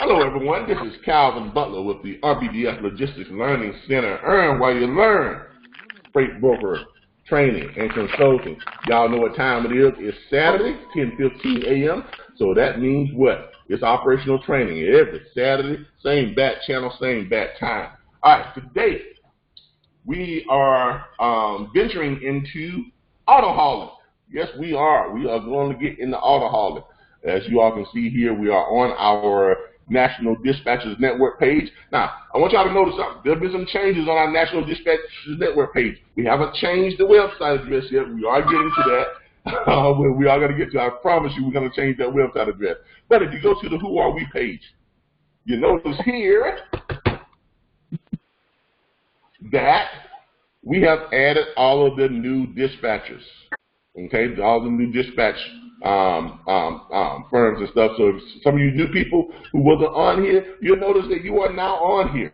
Hello, everyone. This is Calvin Butler with the RBBS Logistics Learning Center. Earn while you learn. Freight broker training and consulting. Y'all know what time it is. It's Saturday, 10:15 a.m. So that means what? It's operational training every Saturday. Same bat channel, same bat time. All right, today we are venturing into auto hauling. Yes, we are. We are going to get into auto hauling. As you all can see here, we are on our National Dispatchers Network page. Now, I want y'all to notice something. There have been some changes on our National Dispatchers Network page. We haven't changed the website address yet. We are getting to that. We are going to get to it. I promise you we're going to change that website address. But if you go to the Who Are We page, you notice here that we have added all of the new dispatchers. Okay, all the new dispatch firms and stuff. So if some of you new people who wasn't on here, you'll notice that you are now on here.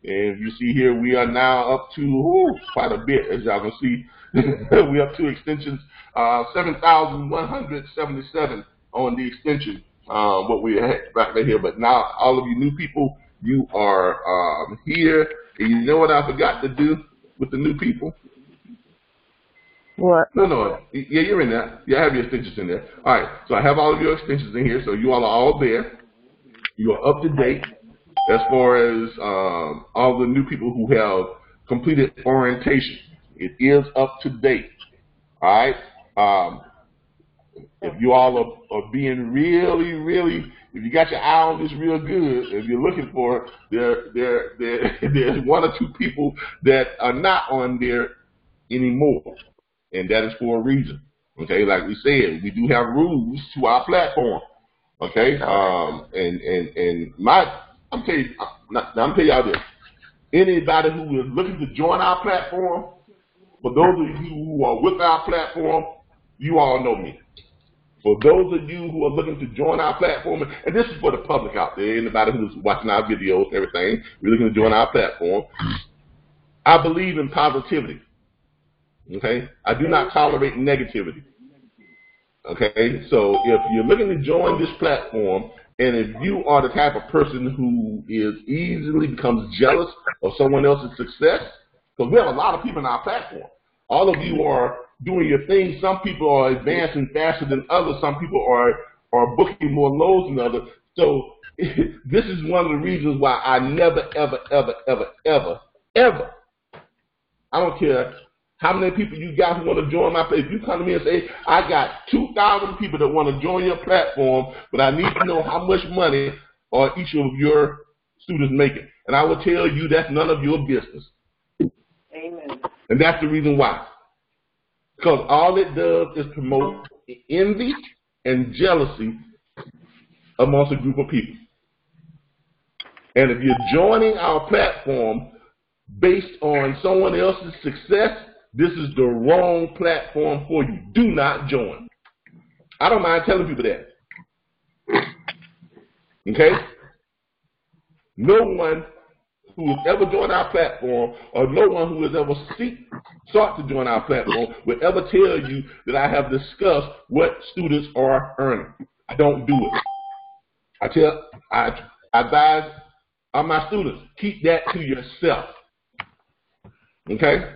And you see here, we are now up to quite a bit, as y'all can see. We have two extensions, 7,177 on the extension, what we had back here. But now, all of you new people, you are here. And you know what I forgot to do with the new people? What? No. Yeah, you're in there. Yeah, I have your extensions in there. All right. So I have all of your extensions in here. So you all are all there. You are up to date as far as all the new people who have completed orientation. It is up to date. All right. If you all are being really, if you got your eye on this real good, if you're looking for it, there's one or two people that are not on there anymore. And that is for a reason, okay? Like we said, we do have rules to our platform, okay? I'm telling y'all this. Anybody who is looking to join our platform, for those of you who are with our platform, you all know me. For those of you who are looking to join our platform, and this is for the public out there, anybody who's watching our videos, everything, we're looking to join our platform. I believe in positivity. Okay, I do not tolerate negativity. Okay, so if you're looking to join this platform, and if you are the type of person who is easily becomes jealous of someone else's success, because we have a lot of people in our platform. All of you are doing your thing. Some people are advancing faster than others. Some people are booking more loads than others. So this is one of the reasons why I never, ever, I don't care how many people you got who want to join my page. If you come to me and say, I got 2,000 people that want to join your platform, but I need to know how much money are each of your students making. And I will tell you that's none of your business. Amen. And that's the reason why. Because all it does is promote envy and jealousy amongst a group of people. And if you're joining our platform based on someone else's success, this is the wrong platform for you. Do not join. I don't mind telling people that. Okay? No one who has ever joined our platform, or no one who has ever sought to join our platform, will ever tell you that I have discussed what students are earning. I don't do it. I advise on my students, keep that to yourself. Okay?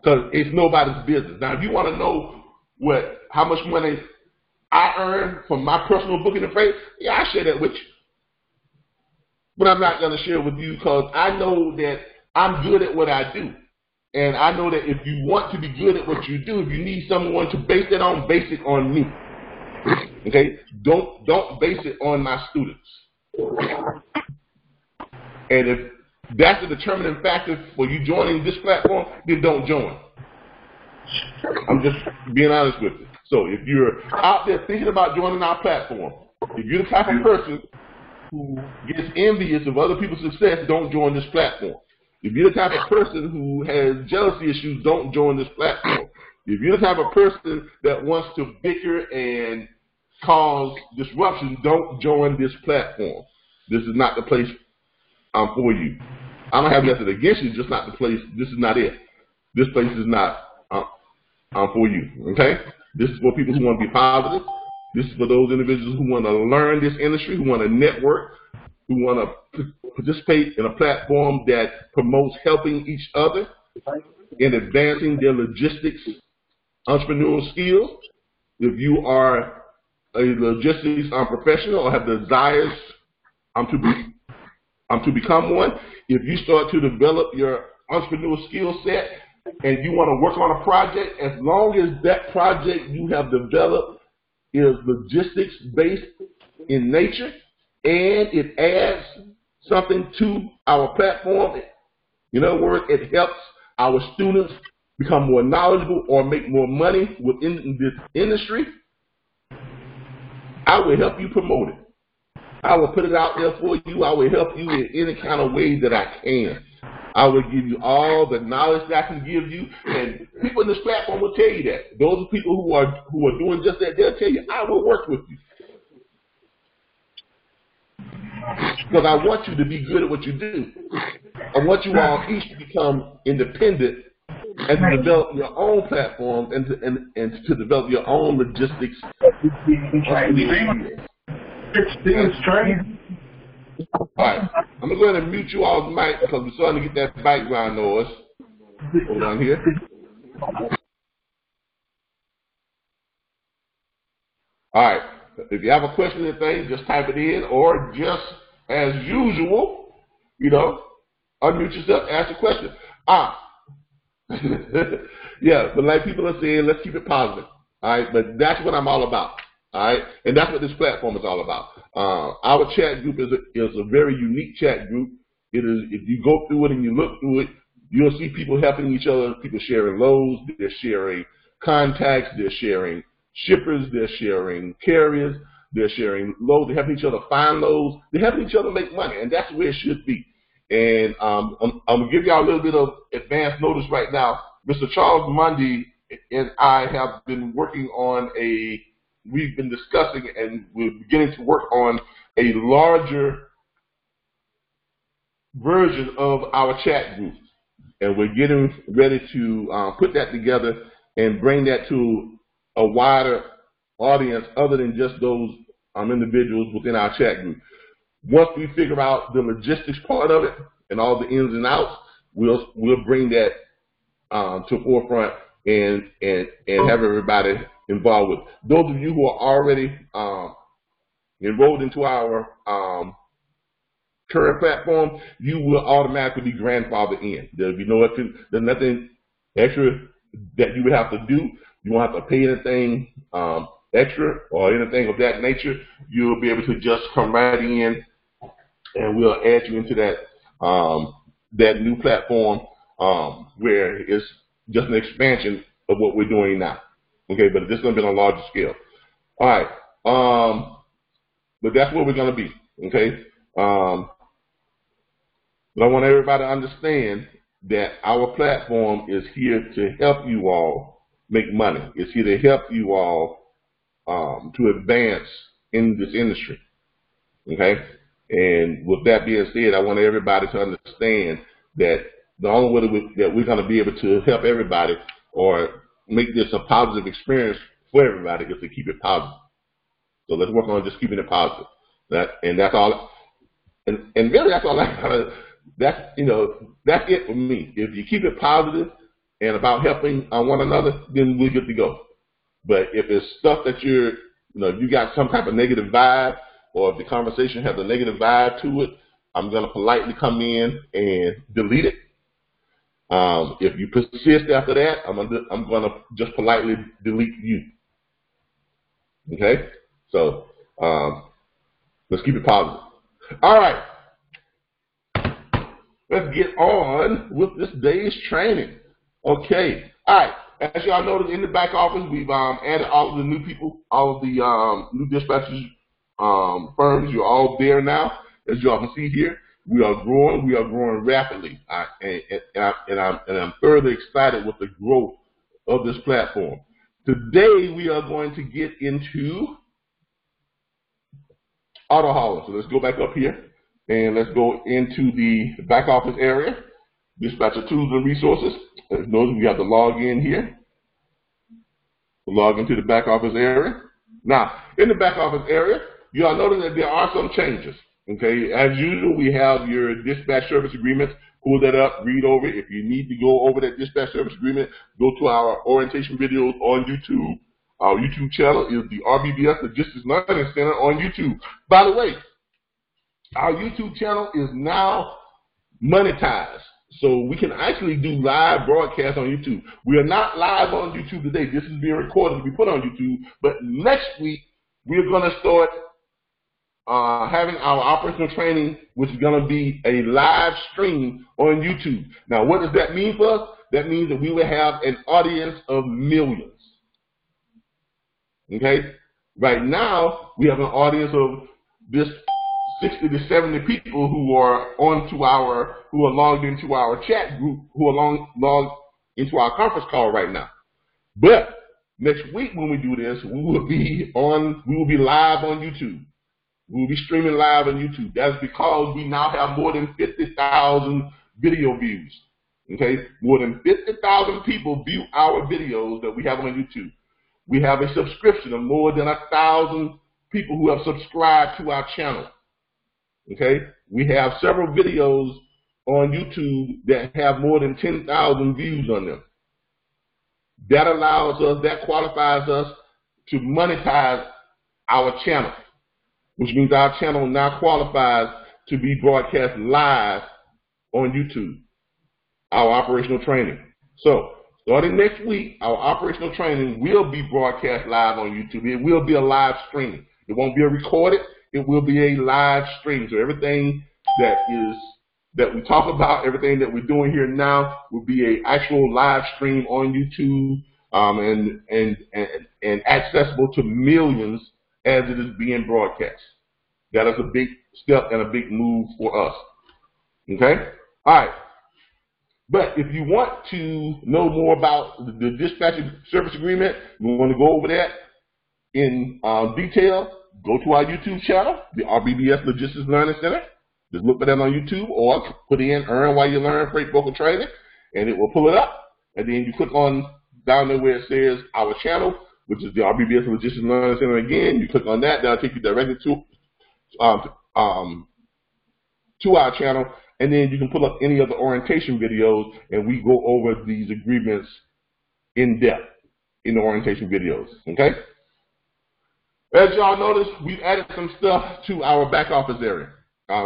Because it's nobody's business. Now, if you want to know how much money I earn from my personal booking and freight, yeah, I share that with you. But I'm not going to share it with you because I know that I'm good at what I do. And I know that if you want to be good at what you do, if you need someone to base it on me. Okay? Don't base it on my students. And if that's the determining factor for you joining this platform, then don't join. I'm just being honest with you. So if you're out there thinking about joining our platform, if you're the type of person who gets envious of other people's success, don't join this platform. If you're the type of person who has jealousy issues, don't join this platform. If you're the type of person that wants to bicker and cause disruption, don't join this platform. This is not the place for you. I don't have nothing against you, just not the place. This is not it. This place is not for you, okay? This is for people who want to be positive, This is for those individuals who want to learn this industry, who want to network, who want to participate in a platform that promotes helping each other in advancing their logistics entrepreneurial skills. If you are a logistics professional or have desires to become one, if you start to develop your entrepreneurial skill set and you want to work on a project, as long as that project you have developed is logistics based in nature and it adds something to our platform, in other words, it helps our students become more knowledgeable or make more money within this industry, I will help you promote it. I will put it out there for you. I will help you in any kind of way that I can. I will give you all the knowledge that I can give you, and people in this platform will tell you that. Those are people who are doing just that. They'll tell you, I will work with you. Because I want you to be good at what you do. I want you all each to become independent and to develop your own platform and to develop your own logistics. All right, I'm going to go ahead and mute you all mic because we're starting to get that background noise. Hold on here. All right, if you have a question or thing, just type it in, or just as usual, unmute yourself, ask a question. Yeah, but like people are saying, let's keep it positive. All right, but that's what I'm all about. All right, and that's what this platform is all about. Our chat group is a very unique chat group. It is, if you go through it and you look through it, you'll see people helping each other, people sharing loads, they're sharing contacts, they're sharing shippers, they're sharing carriers, they're sharing loads, they're helping each other find loads, they're helping each other make money, and that's where it should be. And I'm going to give y'all a little bit of advance notice right now. Mr. Charles Mundy and I have been working on we've been discussing and we're beginning to work on a larger version of our chat group. And we're getting ready to put that together and bring that to a wider audience other than just those individuals within our chat group. Once we figure out the logistics part of it and all the ins and outs, we'll bring that to the forefront and have everybody involved with it. Those of you who are already enrolled into our current platform, you will automatically be grandfathered in. There'll be there's nothing extra that you would have to do. You won't have to pay anything extra or anything of that nature. You'll be able to just come right in, and we'll add you into that new platform where it's just an expansion of what we're doing now. Okay, but this is going to be on a larger scale. All right, but that's where we're going to be. Okay, but I want everybody to understand that our platform is here to help you all make money. It's here to help you all to advance in this industry. Okay, and with that being said, I want everybody to understand that the only way that we're going to be able to help everybody or make this a positive experience for everybody is to keep it positive. So let's work on just keeping it positive. That's all. And really, that's all I gotta. That's it for me. If you keep it positive and about helping one another, then we're good to go. But if it's stuff that if you got some type of negative vibe, or if the conversation has a negative vibe to it, I'm gonna politely come in and delete it. If you persist after that, I'm gonna just politely delete you. Okay, so let's keep it positive. All right, let's get on with this day's training. Okay, all right. As y'all noticed in the back office, we've added all of the new people, all of the new dispatchers firms. You're all there now, as y'all can see here. We are growing rapidly, and I'm thoroughly excited with the growth of this platform. Today we are going to get into auto hauling. So let's go back up here and let's go into the back office area, dispatcher tools and resources. As notice, we have to log in here. We'll log into the back office area. Now, in the back office area, you all notice that there are some changes. Okay, as usual, we have your dispatch service agreements. Pull that up, read over it. If you need to go over that dispatch service agreement, go to our orientation videos on YouTube. Our YouTube channel is the RBBS Logistics Learning Center on YouTube. By the way, our YouTube channel is now monetized. So we can actually do live broadcasts on YouTube. We are not live on YouTube today. This is being recorded to be put on YouTube. But next week, we're going to start having our operational training, which is going to be a live stream on YouTube. Now, what does that mean for us? That means that we will have an audience of millions. Okay? Right now, we have an audience of this 60 to 70 people who are logged into our chat group, who are logged into our conference call right now. But next week when we do this, we will be live on YouTube. We will be streaming live on YouTube. That's because we now have more than 50,000 video views. Okay, more than 50,000 people view our videos that we have on YouTube. We have a subscription of more than 1,000 people who have subscribed to our channel. Okay, we have several videos on YouTube that have more than 10,000 views on them. That allows us, that qualifies us to monetize our channel, which means our channel now qualifies to be broadcast live on YouTube, our operational training. So, starting next week, our operational training will be broadcast live on YouTube. It will be a live stream. It won't be a recorded. It will be a live stream. So everything that we talk about, everything that we're doing here now will be an actual live stream on YouTube, and accessible to millions as it is being broadcast. That is a big step and a big move for us. Okay? All right. But if you want to know more about the dispatch service agreement, we want to go over that in detail, go to our YouTube channel, the RBBS Logistics Learning Center. Just look for that on YouTube, or put in Earn While You Learn Freight Broker Training, and it will pull it up. And then you click on down there where it says our channel, which is the RBBS Logistics Learning Center. Again, you click on that, that'll take you directly to our channel, and then you can pull up any of the orientation videos, and we go over these agreements in depth in the orientation videos. Okay? As y'all notice, we've added some stuff to our back office area.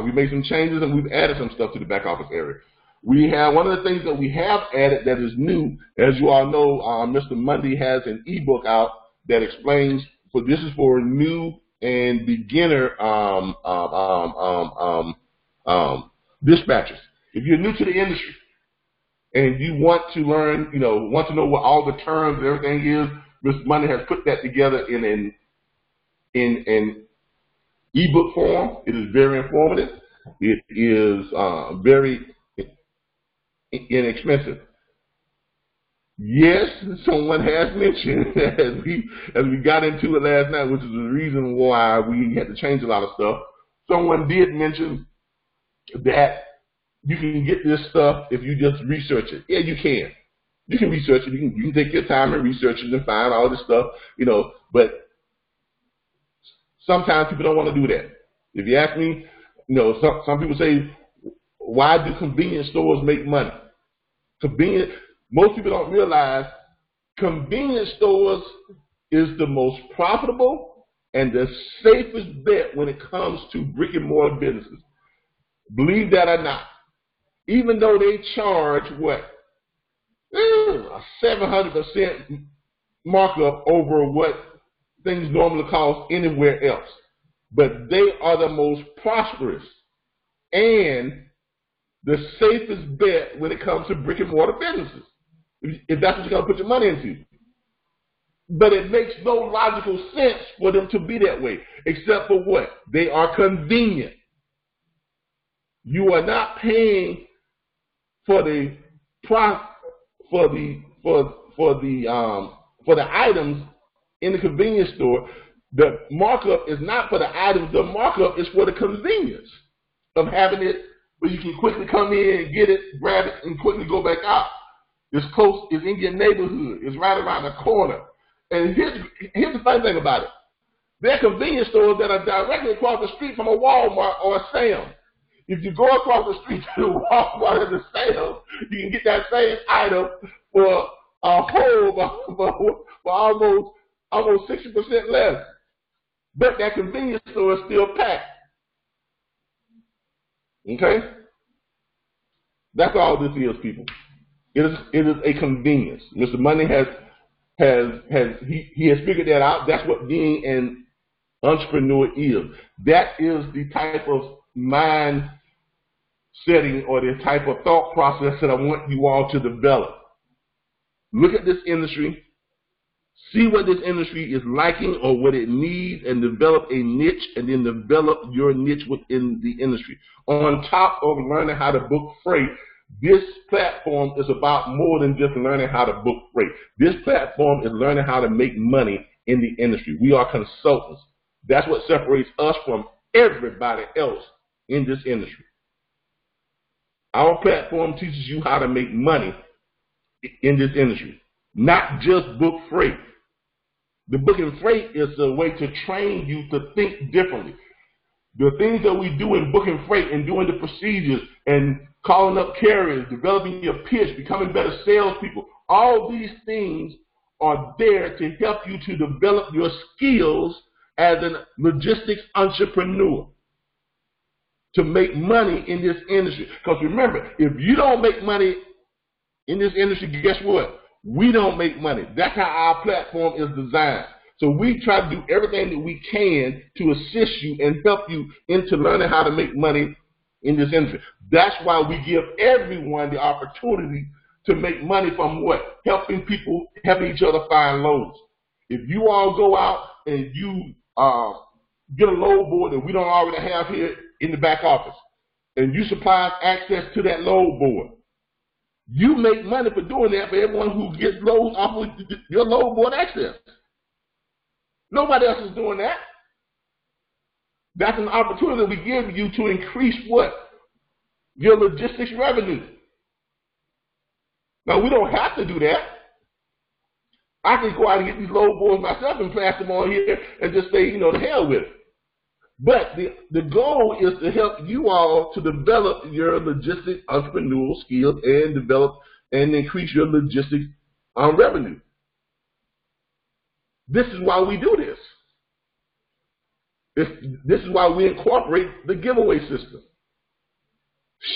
We made some changes, and we've added some stuff to the back office area. We have one of the things that we have added that is new. As you all know, Mr. Mundy has an ebook out that explains. So this is for new and beginner dispatchers. If you're new to the industry and you want to learn, want to know what all the terms and everything is, Mr. Mundy has put that together in an ebook form. It is very informative. It is very inexpensive. Yes, someone has mentioned as we got into it last night, which is the reason why we had to change a lot of stuff. Someone did mention that you can get this stuff if you just research it. Yeah, you can. You can research it. You can take your time and research it and find all this stuff, but sometimes people don't want to do that. If you ask me, some people say, why do convenience stores make money? Most people don't realize convenience stores is the most profitable and the safest bet when it comes to brick and mortar businesses. Believe that or not. Even though they charge a 700% markup over what things normally cost anywhere else. But they are the most prosperous and the safest bet when it comes to brick and mortar businesses, if that's what you're going to put your money into. But it makes no logical sense for them to be that way, except for what? They are convenient. You are not paying for the items in the convenience store. The markup is not for the items. The markup is for the convenience of having it where you can quickly come in and get it, grab it, and quickly go back out. It's close. It's in your neighborhood. It's right around the corner. And here's the funny thing about it. There are convenience stores that are directly across the street from a Walmart or a Sam's. If you go across the street to the Walmart and the Sam's, you can get that same item for a whole, for almost 60% less. But that convenience store is still packed. Okay? That's all this is, people. It is a convenience. Mr. Money has figured that out. That's what being an entrepreneur is. That is the type of mind setting or the type of thought process that I want you all to develop. Look at this industry. See what this industry is liking or what it needs, and develop a niche, and then develop your niche within the industry. On top of learning how to book freight, this platform is about more than just learning how to book freight. This platform is learning how to make money in the industry. We are consultants. That's what separates us from everybody else in this industry. Our platform teaches you how to make money in this industry, not just book freight. The booking freight is a way to train you to think differently. The things that we do in booking freight and doing the procedures and calling up carriers, developing your pitch, becoming better salespeople, all these things are there to help you to develop your skills as a logistics entrepreneur, to make money in this industry. Because remember, if you don't make money in this industry, guess what? We don't make money. That's how our platform is designed. So we try to do everything that we can to assist you and help you into learning how to make money in this industry. That's why we give everyone the opportunity to make money from what? Helping people, helping each other find loads. If you all go out and you get a load board that we don't already have here in the back office, and you supply access to that load board, you make money for doing that for everyone who gets loads off of your load board access. Nobody else is doing that. That's an opportunity we give you to increase what? Your logistics revenue. Now, we don't have to do that. I can go out and get these load boards myself and pass them on here and just say, to hell with it. But the goal is to help you all to develop your logistics entrepreneurial skills and develop and increase your logistics revenue. This is why we do this. This is why we incorporate the giveaway system.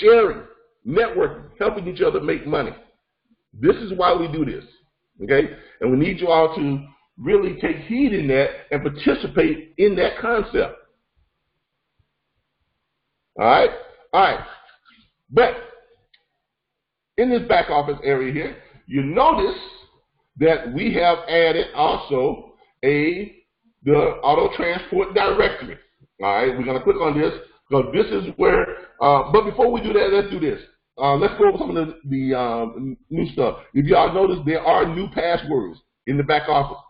Sharing, networking, helping each other make money. This is why we do this. Okay? And we need you all to really take heed in that and participate in that concept. All right? All right. But in this back office area here, you notice that we have added also the auto transport directory. All right? We're going to click on this because this is where, but before we do that, let's do this. Let's go over some of the new stuff. If y'all notice, there are new passwords in the back office.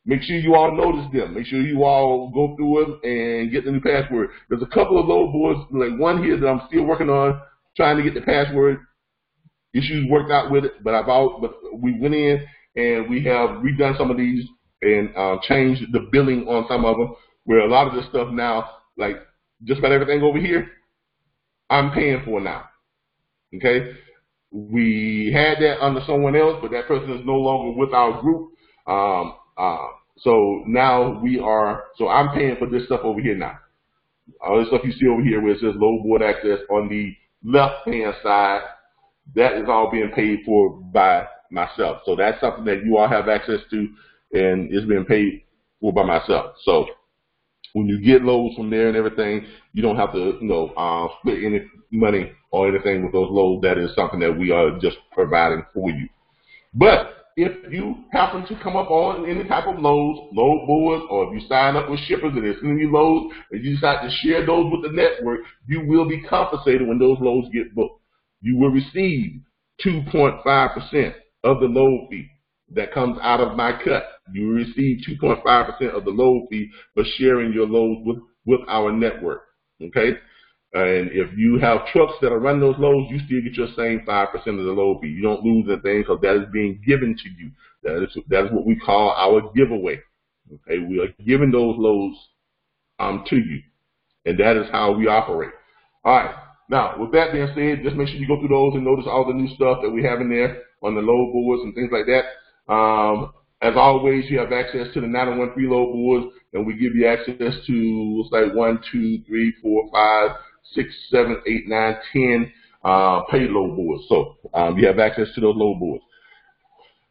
Make sure you all notice them. Make sure you all go through them and get the new password. There's a couple of load boards, like one here that I'm still working on, trying to get the password issues worked out with it. But we went in and we have redone some of these and changed the billing on some of them, where a lot of this stuff now, like just about everything over here, I'm paying for now. Okay? We had that under someone else, but that person is no longer with our group. So now so I'm paying for this stuff over here now. All this stuff you see over here where it says load board access on the left-hand side, that is all being paid for by myself. So that's something that you all have access to, and it's being paid for by myself. So when you get loads from there and everything, you don't have to, split any money or anything with those loads. That is something that we are just providing for you. But if you happen to come up on any type of load boards, or if you sign up with shippers and they're sending you loads and you decide to share those with the network, you will be compensated when those loads get booked. You will receive 2.5% of the load fee that comes out of my cut. You will receive 2.5% of the load fee for sharing your loads with our network. Okay? And if you have trucks that are running those loads, you still get your same 5% of the load fee. You don't lose anything because that is being given to you. That is what we call our giveaway. Okay, we are giving those loads to you, and that is how we operate. All right. Now, with that being said, just make sure you go through those and notice all the new stuff that we have in there on the load boards and things like that. As always, you have access to the 901 preload boards, and we give you access to, it's like 1, 2, 3, 4, 5, 6, 7, 8, 9, 10 paid load boards. So you have access to those load boards.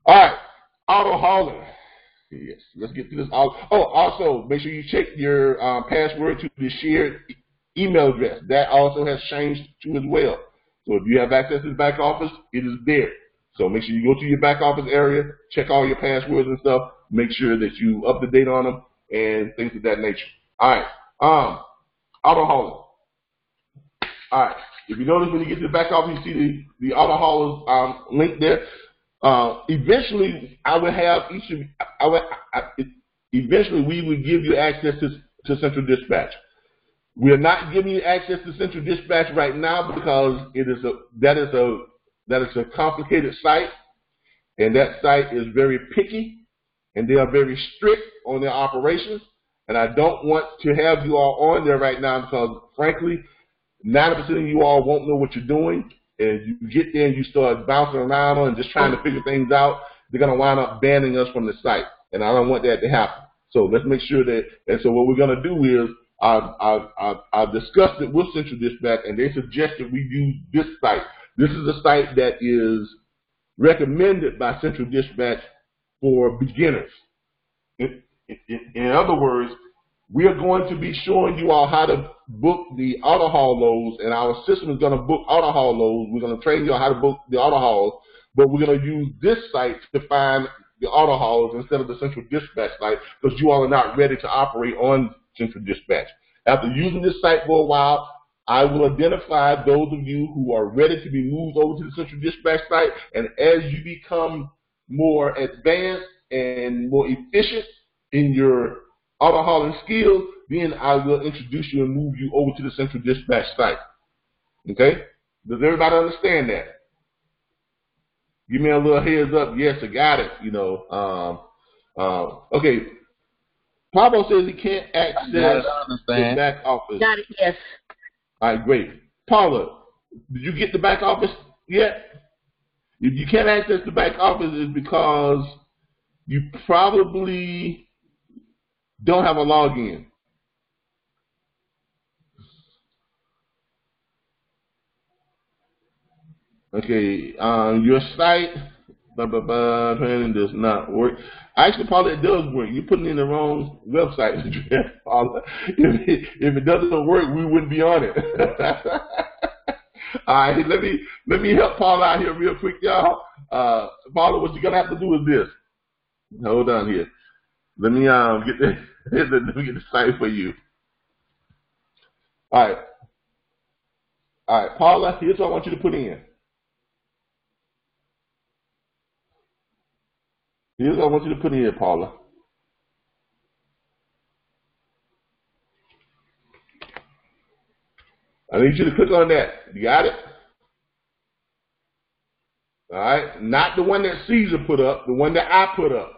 All right, auto hauling. Yes, let's get to this. Oh, also, make sure you check your password to the shared email address. That also has changed too as well. So if you have access to the back office, it is there. So make sure you go to your back office area, check all your passwords and stuff, make sure that you up to date on them and things of that nature. All right, auto hauling. All right, if you notice when you get to the back office, you see the auto haulers link there. Eventually, eventually we would give you access to Central Dispatch. We are not giving you access to Central Dispatch right now because that is a complicated site, and that site is very picky, and they are very strict on their operations. And I don't want to have you all on there right now because, frankly, 90% of you all won't know what you're doing. And you get there and you start bouncing around and just trying to figure things out, they're going to wind up banning us from the site. And I don't want that to happen. So let's make sure that, and so what we're going to do is, I've discussed it with Central Dispatch, and they suggested we use this site. This is a site that is recommended by Central Dispatch for beginners. In other words, we are going to be showing you all how to book the auto haul loads, and our system is going to book auto haul loads. We're going to train you on how to book the auto hauls, but we're going to use this site to find the auto hauls instead of the Central Dispatch site because you all are not ready to operate on Central Dispatch. After using this site for a while, I will identify those of you who are ready to be moved over to the Central Dispatch site, and as you become more advanced and more efficient in your auto hauling skills, then I will introduce you and move you over to the Central Dispatch site. Okay? Does everybody understand that? Give me a little heads up. Yes, I got it. You know. Okay. Pablo says he can't access the back office. Got it. Yes. All right, great. Paula, did you get the back office yet? If you can't access the back office, it's because you probably don't have a login. Okay, your site, training does not work. Actually, Paula, it does work. You're putting in the wrong website address, Paula. If it doesn't work, we wouldn't be on it. All right, let me help Paula out here real quick, y'all. Paula, what you're gonna have to do is this. Hold on here. Let me let me get the site for you. All right, Paula. Here's what I want you to put in. Here's what I want you to put in here, Paula. I need you to click on that. You got it? All right. Not the one that Caesar put up, the one that I put up.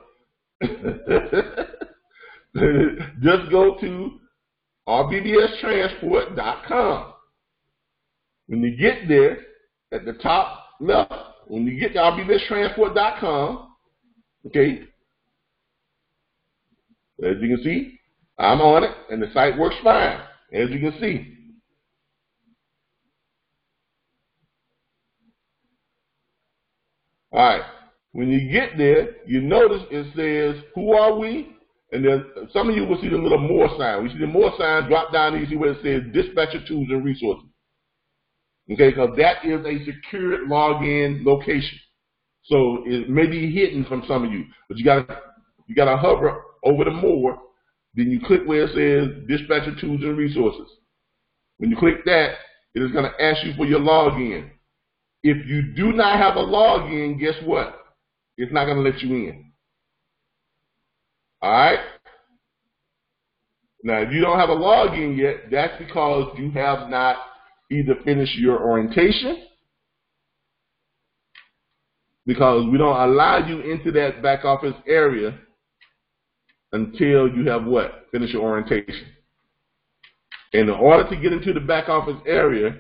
Just go to RBBStransport.com. When you get there, at the top left, when you get to RBBStransport.com, okay, as you can see, I'm on it, and the site works fine, as you can see. All right, when you get there, you notice it says, who are we? And then some of you will see the little more sign. We see the more sign, drop down and you see where it says dispatcher tools and resources. Okay, because that is a secured login location. So it may be hidden from some of you, but you gotta hover over the more, then you click where it says dispatcher tools and resources. When you click that, it is gonna ask you for your login. If you do not have a login, guess what? It's not gonna let you in. All right? Now, if you don't have a login yet, that's because you have not either finished your orientation, because we don't allow you into that back office area until you have what? Finish your orientation. And in order to get into the back office area,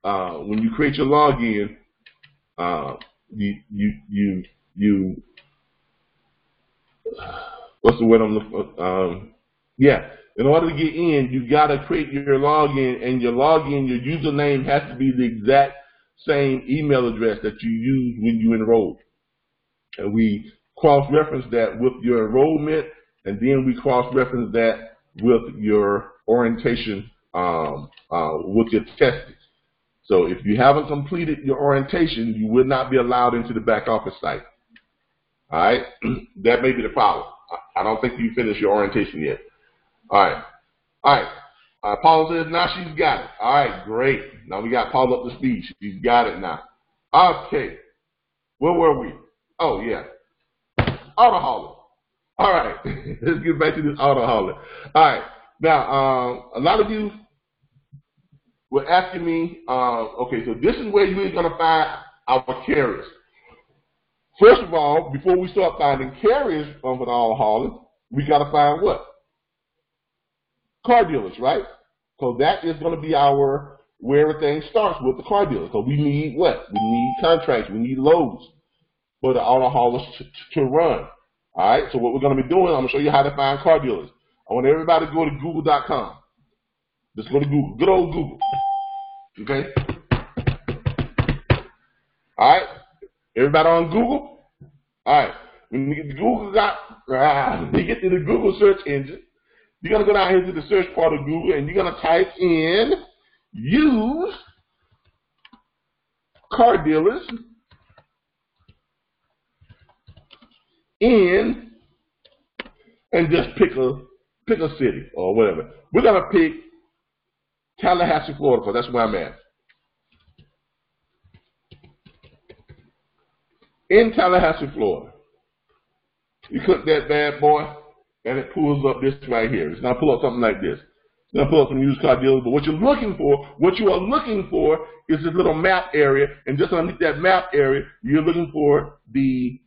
when you create your login, what's the word I'm looking for? In order to get in, you got to create your login, and your login, your username has to be the exact same email address that you used when you enrolled. And we cross-reference that with your enrollment, and then we cross-reference that with your orientation, with your testing. So if you haven't completed your orientation, you would not be allowed into the back office site. All right? That may be the problem. I don't think you finished your orientation yet. All right. All right. Paula says now she's got it. All right, great. Now we got Paula up to speed. She's got it now. Okay. Where were we? Oh, yeah. Auto hauler. All right. Let's get back to this auto hauler. All right. Now, a lot of you were asking me, okay, so this is where you're going to find our carriers. First of all, before we start finding carriers for the auto hauler, we got to find what? Car dealers, right? So that is going to be where everything starts with the car dealers. So we need what? We need contracts. We need loads for the auto haulers to run. All right. So what we're going to be doing, I'm going to show you how to find car dealers. I want everybody to go to Google.com. Just go to Google. Good old Google. Okay. All right. Everybody on Google. All right. When you get to the Google search engine, you're going to go down here to the search part of Google, and you're going to type in use car dealers in, and just pick a city or whatever. We're going to pick Tallahassee, Florida, because that's where I'm at. In Tallahassee, Florida. You click that bad boy, and it pulls up this right here. It's going to pull up something like this. It's going to pull up some used car dealers, but what you are looking for is this little map area, and just underneath that map area, you're looking for these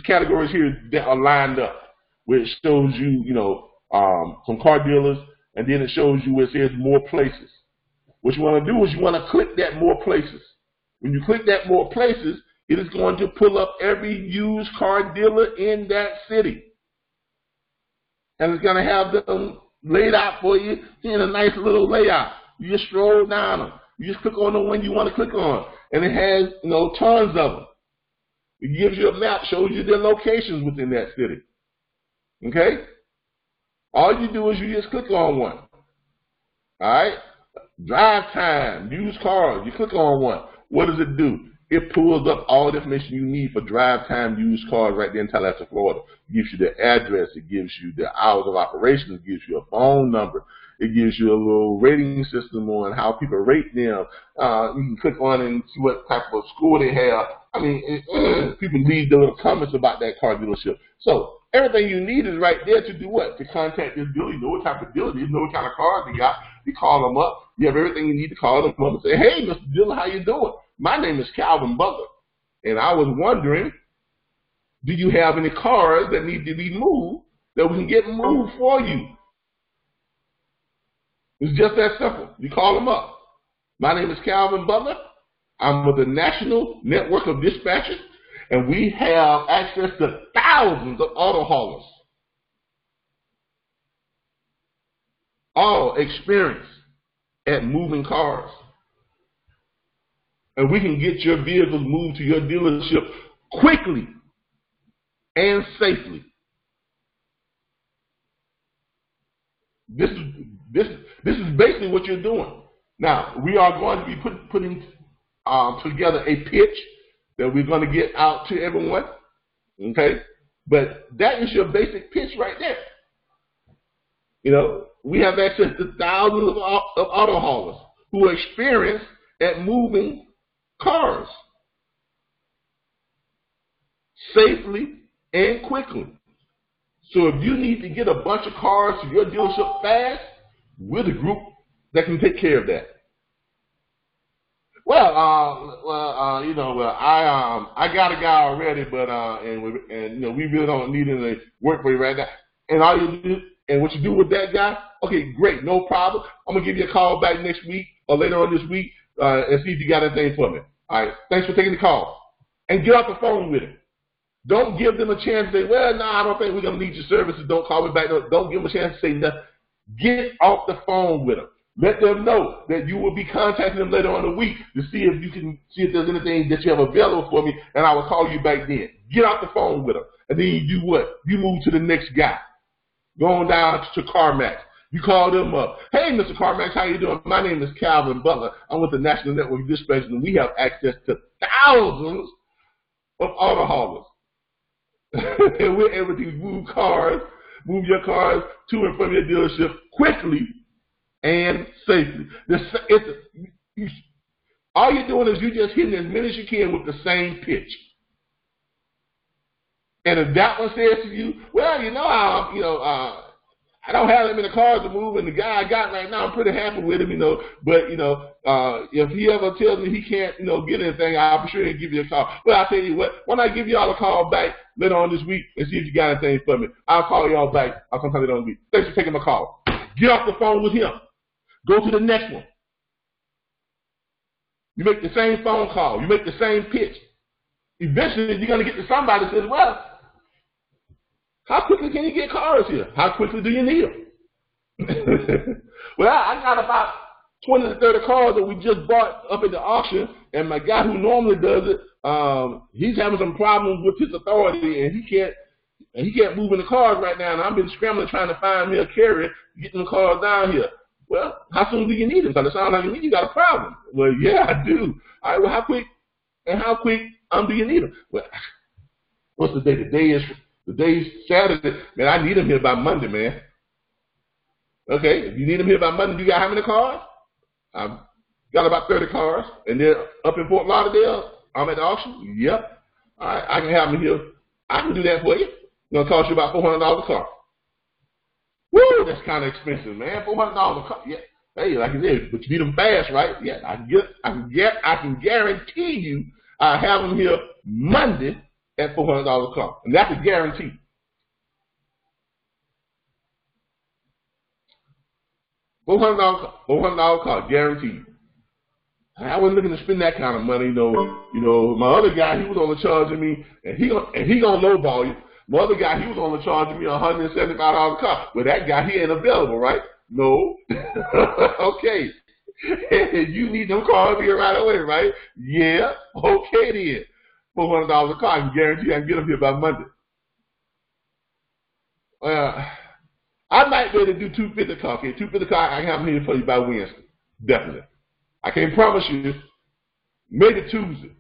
categories here that are lined up, where it shows you, some car dealers, and then it shows you where it says more places. What you want to do is you want to click that more places. When you click that more places, it is going to pull up every used car dealer in that city. And it's going to have them laid out for you in a nice little layout. You just stroll down them. You just click on the one you want to click on. And it has, tons of them. It gives you a map, shows you their locations within that city. Okay? All you do is you just click on one. All right? Drive time, used cars. You click on one. What does it do? It pulls up all the information you need for drive time used cars right there in Tallahassee, Florida. It gives you the address. It gives you the hours of operation. It gives you a phone number. It gives you a little rating system on how people rate them. You can click on and see what type of score they have. I mean, people leave the little comments about that car dealership. So everything you need is right there to do what? To contact this dealer. You know what type of dealer it is. You know what kind of cars they got. You call them up. You have everything you need to call them up and say, hey, Mr. Dealer, how you doing? My name is Calvin Butler, and I was wondering, do you have any cars that need to be moved that we can get moved for you? It's just that simple. You call them up. My name is Calvin Butler. I'm with the National Network of Dispatchers, and we have access to thousands of auto haulers, all experienced at moving cars. And we can get your vehicles moved to your dealership quickly and safely. This is basically what you're doing. Now, we are going to be putting together a pitch that we're going to get out to everyone. Okay? But that is your basic pitch right there. We have access to thousands of auto haulers who are experienced at moving cars safely and quickly. So if you need to get a bunch of cars to your dealership fast, we're the group that can take care of that. Well, I got a guy already, but we really don't need any work for you right now. And all you do, and what you do with that guy, okay, great, no problem. I'm gonna give you a call back next week or later on this week and see if you got anything for me. All right, thanks for taking the call, and get off the phone with him. Don't give them a chance to say, well, no, I don't think we're gonna need your services. Don't call me back. Don't give them a chance to say nothing. Get off the phone with them. Let them know that you will be contacting them later on in the week to see if you can see if there's anything that you have available for me, and I will call you back then. Get off the phone with them. And then you do what? You move to the next guy. Going down to CarMax. You call them up. Hey, Mr. CarMax, how you doing? My name is Calvin Butler. I'm with the National Network of Dispatchers, and we have access to thousands of auto haulers. And we're able to move your cars to and from your dealership quickly and safely. All you're doing is you're just hitting as many as you can with the same pitch. And if that one says to you, well, I don't have that many cars to move, and the guy I got right now, I'm pretty happy with him, But if he ever tells me he can't, get anything, I'm sure he'll give you a call. But I'll tell you what, why not give y'all a call back later on this week and see if you got anything for me? I'll call y'all back. I'll sometime later on the week. Thanks for taking my call. Get off the phone with him. Go to the next one. You make the same phone call. You make the same pitch. Eventually, you're going to get to somebody that says, well, how quickly can you get cars here? How quickly do you need them? Well, I got about 20 to 30 cars that we just bought up at the auction, and my guy who normally does it, he's having some problems with his authority, and he can't move in the cars right now, and I've been scrambling trying to find me a carrier getting the cars down here. Well, how soon do you need them? Because it sounds like you got a problem. Well, yeah, I do. All right, well, how quick do you need them? Well, what's the day? The day's Saturday. Man, I need them here by Monday, man. Okay, if you need them here by Monday, you got how many cars? I've got about 30 cars, and they're up in Fort Lauderdale. I'm at the auction. Yep. All right, I can have them here. I can do that for you. It's going to cost you about $400 a car. Woo, that's kind of expensive, man. $400 a car. Yeah. Hey, like I said, but you need them fast, right? Yeah, I can guarantee you I have them here Monday at $400 a car, and that's a guarantee. $400 car, guaranteed. I wasn't looking to spend that kind of money, My other guy, he was only charging me, and he gonna lowball you. My other guy, he was only charging me $175 a car. Well, that guy, he ain't available, right? No. Okay. You need them cars here right away, right? Yeah. Okay then. $400 a car. I can guarantee I can get them here by Monday. I might be able to do 250 car. Okay, 250 car, I can have them here for you by Wednesday. Definitely. I can't promise you maybe Tuesday,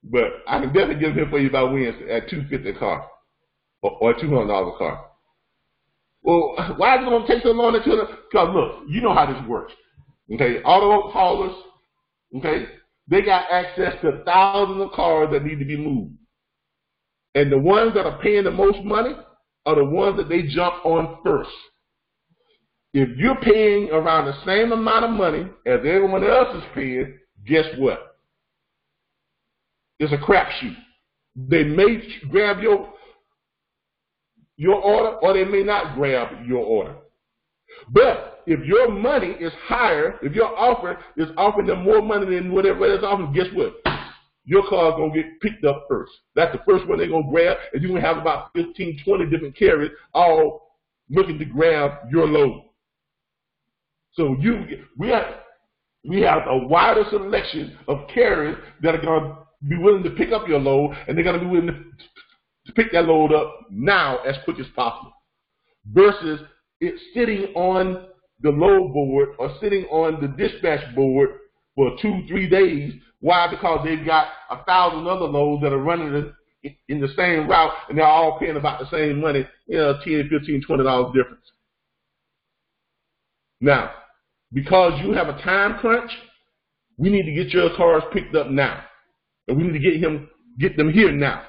but I can definitely get them here for you by Wednesday at 250 a car or $200 a car. Well, why is it going to take so long to tell them? Because look, you know how this works. Okay, auto haulers, okay, they got access to thousands of cars that need to be moved. And the ones that are paying the most money are the ones that they jump on first. If you're paying around the same amount of money as everyone else is paying, guess what? It's a crapshoot. They may grab your order, or they may not grab your order. But if your money is higher, if your offer is offering them more money than whatever it's offering, guess what? Your car is going to get picked up first. That's the first one they're going to grab, and you're going to have about 15, 20 different carriers all looking to grab your load. So we have a wider selection of carriers that are going to be willing to pick up your load, and they're going to be willing to pick that load up now as quick as possible, versus it sitting on the load board or sitting on the dispatch board for 2-3 days. Why? Because they've got 1,000 other loads that are running in the same route, and they're all paying about the same money, $10, $15, $20 difference. Now, because you have a time crunch, we need to get your cars picked up now, and we need to get them here now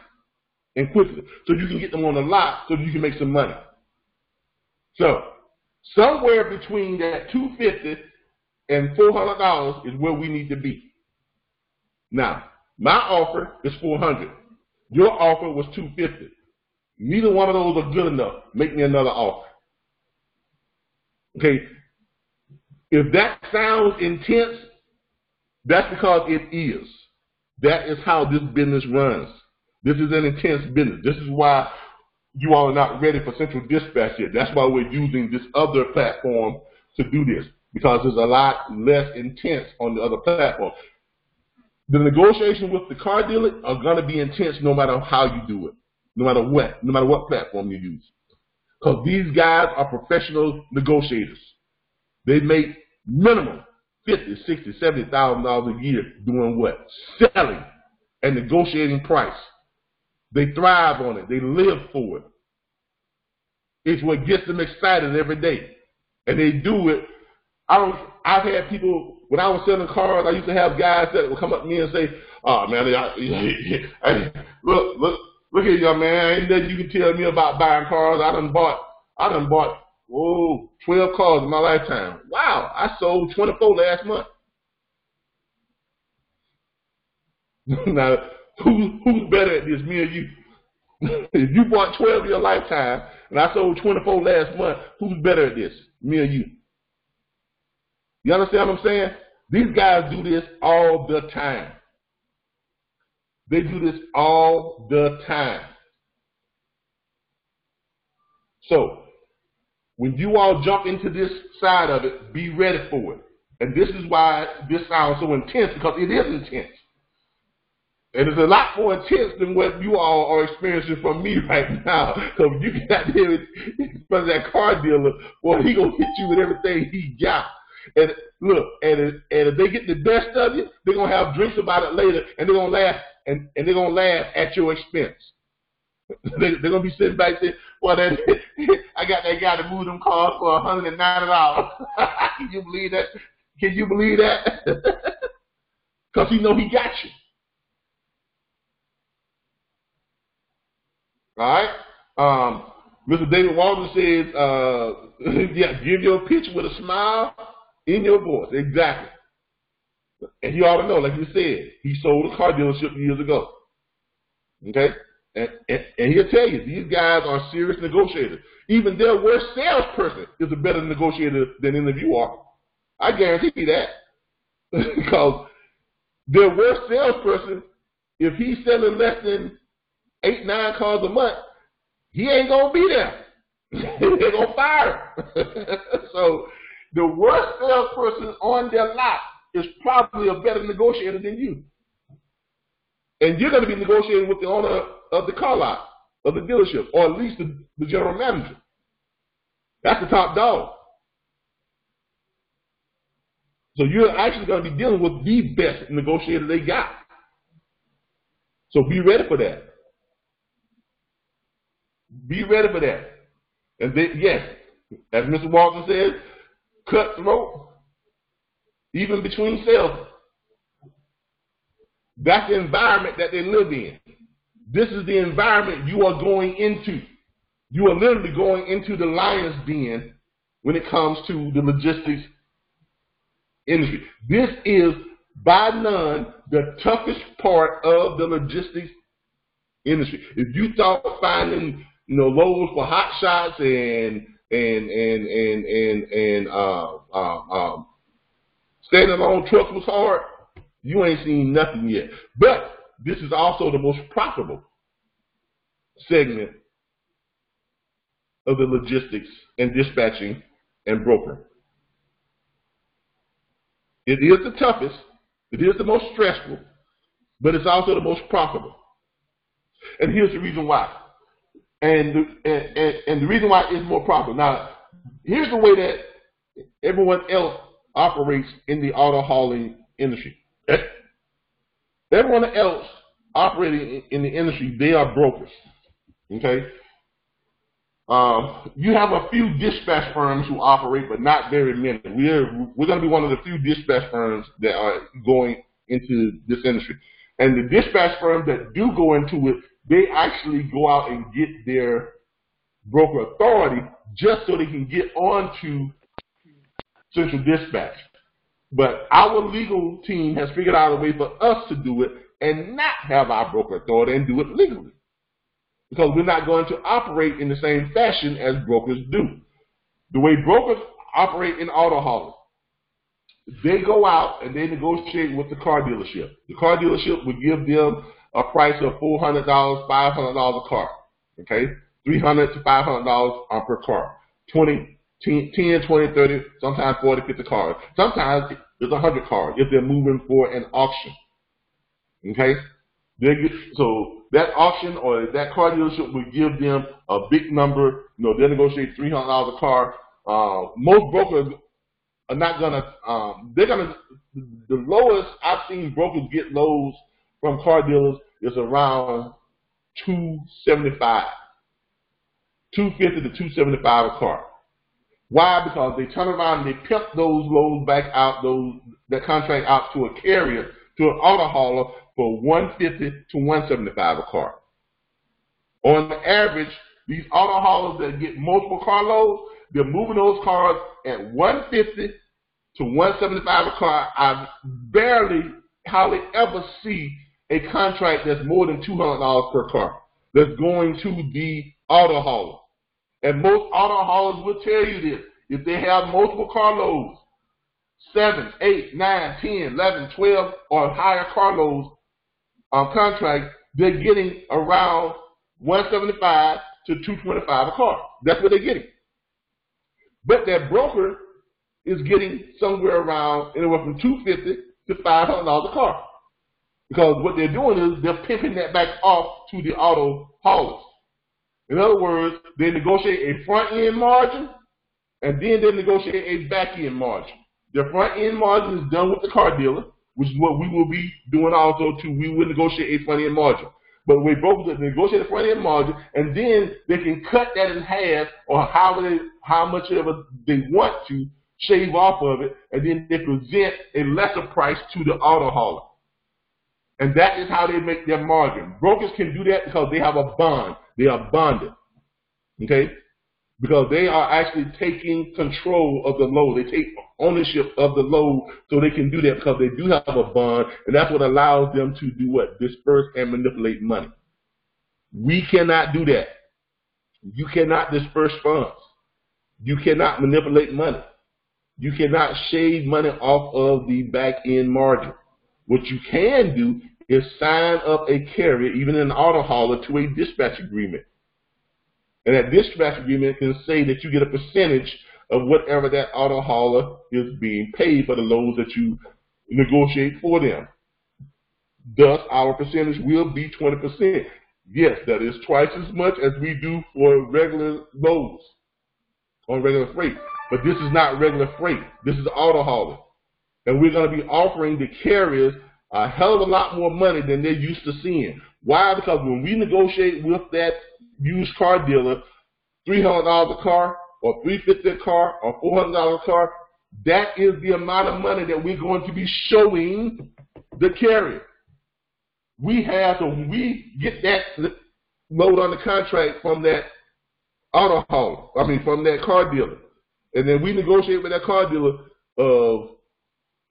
and quickly, so you can get them on the lot, so you can make some money. So, somewhere between that $250 and $400 is where we need to be. Now, my offer is $400. Your offer was $250. Neither one of those are good enough. Make me another offer. Okay. If that sounds intense, that's because it is. That is how this business runs. This is an intense business. This is why you all are not ready for central dispatch yet. That's why we're using this other platform to do this, because it's a lot less intense on the other platform. The negotiations with the car dealer are going to be intense no matter how you do it, no matter what platform you use. Because these guys are professional negotiators. They make minimum $50,000, $60,000, $70,000 a year doing what? Selling and negotiating price. They thrive on it. They live for it. It's what gets them excited every day. And they do it. I've had people, when I was selling cars, I used to have guys that would come up to me and say, oh man, look here, young man, ain't nothing you can tell me about buying cars. I done bought 12 cars in my lifetime. Wow, I sold 24 last month. Now, who's better at this, me or you? If you bought 12 in your lifetime and I sold 24 last month, who's better at this, me or you? You understand what I'm saying? These guys do this all the time. They do this all the time. So, when you all jump into this side of it, be ready for it. And this is why this sounds so intense, because it is intense. And it's a lot more intense than what you all are experiencing from me right now. Because you got there in front of that car dealer, boy, he gonna hit you with everything he got. And look, and if they get the best of you, they're gonna have drinks about it later, and they're gonna laugh, and they're gonna laugh at your expense. They're gonna be sitting back saying, "Well, I got that guy to move them cars for $190." Can you believe that? Can you believe that? Because he know he got you. All right. Mr. David Walton says, "Yeah, give your pitch with a smile in your voice." Exactly. And you ought to know, like you said, he sold a car dealership years ago. Okay? And he'll tell you, these guys are serious negotiators. Even their worst salesperson is a better negotiator than any of you are. I guarantee you that. Because their worst salesperson, if he's selling less than 8, 9 cars a month, he ain't going to be there. They're going to fire him. So the worst salesperson on their lot is probably a better negotiator than you. And you're going to be negotiating with the owner of the car lot, of the dealership, or at least the general manager. That's the top dog. So you're actually going to be dealing with the best negotiator they got. So be ready for that. Be ready for that. And then, yes, as Mr. Walton says, cutthroat, even between sales. That's the environment that they live in. This is the environment you are going into. You are literally going into the lion's den when it comes to the logistics industry. This is, by none, the toughest part of the logistics industry. If you thought finding, loads for hot shots and standing alone trucks was hard, you ain't seen nothing yet. But this is also the most profitable segment of the logistics and dispatching and broker. It is the toughest, it is the most stressful, but it's also the most profitable. And here's the reason why. And the reason why it's more profitable. Now, here's the way that everyone else operates in the auto hauling industry. Everyone else operating in the industry, they are brokers. Okay? You have a few dispatch firms who operate, but not very many. We're going to be one of the few dispatch firms that are going into this industry. And the dispatch firms that do go into it, they actually go out and get their broker authority just so they can get onto central dispatch. But our legal team has figured out a way for us to do it and not have our broker authority and do it legally. Because we're not going to operate in the same fashion as brokers do. The way brokers operate in auto haulers, they go out and they negotiate with the car dealership. The car dealership would give them a price of $400, $500 a car, okay? $300 to $500 per car. 10, 20, 30, sometimes 40, 50 cars. Sometimes it's 100 cars if they're moving for an auction, okay? So that auction or that car dealership would give them a big number. You know, they'll negotiate $300 a car. Most brokers are not gonna. The lowest I've seen brokers get lows from car dealers is around $275, $250 to $275 a car. Why? Because they turn around and they pimp those loads back out, that contract out to a carrier, to an auto hauler for $150 to $175 a car. On average, these auto haulers that get multiple car loads, they're moving those cars at $150 to $175 a car. I hardly ever see a contract that's more than $200 per car that's going to the auto hauler. And most auto haulers will tell you this. If they have multiple car loads, 7, 8, 9, 10, 11, 12, or higher car loads on contract, they're getting around $175 to $225 a car. That's what they're getting. But that broker is getting somewhere around anywhere from $250 to $500 a car. Because what they're doing is they're pimping that back off to the auto haulers. In other words, they negotiate a front-end margin, and then they negotiate a back-end margin. The front-end margin is done with the car dealer, which is what we will be doing also too. We will negotiate a front-end margin. But we brokers negotiate a front-end margin, and then they can cut that in half or how much ever they want to shave off of it, and then they present a lesser price to the auto hauler. And that is how they make their margin. Brokers can do that because they have a bond. They are bonded, okay? Because they are actually taking control of the load. They take ownership of the load, so they can do that because they do have a bond, and that's what allows them to do what? Disperse and manipulate money. We cannot do that. You cannot disperse funds. You cannot manipulate money. You cannot shave money off of the back-end margin. What you can do is sign up a carrier, even an auto hauler, to a dispatch agreement. And that dispatch agreement can say that you get a percentage of whatever that auto hauler is being paid for the loads that you negotiate for them. Thus, our percentage will be 20%. Yes, that is twice as much as we do for regular loads on regular freight. But this is not regular freight. This is auto hauler. And we're going to be offering the carriers a hell of a lot more money than they're used to seeing. Why? Because when we negotiate with that used car dealer, $300 a car, or $350 a car, or $400 a car, that is the amount of money that we're going to be showing the carrier. So when we get that load on the contract from that auto hauler, from that car dealer, and then we negotiate with that car dealer of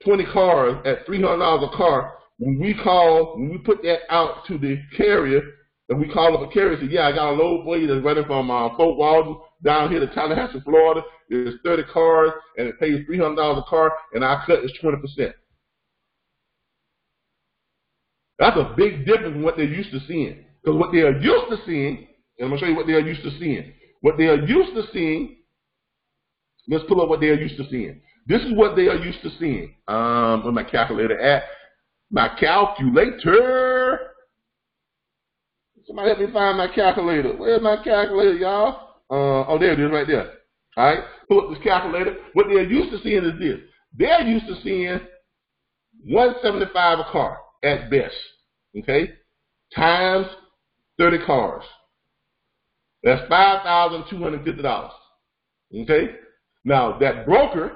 20 cars at $300 a car. When we put that out to the carrier, and we call up a carrier and say, yeah, I got a load for you that's running from Fort Walton down here to Tallahassee, Florida. There's 30 cars, and it pays $300 a car, and our cut is 20%. That's a big difference from what they're used to seeing. Because what they are used to seeing, and I'm going to show you what they are used to seeing. What they are used to seeing, let's pull up what they are used to seeing. This is what they are used to seeing. Where's my calculator at? My calculator. Somebody help me find my calculator. Where's my calculator, y'all? Oh, there it is right there. All right. Pull up this calculator. What they're used to seeing is this. They're used to seeing $175 a car at best. Okay? Times 30 cars. That's $5,250. Okay? Now, that broker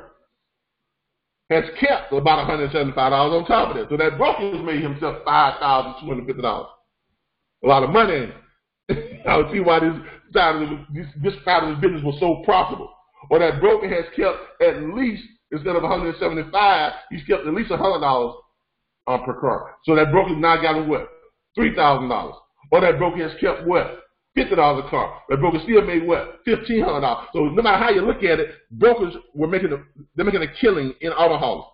has kept about $175 on top of that. So that broker has made himself $5,250. A lot of money. I would see why this side of the business was so profitable. Or that broker has kept at least instead of $175, he's kept at least $100 per car. So that broker's now got him what? $3,000. Or that broker has kept what? $50 a car. That broker still made what? $1,500. So no matter how you look at it, brokers were making a killing in auto hauling.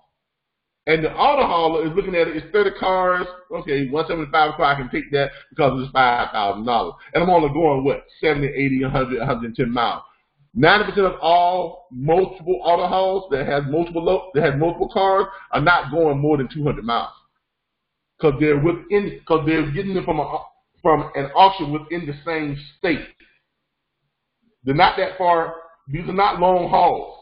And the auto hauler is looking at it, it's 30 cars, okay, $175 a car, I can take that because it's $5,000. And I'm only going what? 70, 80, 100, 110 miles. 90% of all multiple auto hauls that has multiple cars are not going more than 200 miles. Because they're getting them from an auction within the same state. They're not that far. These are not long hauls,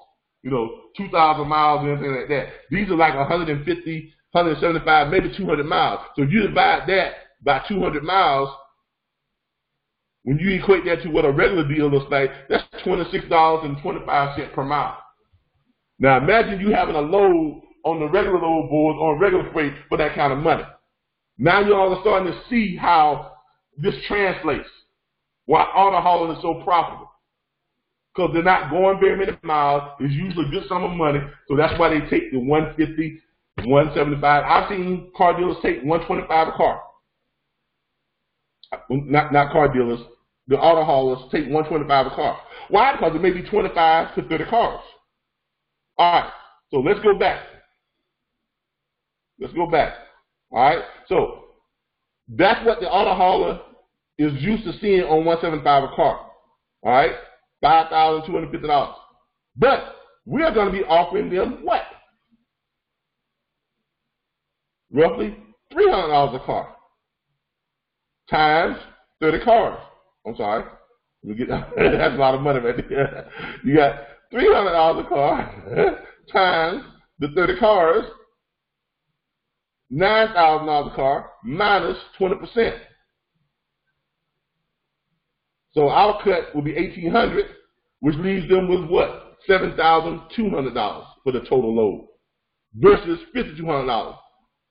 2,000 miles or anything like that. These are like 150, 175, maybe 200 miles. So if you divide that by 200 miles, when you equate that to what a regular deal looks like, that's $26.25 per mile. Now imagine you having a load on the regular load boards on regular freight for that kind of money. Now you're all starting to see how this translates, why auto hauling is so profitable. Because they're not going very many miles. It's usually a good sum of money. So that's why they take the 150, 175. I've seen car dealers take 125 a car. Not car dealers. The auto haulers take 125 a car. Why? Because it may be 25 to 30 cars. All right. So let's go back. All right. So that's what the auto hauler is used to seeing on 175 a car. All right. $5,250. But we are going to be offering them what? Roughly $300 a car times 30 cars. I'm sorry. That's a lot of money right there. You got $300 a car times the 30 cars, $9,000 a car minus 20%. So our cut will be $1,800, which leaves them with what? $7,200 for the total load versus $5,200.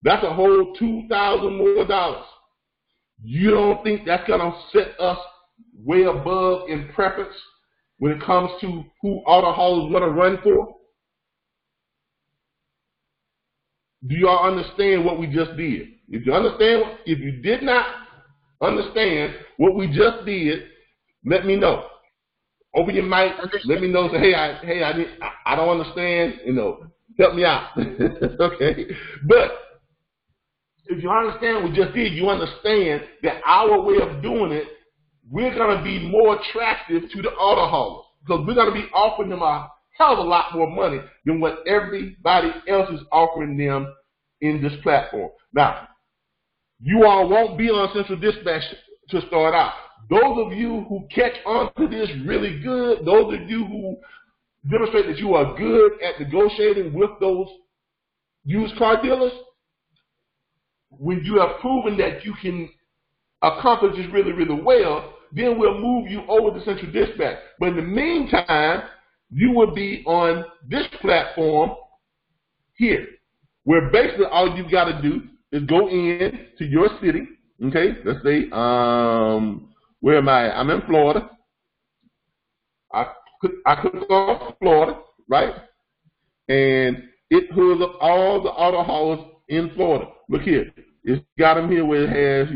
That's a whole $2,000 more dollars. You don't think that's going to set us way above in preference when it comes to who auto haulers want to run for? Do y'all understand what we just did? If you did not understand what we just did, let me know. Open your mic. Let me know. Say, hey, I don't understand. Help me out. Okay. But if you understand what we just did, you understand that our way of doing it, we're going to be more attractive to the auto haulers because we're going to be offering them a hell of a lot more money than what everybody else is offering them in this platform. Now, you all won't be on Central Dispatch to start out. Those of you who catch on to this really good, those of you who demonstrate that you are good at negotiating with those used car dealers, when you have proven that you can accomplish this really, really well, then we'll move you over to Central Dispatch. But in the meantime, you will be on this platform here, where basically all you've got to do is go in to your city. Okay, let's say, where am I? I'm in Florida. I click on Florida, right? And it pulls up all the auto haulers in Florida. Look here. It's got them here where it has,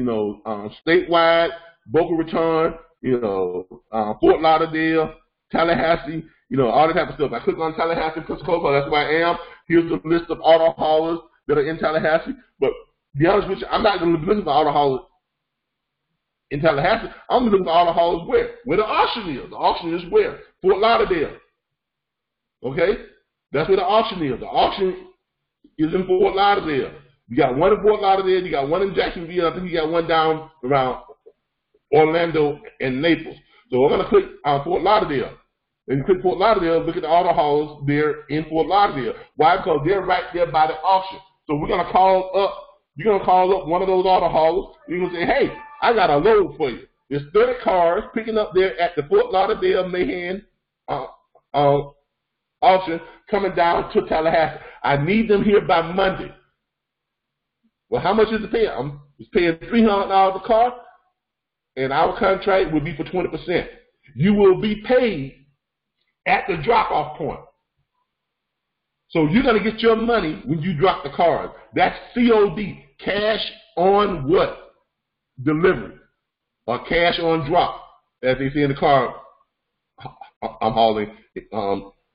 statewide, Boca Raton, Fort Lauderdale, Tallahassee, all that type of stuff. I click on Tallahassee, Pensacola, that's where I am. Here's the list of auto haulers that are in Tallahassee. But to be honest with you, I'm not going to be looking for auto haulers in Tallahassee. I'm looking for auto haulers where? Where the auction is. The auction is where? Fort Lauderdale. Okay? That's where the auction is. The auction is in Fort Lauderdale. You got one in Fort Lauderdale, you got one in Jacksonville, I think you got one down around Orlando and Naples. So I'm going to click on Fort Lauderdale. And you click Fort Lauderdale, look at the auto haulers there in Fort Lauderdale. Why? Because they're right there by the auction. So we're going to you're going to call up one of those auto haulers. You're going to say, hey, I got a load for you. There's 30 cars picking up there at the Fort Lauderdale Mahan auction coming down to Tallahassee. I need them here by Monday. Well, how much is it paying? It's paying $300 a car, and our contract will be for 20%. You will be paid at the drop-off point. So you're going to get your money when you drop the cars. That's COD, cash on what? Delivery, or cash on drop, as they say in the car hauling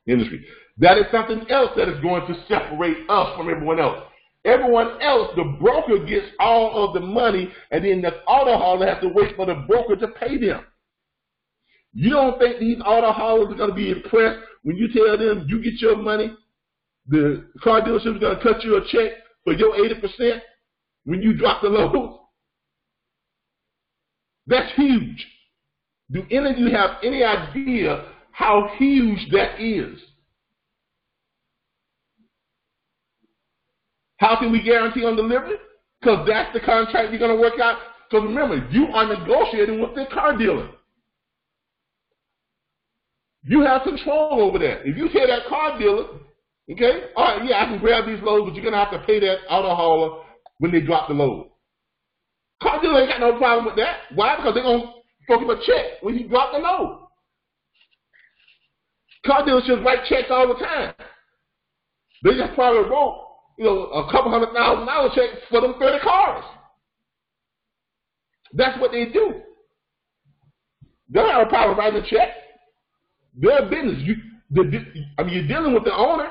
industry. That is something else that is going to separate us from everyone else. Everyone else, the broker gets all of the money, and then the auto hauler has to wait for the broker to pay them. You don't think these auto haulers are going to be impressed when you tell them you get your money? The car dealership is going to cut you a check for your 80% when you drop the load? That's huge. Do any of you have any idea how huge that is? How can we guarantee on delivery? Because that's the contract you're going to work out. Because remember, you are negotiating with the car dealer. You have control over that. If you tell that car dealer, okay, all right, yeah, I can grab these loads, but you're going to have to pay that auto hauler when they drop the load. Car dealer ain't got no problem with that. Why? Because they're going to throw him a check when he drop the load. Car dealerships write checks all the time. They just probably wrote, a couple $100,000 check for them 30 cars. That's what they do. They don't have a problem writing a check. Their business. You're dealing with the owner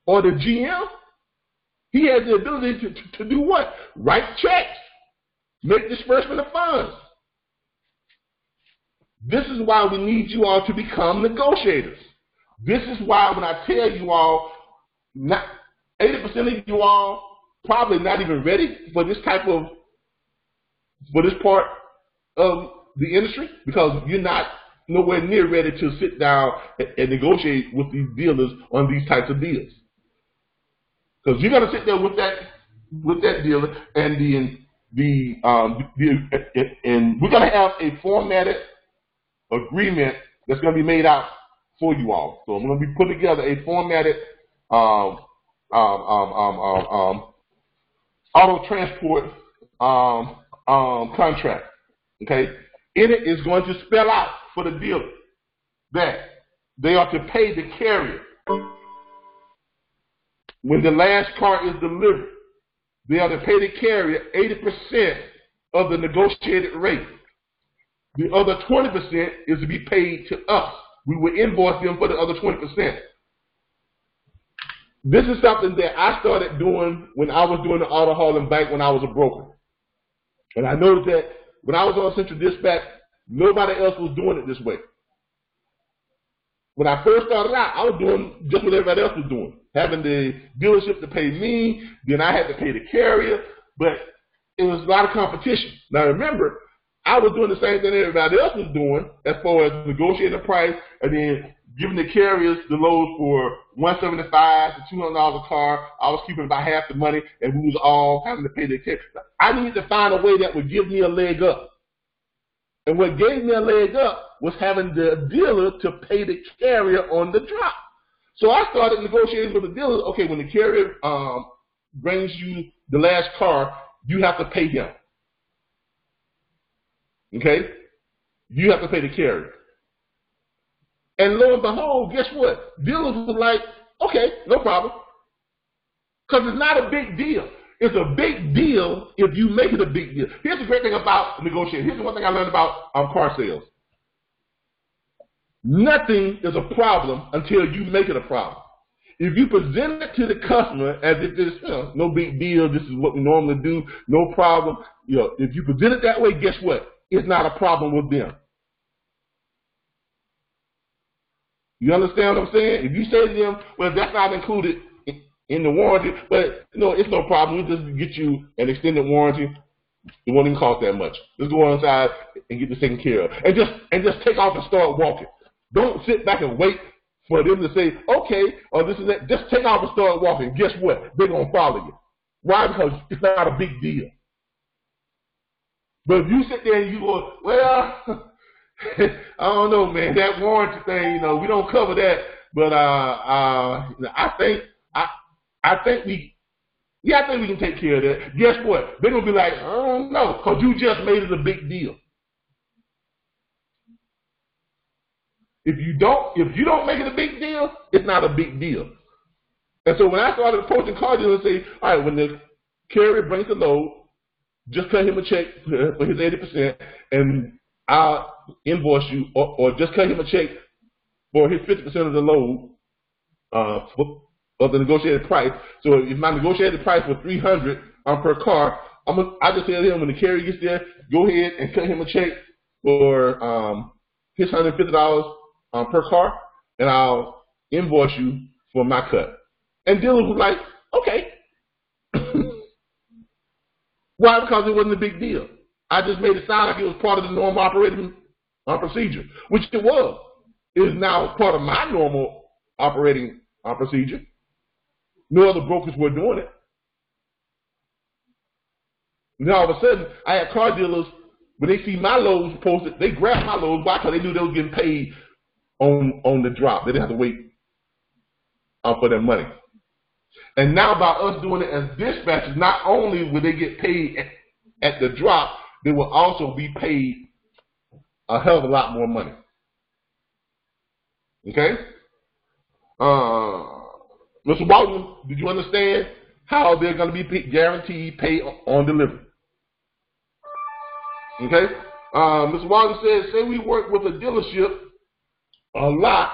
or the GM. He has the ability to do what? Write checks. Make disbursement of funds. This is why we need you all to become negotiators. This is why when I tell you all, 80% of you all probably not even ready for this part of the industry, because you're not nowhere near ready to sit down and negotiate with these dealers on these types of deals. Because you're going to sit there with that dealer, and and we're going to have a formatted agreement that's going to be made out for you all. So I'm going to be putting together a formatted auto transport contract. Okay, in it is going to spell out for the dealer that they are to pay the carrier when the last car is delivered. They are to pay the carrier 80% of the negotiated rate. The other 20% is to be paid to us. We will invoice them for the other 20%. This is something that I started doing when I was doing the auto hauling bank when I was a broker. And I noticed that when I was on Central Dispatch, nobody else was doing it this way. When I first started out, I was doing just what everybody else was doing. Having the dealership to pay me, then I had to pay the carrier, but it was a lot of competition. Now remember, I was doing the same thing everybody else was doing as far as negotiating the price and then giving the carriers the load for $175 to $200 a car. I was keeping about half the money, and we was all having to pay the carrier. I needed to find a way that would give me a leg up. And what gave me a leg up was having the dealer to pay the carrier on the drop. So I started negotiating with the dealer. Okay, when the carrier brings you the last car, you have to pay him. Okay? You have to pay the carrier. And lo and behold, guess what? Dealers were like, okay, no problem. Because it's not a big deal. It's a big deal if you make it a big deal. Here's the great thing about negotiating. Here's the one thing I learned about car sales. Nothing is a problem until you make it a problem. If you present it to the customer as if it's no big deal, this is what we normally do, no problem. If you present it that way, guess what? It's not a problem with them. You understand what I'm saying? If you say to them, well, that's not included in the warranty, but it's no problem. We'll just get you an extended warranty. It won't even cost that much. Let's go inside and get this taken care of. And just take off and start walking. Don't sit back and wait for them to say, okay, or this is that. Just take off and start walking. Guess what? They're going to follow you. Why? Because it's not a big deal. But if you sit there and you go, well, I don't know, man, that warranty thing, we don't cover that. But I think we can take care of that. Guess what? They're going to be like, oh, no, because you just made it a big deal. If you don't make it a big deal, it's not a big deal. And so when I started approaching car dealers and say, all right, when the carrier brings the load, just cut him a check for his 80%, and I'll invoice you, or just cut him a check for his 50% of the load of the negotiated price. So if my negotiated price was $300 per car, I just tell him when the carrier gets there, go ahead and cut him a check for his $150 per car, and I'll invoice you for my cut. And dealer was like, okay. Why? Because it wasn't a big deal. I just made it sound like it was part of the normal operating procedure, which it was. It is now part of my normal operating procedure. No other brokers were doing it. Now all of a sudden, I had car dealers, when they see my loads posted, they grab my loads. Why? Because they knew they were getting paid on the drop. They didn't have to wait for their money. And now by us doing it as dispatchers, not only will they get paid at the drop, they will also be paid a hell of a lot more money. Okay? Mr. Walton, did you understand how they're going to be guaranteed pay on delivery? Okay? Mr. Walton says, say we work with a dealership a lot,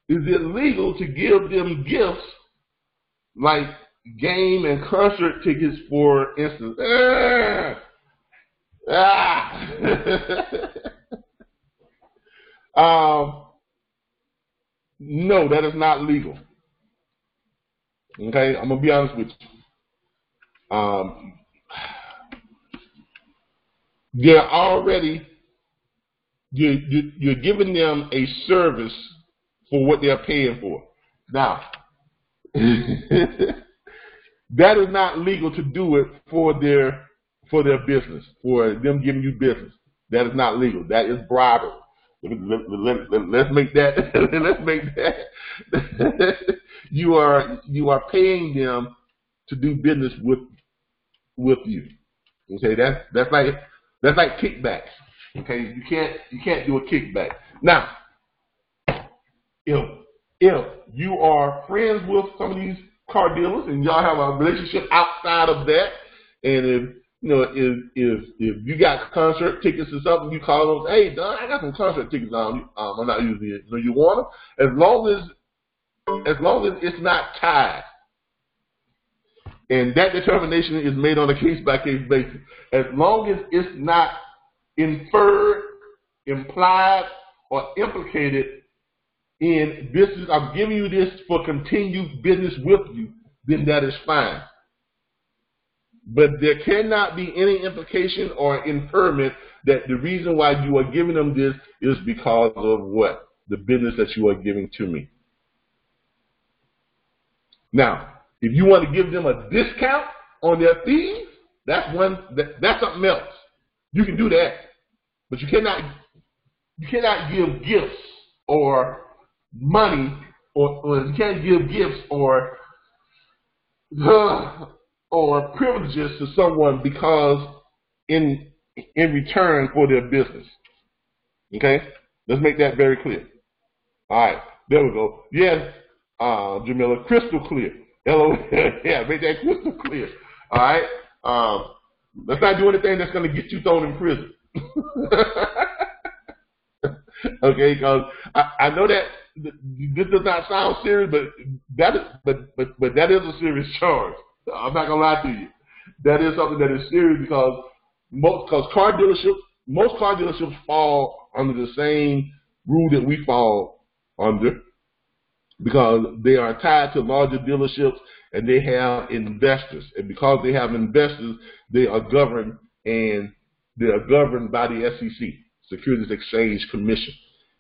is it legal to give them gifts like game and concert tickets, for instance? No, that is not legal. Okay, I'm gonna be honest with you. They're already you're giving them a service for what they're paying for. Now, that is not legal to do it for their business, for them giving you business. That is not legal. That is bribery. Let's make that. Let's make that. You are paying them to do business with you. Okay, that's like kickbacks. Okay, you can't do a kickback. Now, if you are friends with some of these car dealers and y'all have a relationship outside of that, and if you got concert tickets or something, you call them, hey, Don, I got some concert tickets on. I'm not using it. You want them? As long as it's not tied, and that determination is made on a case-by-case basis. As long as it's not inferred, implied, or implicated in business, I'm giving you this for continued business with you, then that is fine. But there cannot be any implication or inferment that the reason why you are giving them this is because of what? The business that you are giving to me. Now, if you want to give them a discount on their fees, that's something else. You can do that, but you cannot give gifts or money, or you can't give gifts or privileges to someone because in return for their business. Okay, let's make that very clear. All right, there we go. Yes, Jamila, crystal clear. Yeah, make that crystal clear. All right, let's not do anything that's going to get you thrown in prison. Okay, because I know that this does not sound serious, but that is a serious charge. I'm not gonna lie to you. That is something that is serious because most car dealerships fall under the same rule that we fall under, because they are tied to larger dealerships and they have investors, and because they have investors, they are governed, and they are governed by the SEC, Securities Exchange Commission.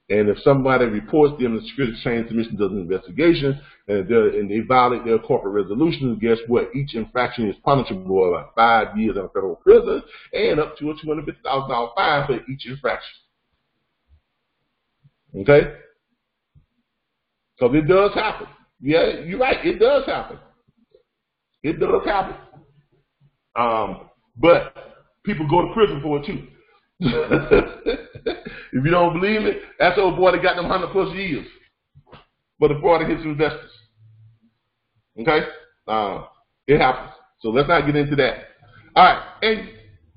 And if somebody reports them, the Securities Exchange Commission does an investigation, and they violate their corporate resolutions, guess what? Each infraction is punishable by 5 years in federal prison and up to a $250,000 fine for each infraction. Okay? Because it does happen. Yeah, you're right. It does happen. It does happen. But people go to prison for it too. If you don't believe it, that's the old boy that got them 100+ years for the fraud against investors. Okay? It happens. So let's not get into that. All right.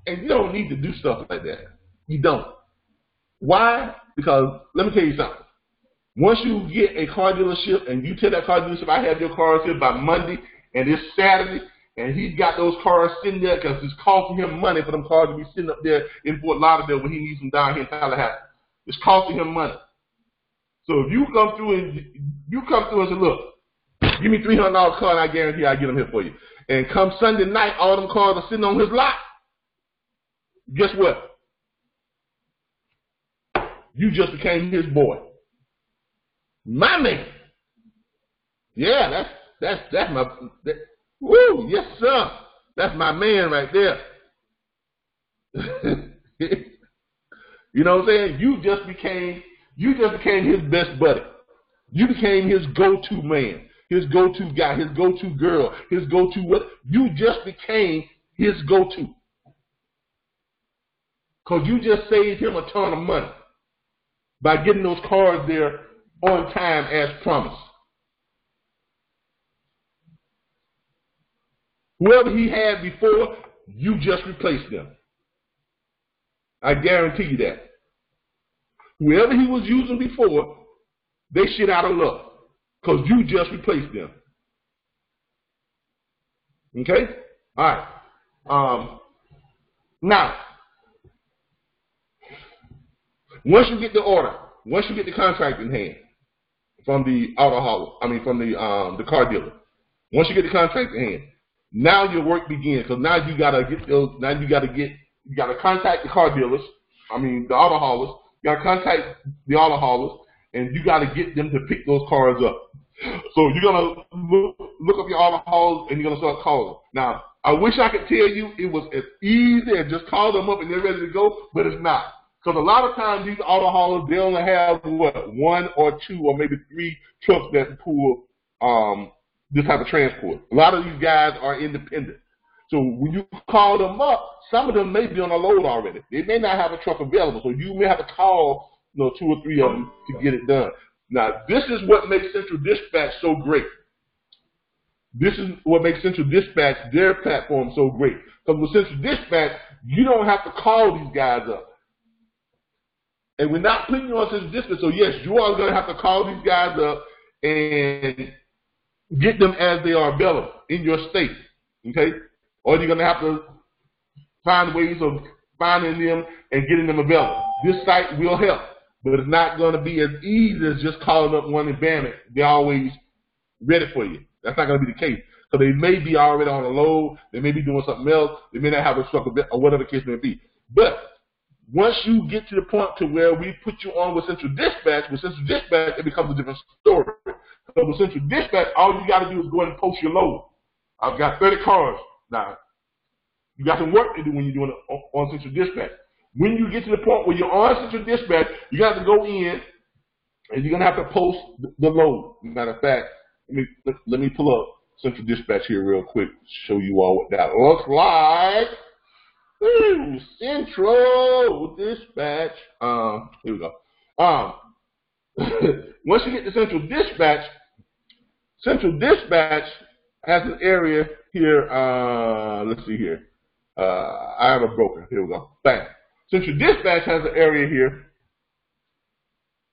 And you don't need to do stuff like that. You don't. Why? Because let me tell you something. Once you get a car dealership and you tell that car dealership, I have your cars here by Monday and it's Saturday, and he's got those cars sitting there because it's costing him money for them cars to be sitting up there in Fort Lauderdale when he needs them down here in Tallahassee. It's costing him money. So if you come through and say, look, give me $300 car and I guarantee I get them here for you. And come Sunday night, all them cars are sitting on his lot. Guess what? You just became his boy. My man. Yeah, that's my, woo, yes sir. That's my man right there. You know what I'm saying? You just became his best buddy. You became his go-to man, his go-to guy, his go-to girl, his go-to what? You just became his go-to. Because you just saved him a ton of money by getting those cars there on time as promised. Whoever he had before, you just replaced them. I guarantee you that. Whoever he was using before, they shit out of luck because you just replaced them. Okay? All right. Now, once you get the order, once you get the contract in hand from the auto hauler, from the car dealer, once you get the contract in hand, now your work begins because now you gotta get those. Now you gotta contact the car dealers. The auto haulers. You gotta contact the auto haulers, and you gotta get them to pick those cars up. So you're gonna look up your auto haulers, and you're gonna start calling. Now, I wish I could tell you it was as easy as just call them up and they're ready to go, but it's not. Because a lot of times these auto haulers, they only have one or two or maybe three trucks that pull this type of transport. A lot of these guys are independent. So when you call them up, some of them may be on a load already. They may not have a truck available, so you may have to call 2 or 3 of them to get it done. Now, this is what makes Central Dispatch so great. This is what makes Central Dispatch, their platform, so great. Because with Central Dispatch, you don't have to call these guys up. And we're not putting you on Central Dispatch, so yes, you are going to have to call these guys up and get them as they are available in your state, okay? Or you're going to have to find ways of finding them and getting them available. This site will help, but it's not going to be as easy as just calling up one and bam it. They're always ready for you. That's not going to be the case. So they may be already on a load. They may be doing something else. They may not have a truck or whatever the case may be. But once you get to the point to where we put you on with Central Dispatch, it becomes a different story. So with Central Dispatch, all you got to do is go ahead and post your load. I've got 30 cars. Now, you got some work to do when you're doing it on Central Dispatch. When you get to the point where you're on Central Dispatch, you got to go in and you're going to have to post the load. Matter of fact, let me pull up Central Dispatch here real quick to show you all what that looks like. Ooh, Central Dispatch. Here we go. Once you get to Central Dispatch has an area here. Let's see here. I am a broker. Here we go. Bang. Central Dispatch has an area here,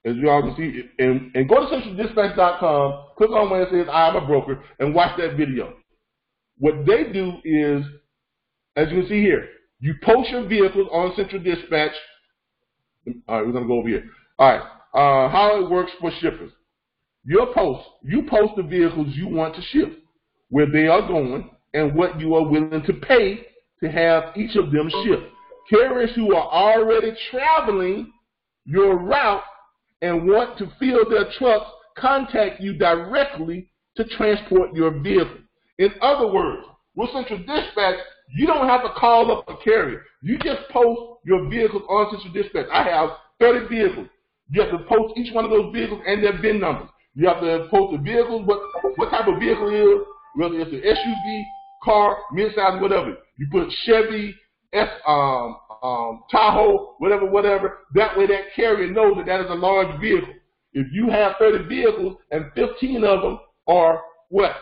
as you all can see, and go to centraldispatch.com, click on where it says I am a broker, and watch that video. What they do is, as you can see here, you post your vehicles on Central Dispatch. All right, we're going to go over here. All right, how it works for shippers. You post the vehicles you want to ship, where they are going, and what you are willing to pay to have each of them shipped. Carriers who are already traveling your route and want to fill their trucks contact you directly to transport your vehicle. In other words, with Central Dispatch, you don't have to call up a carrier. You just post your vehicles on Central Dispatch. I have 30 vehicles. You have to post each one of those vehicles and their VIN numbers. You have to post the vehicles, what type of vehicle it is, whether it's an SUV, car, midsize, whatever. You put Chevy, Tahoe, whatever. That way that carrier knows that is a large vehicle. If you have 30 vehicles and 15 of them are what?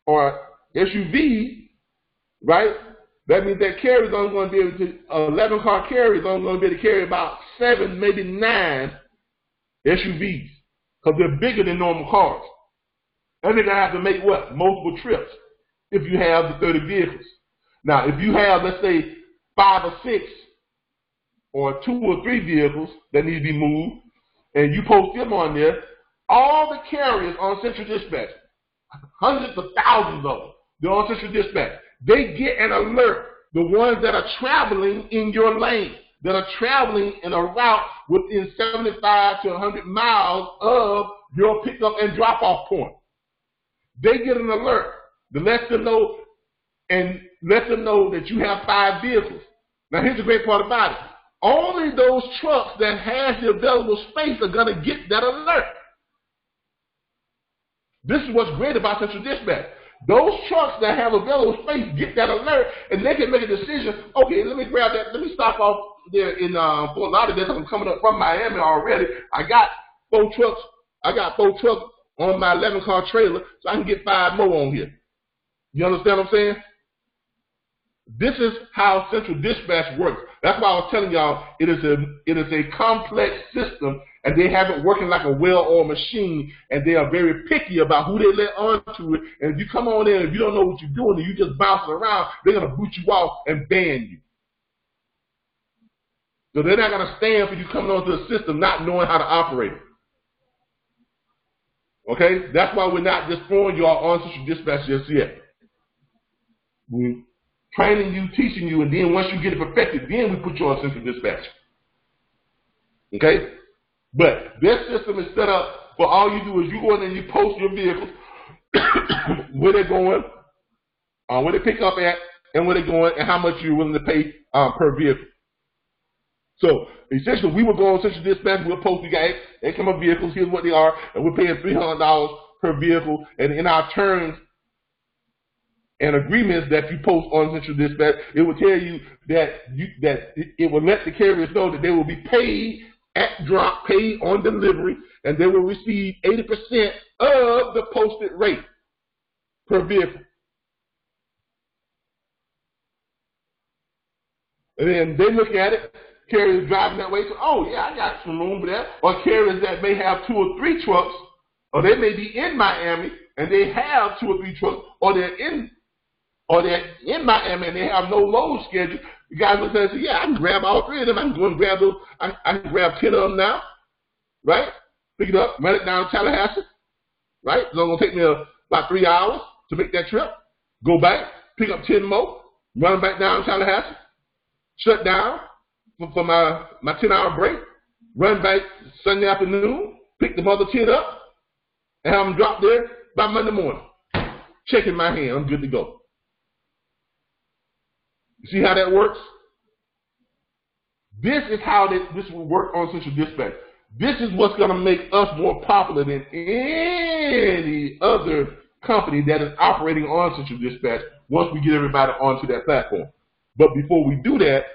or SUV, right? That means that carrier is only going to be able to, 11-car carrier is only going to be able to carry about 7, maybe 9 SUVs, because they're bigger than normal cars. And they're going to have to make what? Multiple trips if you have the 30 vehicles. Now, if you have, let's say, 5 or 6 or 2 or 3 vehicles that need to be moved, and you post them on there, all the carriers on Central Dispatch, hundreds of thousands of them, they're on Central Dispatch. They get an alert, the ones that are traveling in your lane, that are traveling in a route within 75 to 100 miles of your pickup and drop-off point. They get an alert that lets them know and let them know that you have 5 vehicles. Now, here's the great part about it. Only those trucks that have the available space are going to get that alert. This is what's great about Central Dispatch. Those trucks that have available space get that alert, and they can make a decision. Okay, let me grab that. Let me stop off there in Fort Lauderdale. I'm coming up from Miami already. I got 4 trucks. I got 4 trucks on my 11-car trailer, so I can get 5 more on here. You understand what I'm saying? This is how Central Dispatch works. That's why I was telling y'all it is a complex system, and they have it working like a well-oiled machine, and they are very picky about who they let onto it. And if you come on in and if you don't know what you're doing and you just bouncing around, they're going to boot you off and ban you. So they're not going to stand for you coming onto the system not knowing how to operate it. Okay? That's why we're not just throwing y'all on Central Dispatch just yet. We're training you, teaching you, and then once you get it perfected, then we put you on Central Dispatch. Okay? But this system is set up for all you do is you go in and you post your vehicles, where they're going, where they pick up at, and where they're going, and how much you're willing to pay per vehicle. So essentially, we will go on Central Dispatch, we'll post the guys, they come up vehicles, here's what they are, and we're paying $300 per vehicle, and in our terms and agreements that you post on Central Dispatch, it will tell you that it will let the carriers know that they will be paid at drop, paid on delivery, and they will receive 80% of the posted rate per vehicle. And then they look at it, carriers driving that way, so, oh yeah, I got some room for that. Or carriers that may have 2 or 3 trucks, or they may be in Miami and they have 2 or 3 trucks, or they're in Miami and they have no load schedule. The guys will say, yeah, I can grab all 3 of them. I can go and grab those. I can grab 10 of them now, right? Pick it up, run it down to Tallahassee, right? It's only going to take me about 3 hours to make that trip. Go back, pick up 10 more, run them back down to Tallahassee, shut down for my 10-hour break, run back Sunday afternoon, pick the other 10 up, and have them drop there by Monday morning. Check in my hand, I'm good to go. You see how that works? This is how this will work on Central Dispatch. This is what's going to make us more popular than any other company that is operating on Central Dispatch once we get everybody onto that platform. But before we do that,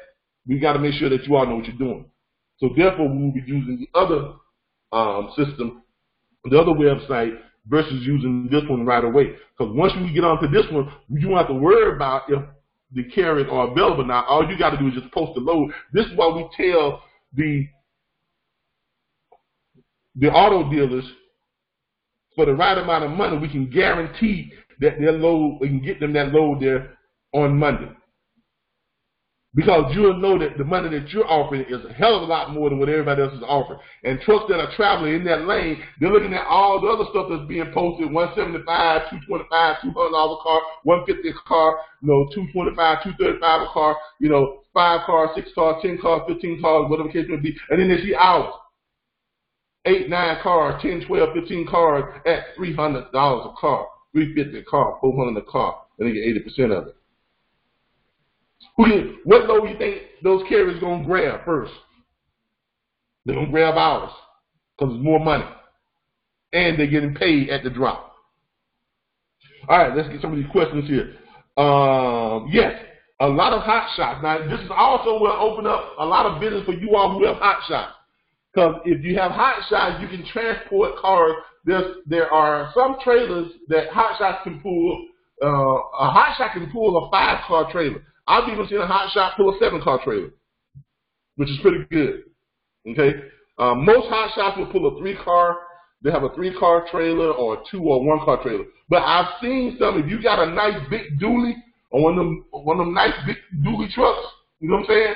we got to make sure that you all know what you're doing. So therefore, we will be using the other system, the other website, versus using this one right away. Because once we get onto this one, you don't have to worry about if the carriers are available now. All you got to do is just post the load. This is why we tell the auto dealers, for the right amount of money, we can guarantee that their load, we can get them that load there on Monday. Because you'll know that the money that you're offering is a hell of a lot more than what everybody else is offering. And trucks that are traveling in that lane, they're looking at all the other stuff that's being posted, $175, $225, $200 a car, $150 a car, $225, $235 a car, 5 cars, 6 cars, 10 cars, 15 cars, whatever the case may be. And then they see ours. 8, 9 cars, 10, 12, 15 cars at $300 a car, $350 a car, $400 a car, and they get 80% of it. What load do you think those carriers are going to grab first? They're going to grab ours because it's more money. And they're getting paid at the drop. All right, let's get some of these questions here. Yes, a lot of hot shots. Now, this is also will open up a lot of business for you all who have hot shots. Because if you have hot shots, you can transport cars. There are some trailers that hot shots can pull a hot shot can pull a 5-car trailer. I've even seen a hot shot pull a 7-car trailer, which is pretty good. Okay, most hot shots will pull a 3-car. They have a 3-car trailer or a 2 or 1-car trailer. But I've seen some. If you got a nice big dually or one of them nice big dually trucks, you know what I'm saying,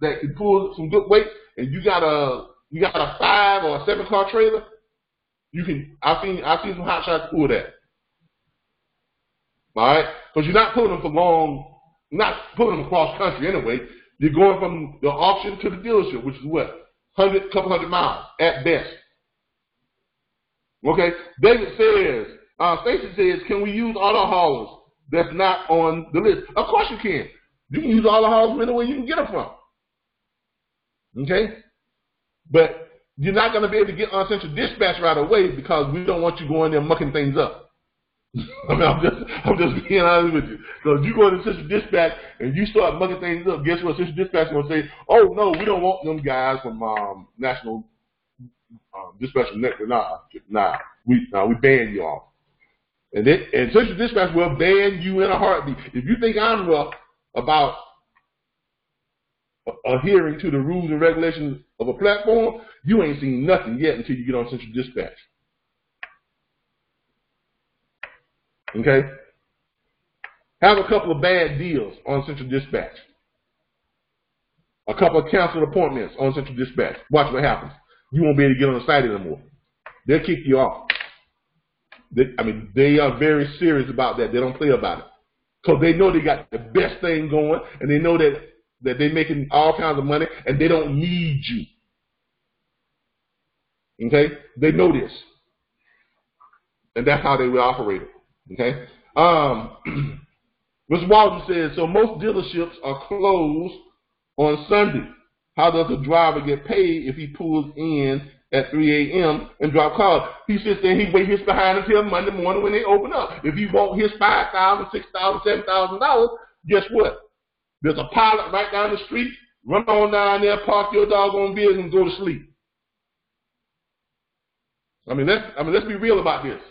that can pull some good weight, and you got a 5 or a 7-car trailer, you can. I've seen some hot shots pull that. All right, because you're not pulling them for long, not pulling them across country anyway. You're going from the auction to the dealership, which is what, couple hundred miles at best. Okay, David says, Stacy says, can we use auto haulers that's not on the list? Of course you can. You can use auto haulers from anywhere you can get them from. Okay, but you're not going to be able to get on central dispatch right away because we don't want you going there mucking things up. I mean, I'm just being honest with you. So if you go to central dispatch and you start mucking things up, guess what? Central dispatch is going to say, "Oh no, we don't want them guys from National Dispatch Network. Nah, we ban you all." And central dispatch will ban you in a heartbeat. If you think I'm rough about adhering to the rules and regulations of a platform, you ain't seen nothing yet until you get on central dispatch. Okay? Have a couple of bad deals on central dispatch. A couple of canceled appointments on central dispatch. Watch what happens. You won't be able to get on the site anymore. They'll kick you off. They are very serious about that. They don't play about it. Because they know they got the best thing going, and they know that they're making all kinds of money, and they don't need you. Okay? They know this. And that's how they will operate it. Okay? Mr. Walton says, so most dealerships are closed on Sunday. How does a driver get paid if he pulls in at 3 a.m. and drop cars? He sits there and he waits behind until Monday morning when they open up. If he won't his $5,000, $6,000, $7,000, guess what? There's a pilot right down the street. Run on down there, park your doggone vehicle, and go to sleep. Let's be real about this.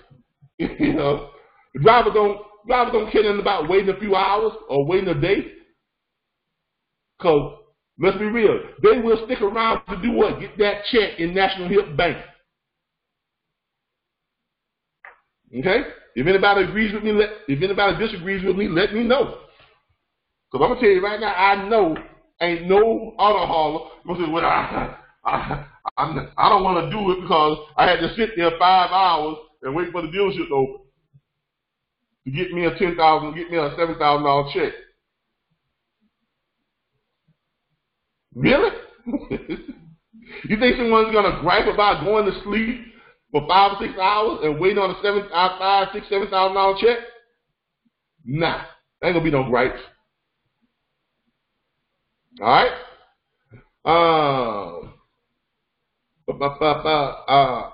You know, the driver don't care nothing about waiting a few hours or waiting a day. Because let's be real, they will stick around to do what? Get that check in National Hip Bank. Okay? If anybody agrees with me, if anybody disagrees with me, let me know. Because I'm gonna tell you right now, I know ain't no auto hauler gonna say, well, I don't want to do it because I had to sit there 5 hours and wait for the dealership to open to get me a $10,000, get me a $7,000 check. Really? You think someone's gonna gripe about going to sleep for 5 or 6 hours and waiting on a $7,000 check? Nah, ain't gonna be no gripes. All right.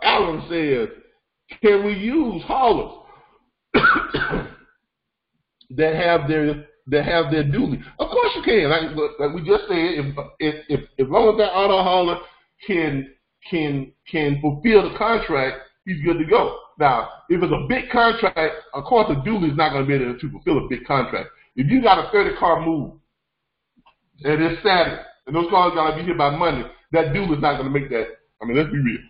Alan says, can we use haulers that have their duty? Of course you can. Like we just said, if long as that auto hauler can fulfill the contract, he's good to go. Now, if it's a big contract, of course the duty is not going to be able to fulfill a big contract. If you got a 30-car move and it's Saturday, and those cars got to be here by Monday, that dude is not going to make that. I mean, let's be real.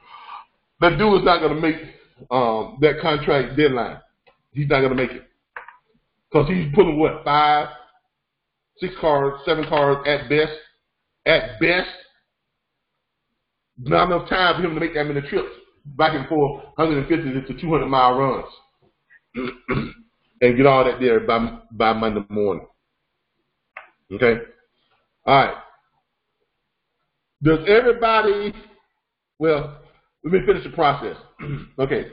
That dude is not going to make that contract deadline. He's not going to make it. Because he's pulling, what, 5, 6 cars, 7 cars at best. At best. Not enough time for him to make that many trips back and forth, 150 to 200-mile runs. And get all that there by Monday morning. Okay? All right. Does everybody, well, let me finish the process. Okay.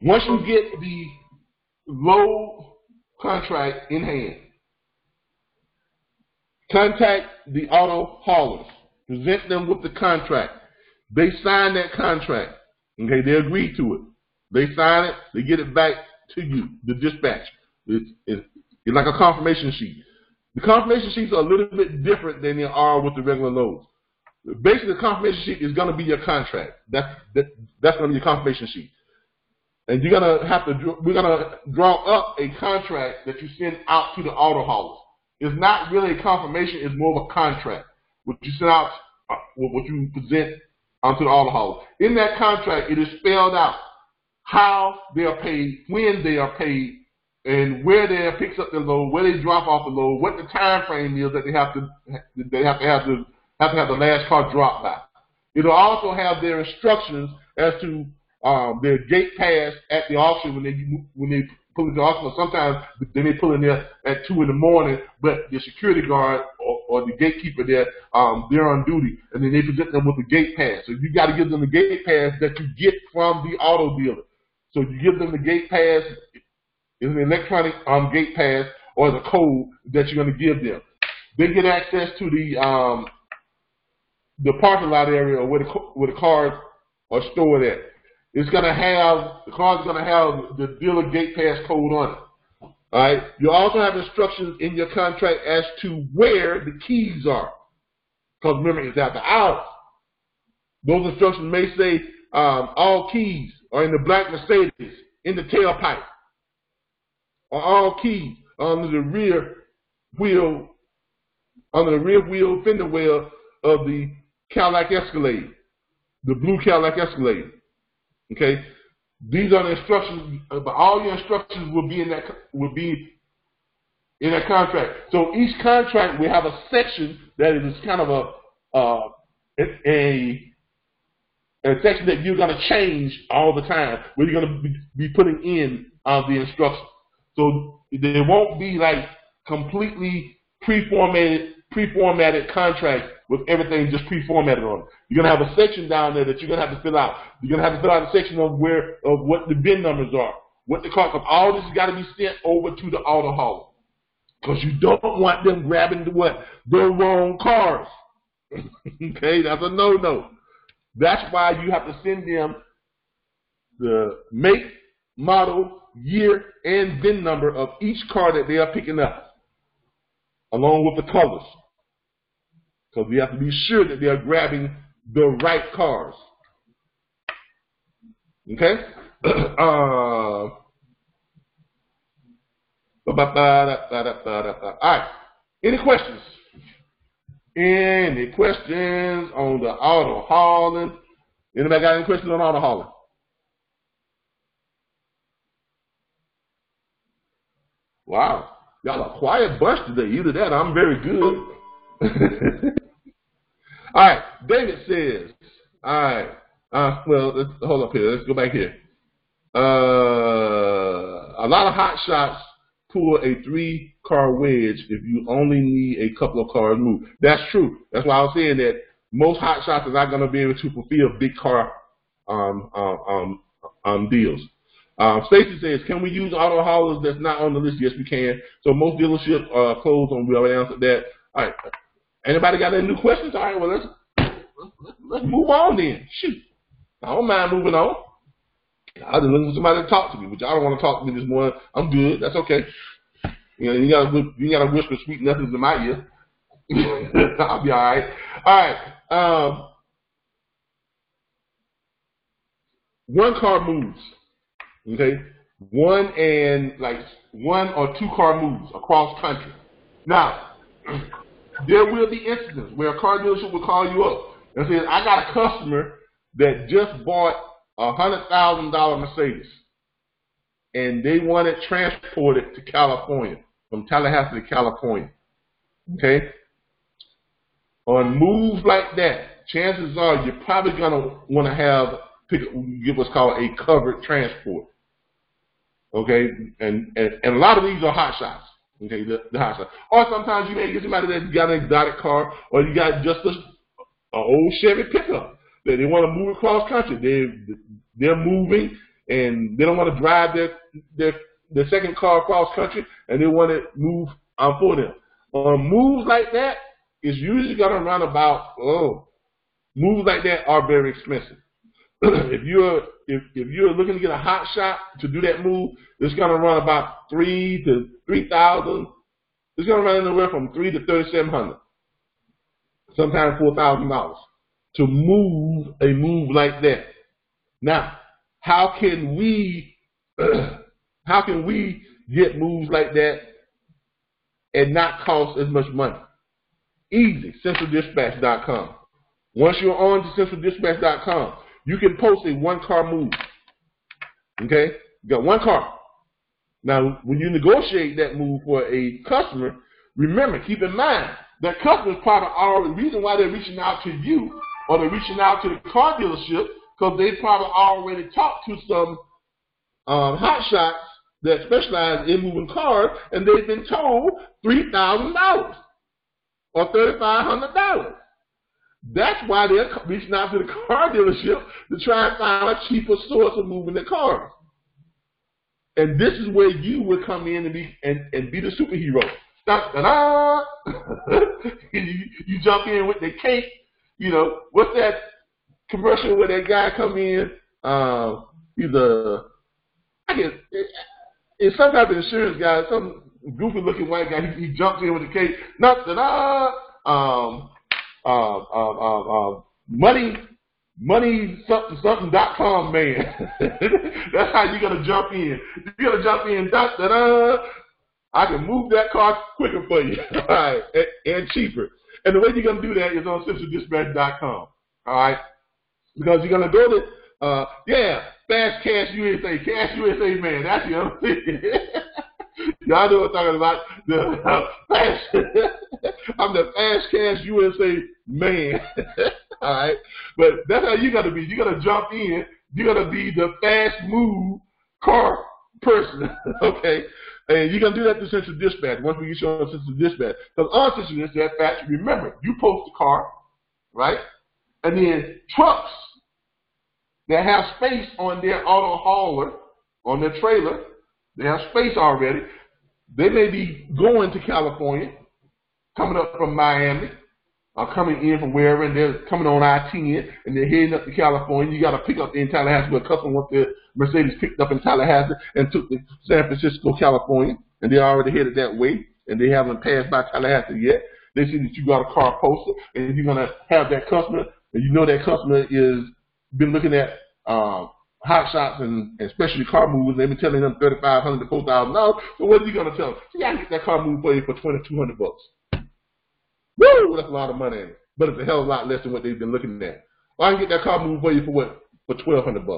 Once you get the load contract in hand, contact the auto haulers. Present them with the contract. They sign that contract. Okay, they agree to it. They sign it, they get it back to you, the dispatch. It's like a confirmation sheet. The confirmation sheets are a little bit different than they are with the regular loads. Basically, the confirmation sheet is going to be your contract. That's going to be your confirmation sheet. And you're gonna have to. We're gonna draw up a contract that you send out to the auto haulers. It's not really a confirmation; it's more of a contract. What you send out, what you present onto the auto hauler. In that contract, it is spelled out how they are paid, when they are paid, and where they picks up the load, where they drop off the load, what the time frame is that they have to have the last car dropped by. It'll also have their instructions as to their gate pass at the auction when they pull into the auction. Sometimes they may pull in there at 2 in the morning, but the security guard or the gatekeeper there, they're on duty, and then they present them with the gate pass. So you got to give them the gate pass that you get from the auto dealer. So you give them the gate pass, it's an electronic gate pass or the code that you're going to give them. They get access to the parking lot area or where the cars are stored at. It's going to have, the car's going to have the dealer gate pass code on it. All right. You also have instructions in your contract as to where the keys are. Because remember, it's at the hours. Those instructions may say all keys are in the black Mercedes, in the tailpipe, or all keys under the rear wheel, fender well of the Cadillac Escalade, the blue Cadillac Escalade. Okay, these are the instructions, but all your instructions will be in that contract. So each contract will have a section that is kind of a section that you're going to change all the time, where you're going to be putting in the instructions. So there won't be like completely pre-formatted contract with everything just pre-formatted on it. You're going to have a section down there that you're going to have to fill out. You're going to have to fill out a section of what the VIN numbers are, what the car, because all this has got to be sent over to the auto hauler. Because you don't want them grabbing the wrong cars. Okay, that's a no-no. That's why you have to send them the make, model, year, and VIN number of each car that they are picking up, along with the colors. Because we have to be sure that they are grabbing the right cars. Okay? All right. Any questions? Any questions on the auto hauling? Anybody got any questions on auto hauling? Wow. Y'all a quiet bunch today. Either that or I'm very good. All right. David says, all right. Well, let's hold up here. Let's go back here. A lot of hot shots pull a 3-car wedge if you only need a couple of cars moved. That's true. That's why I was saying that most hot shots are not going to be able to fulfill big car deals. Stacy says, can we use auto haulers that's not on the list? Yes, we can. So most dealerships are closed on. We already answered that. All right. Anybody got any new questions? All right. Well, let's move on then. Shoot. I don't mind moving on. I just looking for somebody to talk to me, but y'all don't want to talk to me this morning. I'm good. That's okay. You know, you gotta whisper sweet nothings in my ear. I'll be all right. All right. One car moves. Okay, one or 2 car moves across country. Now, there will be instances where a car dealership will call you up and say, I got a customer that just bought a $100,000 Mercedes, and they want it transported to California, from Tallahassee to California. Okay? On moves like that, chances are you're probably going to want to get what's called a covered transport. Okay, and a lot of these are hot shots. Okay, the hot shots. Or sometimes you may get somebody that's got an exotic car, or you got just an old Chevy pickup that they want to move across country. They're moving and they don't want to drive their second car across country, and they want to move for them. Moves like that is usually going to run about. Moves like that are very expensive. If you're looking to get a hot shot to do that move, it's going to run about $3,000 to $3,000. It's going to run anywhere from $3,000 to $3,700, sometimes $4,000 to move a move like that. Now, how can we how can we get moves like that and not cost as much money? Easy, centraldispatch.com. Once you're on to centraldispatch.com, you can post a one-car move. Okay? You got one car. Now, when you negotiate that move for a customer, remember, keep in mind, that customer is probably already, the reason why they're reaching out to you or they're reaching out to the car dealership, because they probably already talked to some hotshots that specialize in moving cars, and they've been told $3,000 or $3,500. That's why they're reaching out to the car dealership to try and find a cheaper source of moving their cars. And this is where you would come in and be the superhero. Da-da-da! You jump in with the cape. You know, what's that commercial where that guy come in? It's some type of insurance guy, some goofy looking white guy. He jumps in with the cape. Money something.com man. That's how you're gonna jump in. You're gonna jump in. I can move that car quicker for you, all right, and cheaper. And the way you're gonna do that is on centraldispatch.com, all right, because you're gonna go to Fast Cash USA, Cash USA man. That's him. Y'all know what I'm talking about. I'm the Fast Cash USA man. All right, but that's how you got to be. You got to jump in. You got to be the fast move car person, okay? And you're gonna do that through Central Dispatch. Once we get you on Central Dispatch, because on Central Dispatch, remember, you post the car, right? And then trucks that have space on their auto hauler, on their trailer, they have space already. They may be going to California, coming up from Miami, or coming in from wherever, and they're coming on I-10, and they're heading up to California. You got to pick up in Tallahassee, where a customer wants their Mercedes picked up in Tallahassee and took to San Francisco, California, and they're already headed that way, and they haven't passed by Tallahassee yet. They see that you got a car posted, and you're going to have that customer, and you know that customer is been looking at hot shots and especially car movers. They've been telling them $3,500 to $4,000. So what are you going to tell them? See, I can get that car moved for you for $2,200. Woo! That's a lot of money in it. But it's a hell of a lot less than what they've been looking at. Or I can get that car moved for you for what? For $1,200.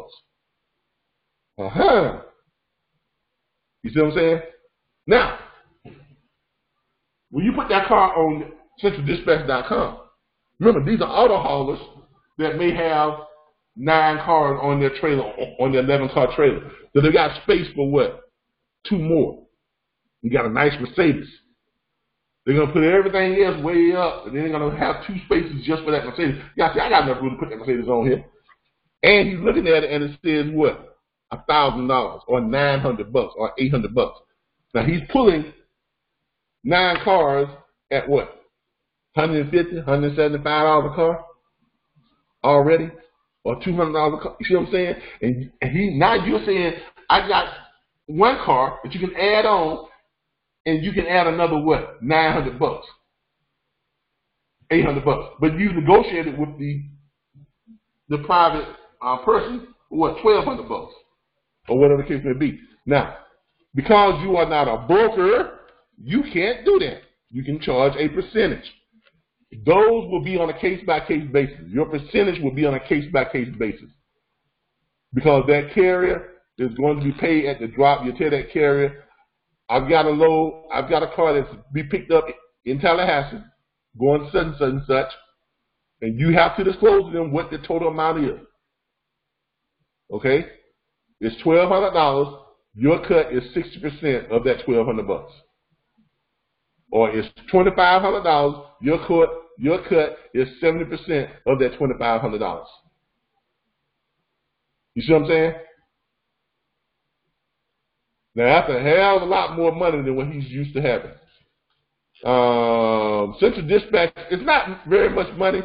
You see what I'm saying? Now, when you put that car on centraldispatch.com, remember, these are auto haulers that may have 9 cars on their trailer, on their 11-car trailer. So they got space for what? 2 more. You got a nice Mercedes. They're going to put everything else way up, and then they're going to have 2 spaces just for that Mercedes. Yeah, see, I got enough room to put that Mercedes on here. And he's looking at it, and it says what? $1,000 or $900 or $800. Now, he's pulling 9 cars at what? $150, $175 a car already? Or $200 a car? You see what I'm saying? And now you're saying, I got 1 car that you can add on, and you can add another what? $900, $800. But you negotiated with the private person for what? $1,200 or whatever the case may be. Now, because you are not a broker, you can't do that. You can charge a percentage. Those will be on a case-by-case basis. Your percentage will be on a case-by-case basis, because that carrier is going to be paid at the drop. You tell that carrier, I've got a car that's be picked up in Tallahassee, going to such and such and such, and you have to disclose to them what the total amount is. Okay? It's $1,200. Your cut is 60% of that $1,200. Or it's $2,500. Your cut is 70% of that $2,500. You see what I'm saying? Now, that's a hell of a lot more money than what he's used to having. Central Dispatch, it's not very much money.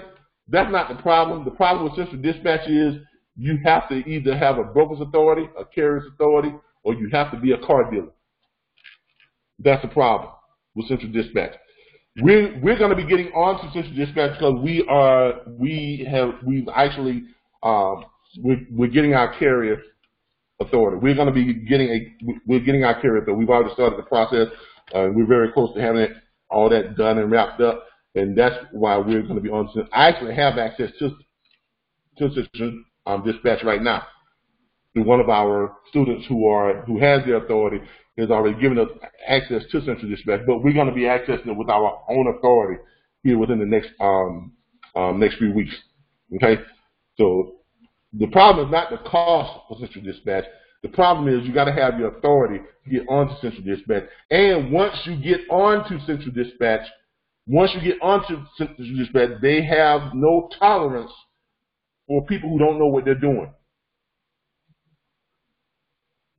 That's not the problem. The problem with Central Dispatch is you have to either have a broker's authority, a carrier's authority, or you have to be a car dealer. That's the problem with Central Dispatch. We're going to be getting on to Central Dispatch because we're getting our carrier authority. We're going to be getting our carrier authority. We've already started the process. We're very close to having all that done and wrapped up, and that's why we're going to be on. I actually have access to Central Dispatch right now. One of our students who has the authority has already given us access to Central Dispatch, but we're going to be accessing it with our own authority here within the next few weeks. Okay, so the problem is not the cost for Central Dispatch. The problem is you got to have your authority to get onto Central Dispatch. And once you get onto Central Dispatch, they have no tolerance for people who don't know what they're doing.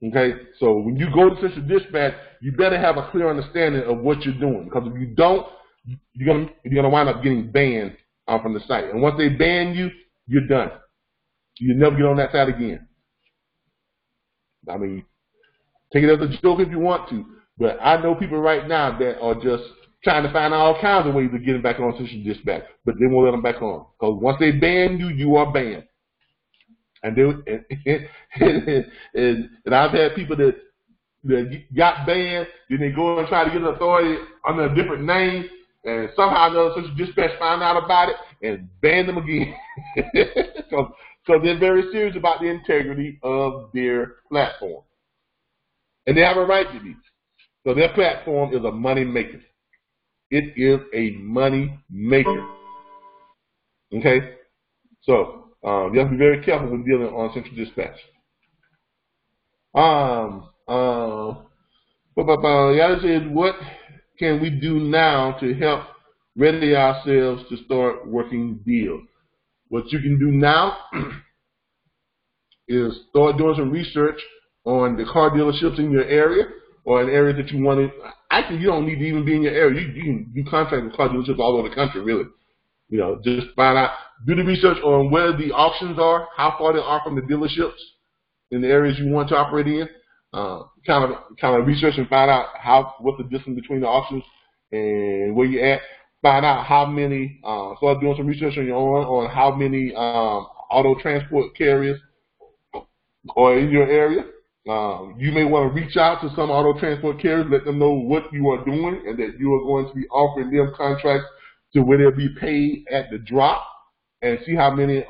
Okay, so when you go to Central Dispatch, you better have a clear understanding of what you're doing, because if you don't, you're gonna wind up getting banned from the site. And once they ban you, you're done. You never get on that site again. I mean, take it as a joke if you want to, but I know people right now that are just trying to find all kinds of ways of getting back on Central Dispatch, but they won't let them back on, because once they ban you, you are banned. And I've had people that got banned, then they go and try to get an authority under a different name, and somehow another Central Dispatch found out about it and banned them again. So they're very serious about the integrity of their platform. And they have a right to be. So their platform is a money maker. It is a money maker. Okay? So you have to be very careful when dealing on Central Dispatch. The other is, what can we do now to help ready ourselves to start working deals? What you can do now is start doing some research on the car dealerships in your area, or an area that you want to. Actually, you don't need to even be in your area. You contract with car dealerships all over the country, really. You know, just find out, do the research on where the auctions are, how far they are from the dealerships in the areas you want to operate in. Kind of research and find out what the distance between the auctions and where you're at. Find out how many. Start doing some research on your own on how many auto transport carriers are in your area. You may want to reach out to some auto transport carriers, let them know what you are doing and that you are going to be offering them contracts to where they'll be paid at the drop, and see how many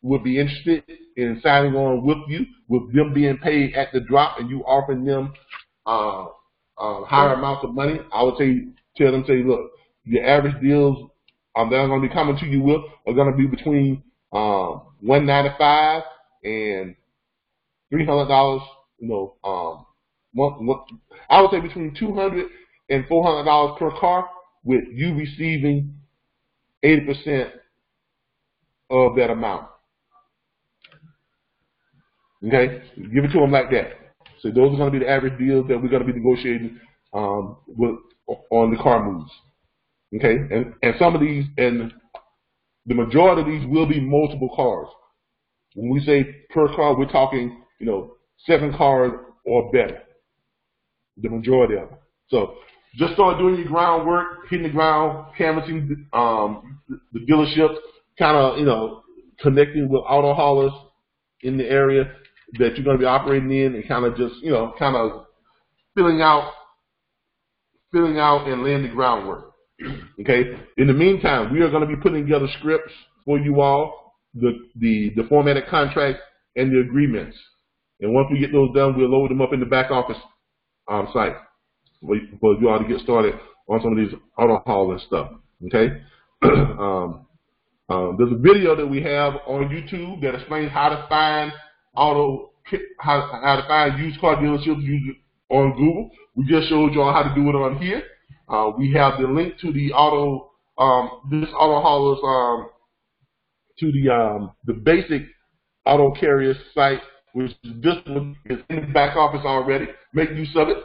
would be interested in signing on with you, with them being paid at the drop and you offering them higher amounts of money. I would tell them, look, your average deals that I'm going to be coming to you with are going to be between $195 and $300. You know, I would say between $200 and $400 per car, with you receiving 80% of that amount. Okay, give it to them like that. So those are going to be the average deals that we're going to be negotiating on the car moves. Okay, and some of these, and the majority of these will be multiple cars. When we say per car, we're talking, 7 cars or better. The majority of them. So just start doing your groundwork, hitting the ground, canvassing the dealerships, kind of, connecting with auto haulers in the area that you're going to be operating in, and kind of just, kind of filling out and laying the groundwork. Okay. In the meantime, we are going to be putting together scripts for you all, the formatted contracts and the agreements. And once we get those done, we'll load them up in the back office site for you all to get started on some of these auto hauling stuff. Okay. There's a video that we have on YouTube that explains how to find how to find used car dealerships on Google. We just showed you all how to do it on here. We have the link to the auto haulers to the basic auto carrier site, which this one is in the back office already. Make use of it.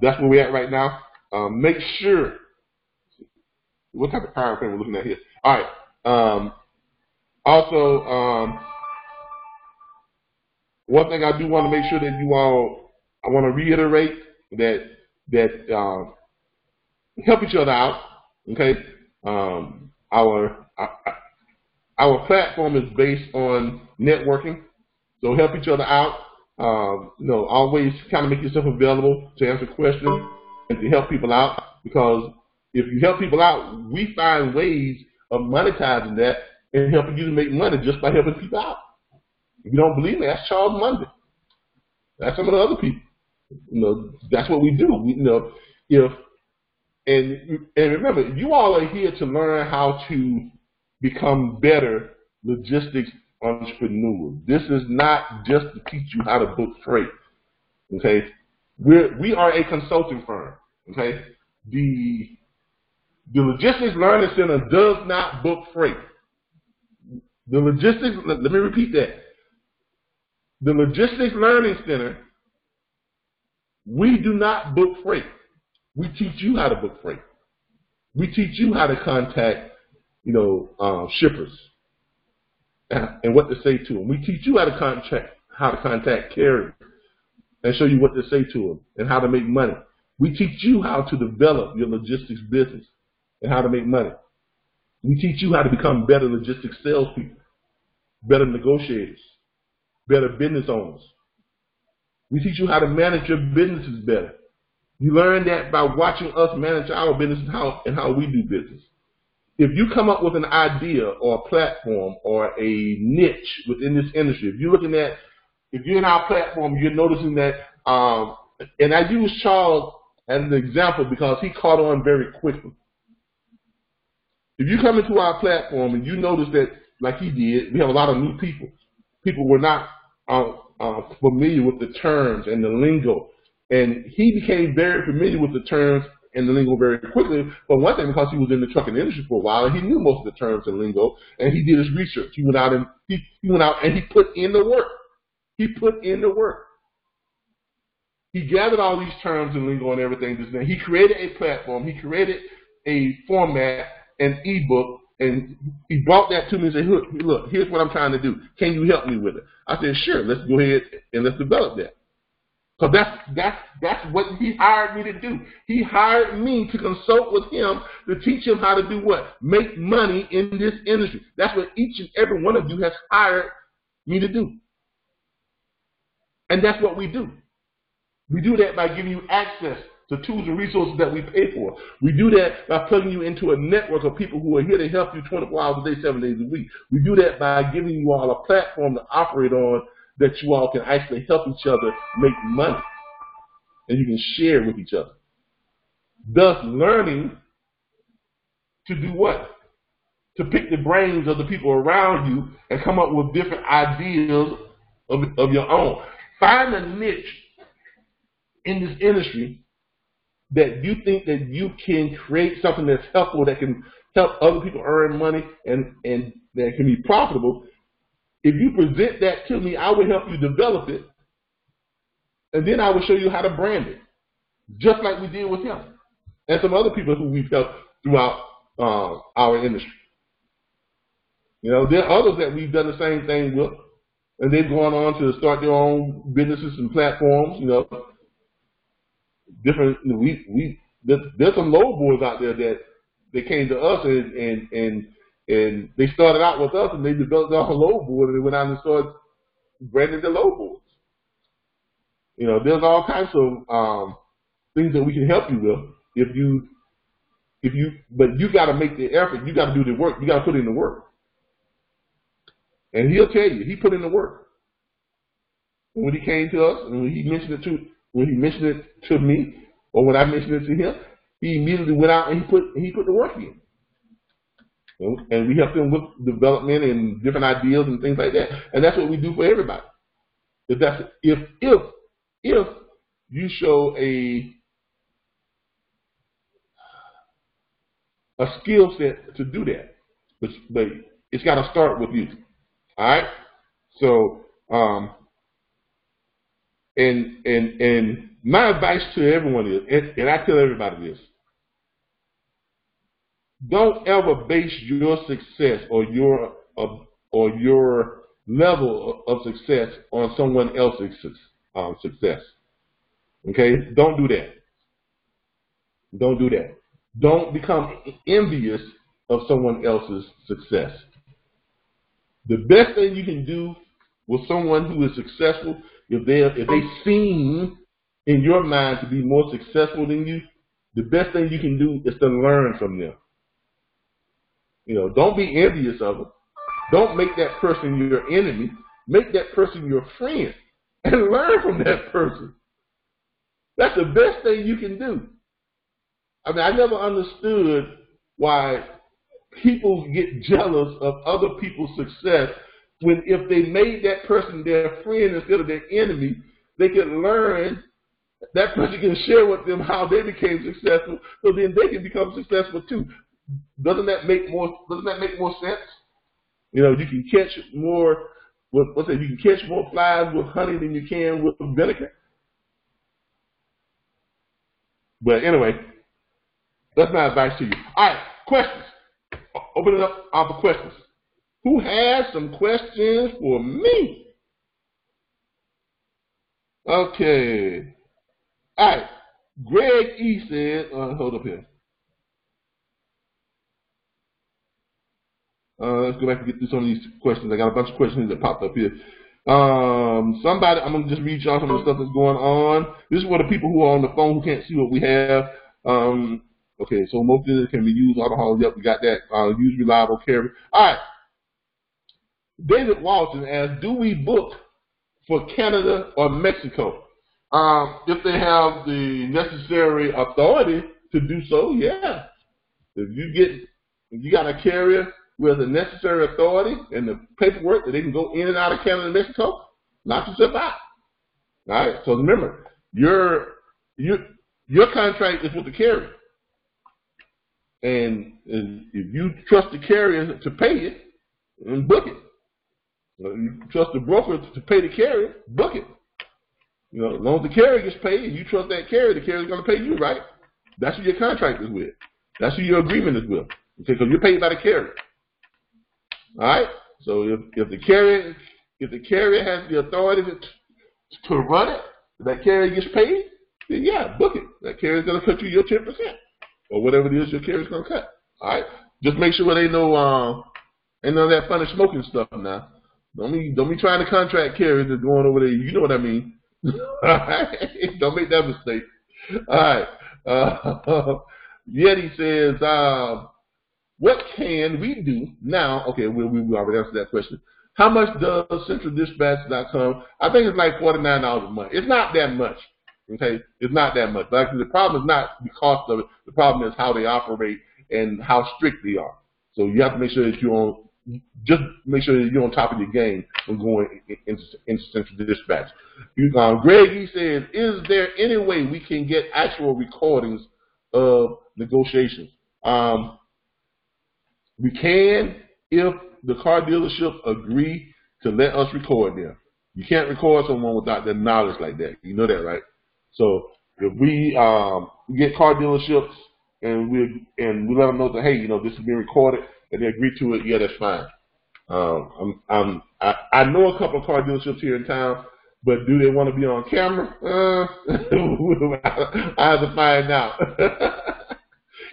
That's where we're at right now. Make sure. What type of time frame we're looking at here? All right. Also, one thing I do want to make sure that I want to reiterate that help each other out. Okay. Our platform is based on networking, so help each other out. Always kind of make yourself available to answer questions and to help people out, because if you help people out, we find ways of monetizing that and helping you to make money just by helping people out. If you don't believe me, that's Charles Monday. That's some of the other people. That's what we do. And remember, you all are here to learn how to become better logistics entrepreneurs. This is not just to teach you how to book freight. Okay, we are a consulting firm. Okay, the Logistics Learning Center does not book freight. Let me repeat that. The Logistics Learning Center, we do not book freight. We teach you how to book freight. We teach you how to contact, shippers and what to say to them. We teach you how to contact carriers and show you what to say to them and how to make money. We teach you how to develop your logistics business and how to make money. We teach you how to become better logistics salespeople, better negotiators, better business owners. We teach you how to manage your businesses better. You learn that by watching us manage our business and how we do business. If you come up with an idea or a platform or a niche within this industry, if you're in our platform, you're noticing that, and I use Charles as an example because he caught on very quickly. If you come into our platform and you notice that, like he did, we have a lot of new people. People were not familiar with the terms and the lingo. And he became very familiar with the terms and the lingo very quickly. For one thing, because he was in the trucking industry for a while, and he knew most of the terms and lingo, and he did his research. He went out and he put in the work. He put in the work. He gathered all these terms and lingo and everything. He created a platform. He created a format, an ebook, and he brought that to me and said, look, here's what I'm trying to do. Can you help me with it? I said, sure, let's go ahead and let's develop that. So that's what he hired me to do. He hired me to consult with him to teach him how to do what? Make money in this industry. That's what each and every one of you has hired me to do. And that's what we do. We do that by giving you access to tools and resources that we pay for. We do that by plugging you into a network of people who are here to help you 24 hours a day, 7 days a week. We do that by giving you all a platform to operate on that you all can actually help each other make money. And you can share with each other. Thus learning to do what? To pick the brains of the people around you and come up with different ideas of your own. Find a niche in this industry that you think that you can create something that's helpful, that can help other people earn money and that can be profitable. If you present that to me, I will help you develop it, and then I will show you how to brand it, just like we did with him and some other people who we've helped throughout our industry. There are others that we've done the same thing with, and they've gone on to start their own businesses and platforms. Different. There's some low boys out there that they came to us and they started out with us and they developed our low board and they went out and started branding the low boards. There's all kinds of things that we can help you with but you got to make the effort. You got to do the work. You got to put in the work. And he'll tell you, he put in the work. And when he came to us, and when he mentioned it to me, or when I mentioned it to him, he immediately went out and he put the work in. And we help them with development and different ideas and things like that. And that's what we do for everybody. If you show a skill set to do that, but it's got to start with you. All right. So, and my advice to everyone is, and I tell everybody this: don't ever base your success or your level of success on someone else's success. Okay? Don't do that. Don't do that. Don't become envious of someone else's success. The best thing you can do with someone who is successful, if they seem in your mind to be more successful than you, the best thing you can do is to learn from them. You know, don't be envious of them. Don't make that person your enemy. Make that person your friend and learn from that person. That's the best thing you can do. I mean, I never understood why people get jealous of other people's success when if they made that person their friend instead of their enemy, they could learn, that person can share with them how they became successful, so then they can become successful too. Doesn't that make more sense? You know, you can catch more you can catch more flies with honey than you can with vinegar. But anyway, that's my advice to you. All right, questions. Open it up for questions. Who has some questions for me? Okay. All right. Greg E said, hold up here. Let's go back and get through some of these questions. I got a bunch of questions that popped up here. I'm going to just read y'all some of the stuff that's going on. This is for the people who are on the phone who can't see what we have. Okay, so most of it can be used alcohol. Yep, we got that. Use reliable carrier. All right. David Walton asks, do we book for Canada or Mexico? If they have the necessary authority to do so, yeah. If you got a carrier with the necessary authority and the paperwork that they can go in and out of Canada and Mexico, knock yourself out. All right. So remember, your contract is with the carrier, and if you trust the carrier to pay it, then book it. You trust the broker to pay the carrier, book it. You know, as long as the carrier gets paid and you trust that carrier, the carrier is going to pay you, right? That's who your contract is with. That's who your agreement is with. Okay, because you're paid by the carrier. All right. So if the carrier has the authority to run it, if that carrier gets paid, then yeah, book it. That carrier is going to cut you your 10% or whatever it is your carrier is going to cut. All right. Just make sure they know ain't none of that funny smoking stuff now. Don't be trying to contract carriers that's going over there. You know what I mean. All right. Don't make that mistake. All right. Yeti says, what can we do now? Okay, we already answered that question. How much does centraldispatch.com? I think it's like $49 a month. It's not that much. Okay, it's not that much. But actually, the problem is not the cost of it. The problem is how they operate and how strict they are. So you have to make sure that you're on top of your game when going into Central Dispatch. Greg E says, is there any way we can get actual recordings of negotiations? We can if the car dealership agree to let us record them. You can't record someone without their knowledge like that. You know that, right? So if we get car dealerships and we let them know that, hey, you know, this is being recorded, and they agree to it, yeah, that's fine. I know a couple of car dealerships here in town, but do they want to be on camera? I have to find out.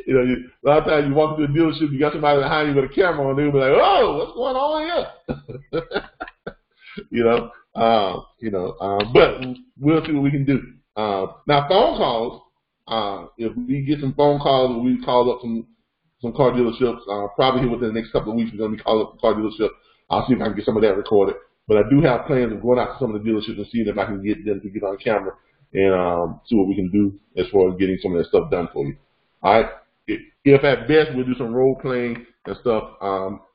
You know, a lot of times you walk into a dealership, you got somebody behind you with a camera on, they'll be like, "Oh, what's going on here?" But we'll see what we can do. Now, phone calls. If we get some phone calls, we call up some car dealerships. Probably here within the next couple of weeks, we're going to be calling up the car dealership. I'll see if I can get some of that recorded. But I do have plans of going out to some of the dealerships and seeing if I can get them to get on camera and see what we can do as far as getting some of that stuff done for you. All right. If at best we'll do some role playing and stuff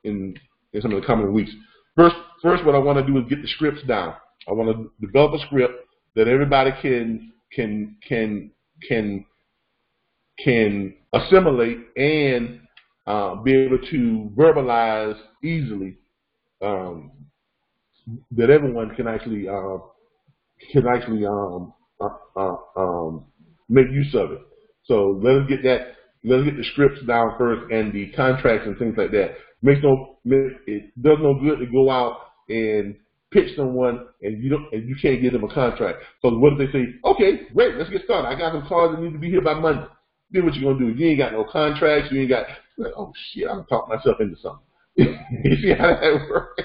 in some of the coming weeks. First, what I want to do is get the scripts down. I want to develop a script that everybody can assimilate and be able to verbalize easily. That everyone can actually make use of it. So let us get the scripts down first and the contracts and things like that. It does no good to go out and pitch someone and you can't give them a contract. So what if they say, okay, great, let's get started. I got some cars that need to be here by Monday. Then what you gonna do? You ain't got no contracts. You ain't got, like, oh shit, I'm talking myself into something. You see how that works?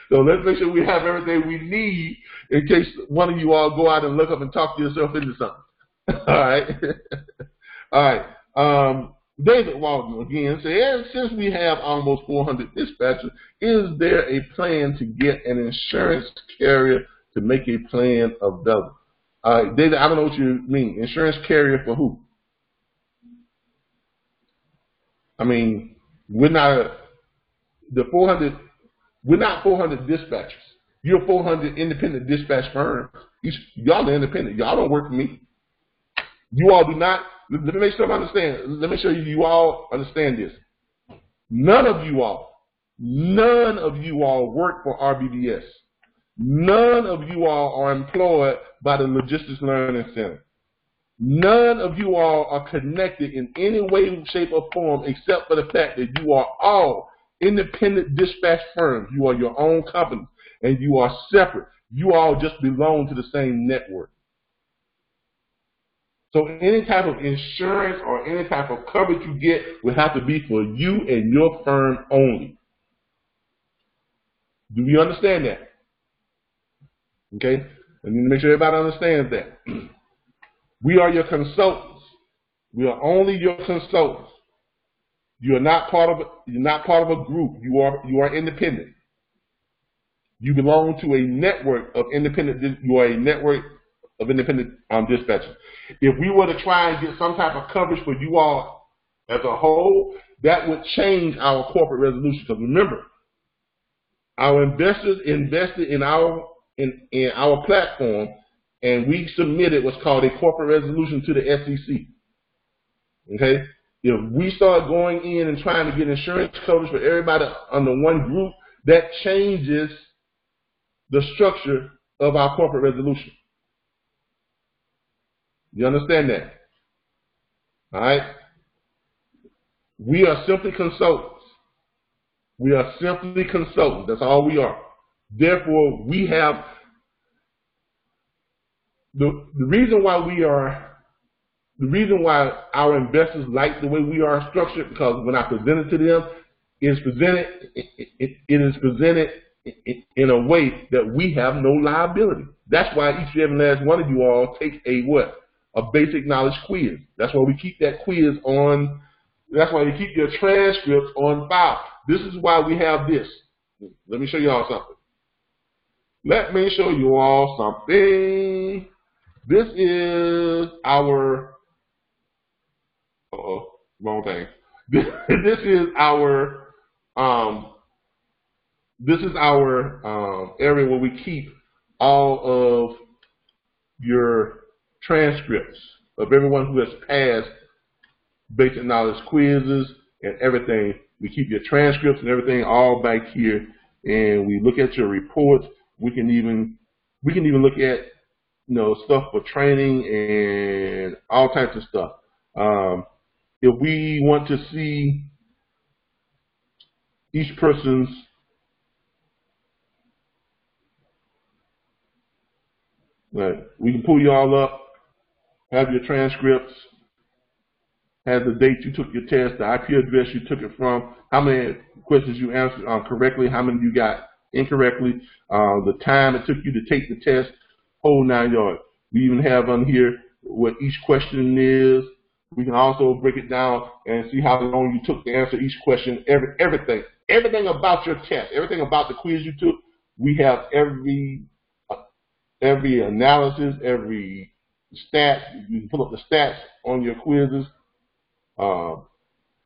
So let's make sure we have everything we need in case one of you all go out and look up and talk yourself into something. All right. All right. David Walton again says, since we have almost 400 dispatchers, is there a plan to get an insurance carrier to make a plan available? David, I don't know what you mean. Insurance carrier for who? I mean, we're not 400 dispatchers. You're 400 independent dispatch firms. Y'all are independent. Y'all don't work for me. You all do not. Let me make sure I understand. Let me show you all understand this. None of you all work for RBBS. None of you all are employed by the Logistics Learning Center. None of you all are connected in any way, shape, or form except for the fact that you are all independent dispatch firms. You are your own company, and you are separate. You all just belong to the same network. So any type of insurance or any type of coverage you get will have to be for you and your firm only. Do you understand that? Okay? I need to make sure everybody understands that. We are your consultants. We are only your consultants. You are not part of a group. You are independent. You belong to a network of independent. You are a network of independent dispatchers. If we were to try and get some type of coverage for you all as a whole, that would change our corporate resolution. Because remember, our investors invested in our platform, and we submitted what's called a corporate resolution to the SEC. Okay? If we start going in and trying to get insurance coverage for everybody under one group, that changes the structure of our corporate resolution. You understand that? All right? We are simply consultants. We are simply consultants. That's all we are. Therefore, we have the reason why our investors like the way we are structured, because when I present it to them, it is presented in a way that we have no liability. That's why each and every last one of you all takes a basic knowledge quiz. That's why we keep that quiz on. That's why you keep your transcripts on file. This is why we have this. Let me show you all something. Let me show you all something. This is our, wrong thing. This is our area where we keep all of your transcripts of everyone who has passed basic knowledge quizzes and everything. We keep your transcripts and everything all back here, and we look at your reports. We can even look at stuff for training and all types of stuff. If we want to see each person's we can pull you all up, have your transcripts, have the date you took your test, the IP address you took it from, how many questions you answered correctly, how many you got incorrectly, the time it took you to take the test, whole 9 yards. We even have on here what each question is. We can also break it down and see how long you took to answer each question, everything about your test, everything about the quiz you took. We have every analysis, every stat. You can pull up the stats on your quizzes.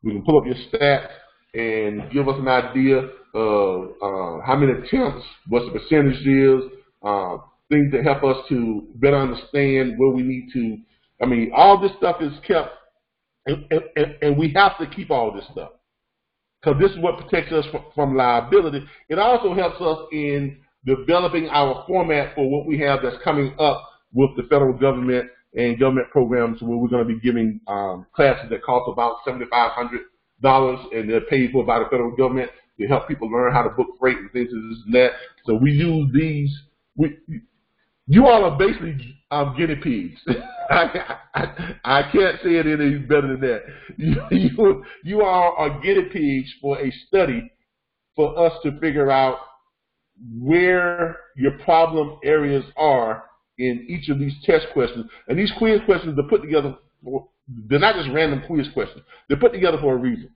We can pull up your stats and give us an idea of how many attempts, what the percentage is, things that help us to better understand where we need to. I mean, all this stuff is kept, and we have to keep all this stuff because this is what protects us from liability. It also helps us in developing our format for what we have that's coming up with the federal government and government programs, where we're going to be giving classes that cost about $7,500, and they're paid for by the federal government to help people learn how to book freight and things and this and that. So we use these. You all are basically guinea pigs. I can't say it any better than that. You all are guinea pigs for a study for us to figure out where your problem areas are in each of these test questions. And these quiz questions are put together they're not just random quiz questions. They're put together for a reason.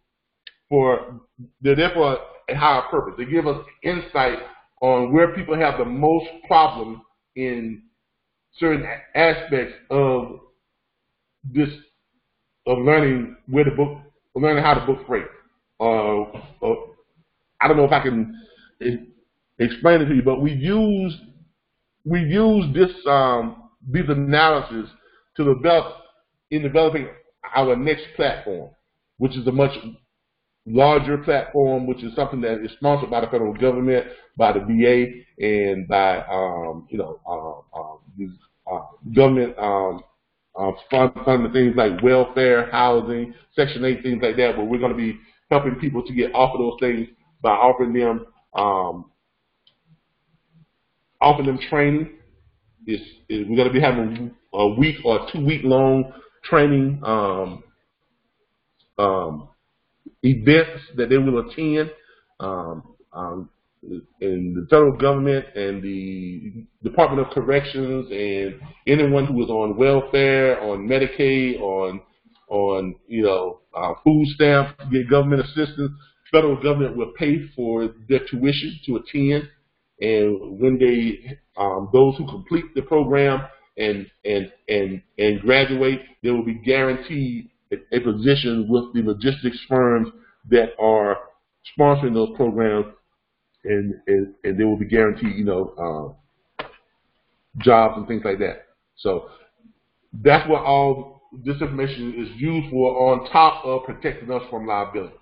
They're there for a higher purpose. They give us insight on where people have the most problems in certain aspects of this, of learning learning how to book freight. I don't know if I can explain it to you, but we use this these analysis to developing our next platform, which is a much larger platform, which is something that is sponsored by the federal government, by the VA, and by government funding things like welfare, housing, Section 8, things like that. Where we're going to be helping people to get off of those things by offering them training. We're going to be having a week or 2 week long training events that they will attend, in the federal government and the Department of Corrections, and anyone who is on welfare, on Medicaid, on food stamps, get government assistance. Federal government will pay for their tuition to attend, and when they those who complete the program and graduate, they will be guaranteed a position with the logistics firms that are sponsoring those programs, and they will be guaranteed, jobs and things like that. So that's what all this information is used for, on top of protecting us from liability.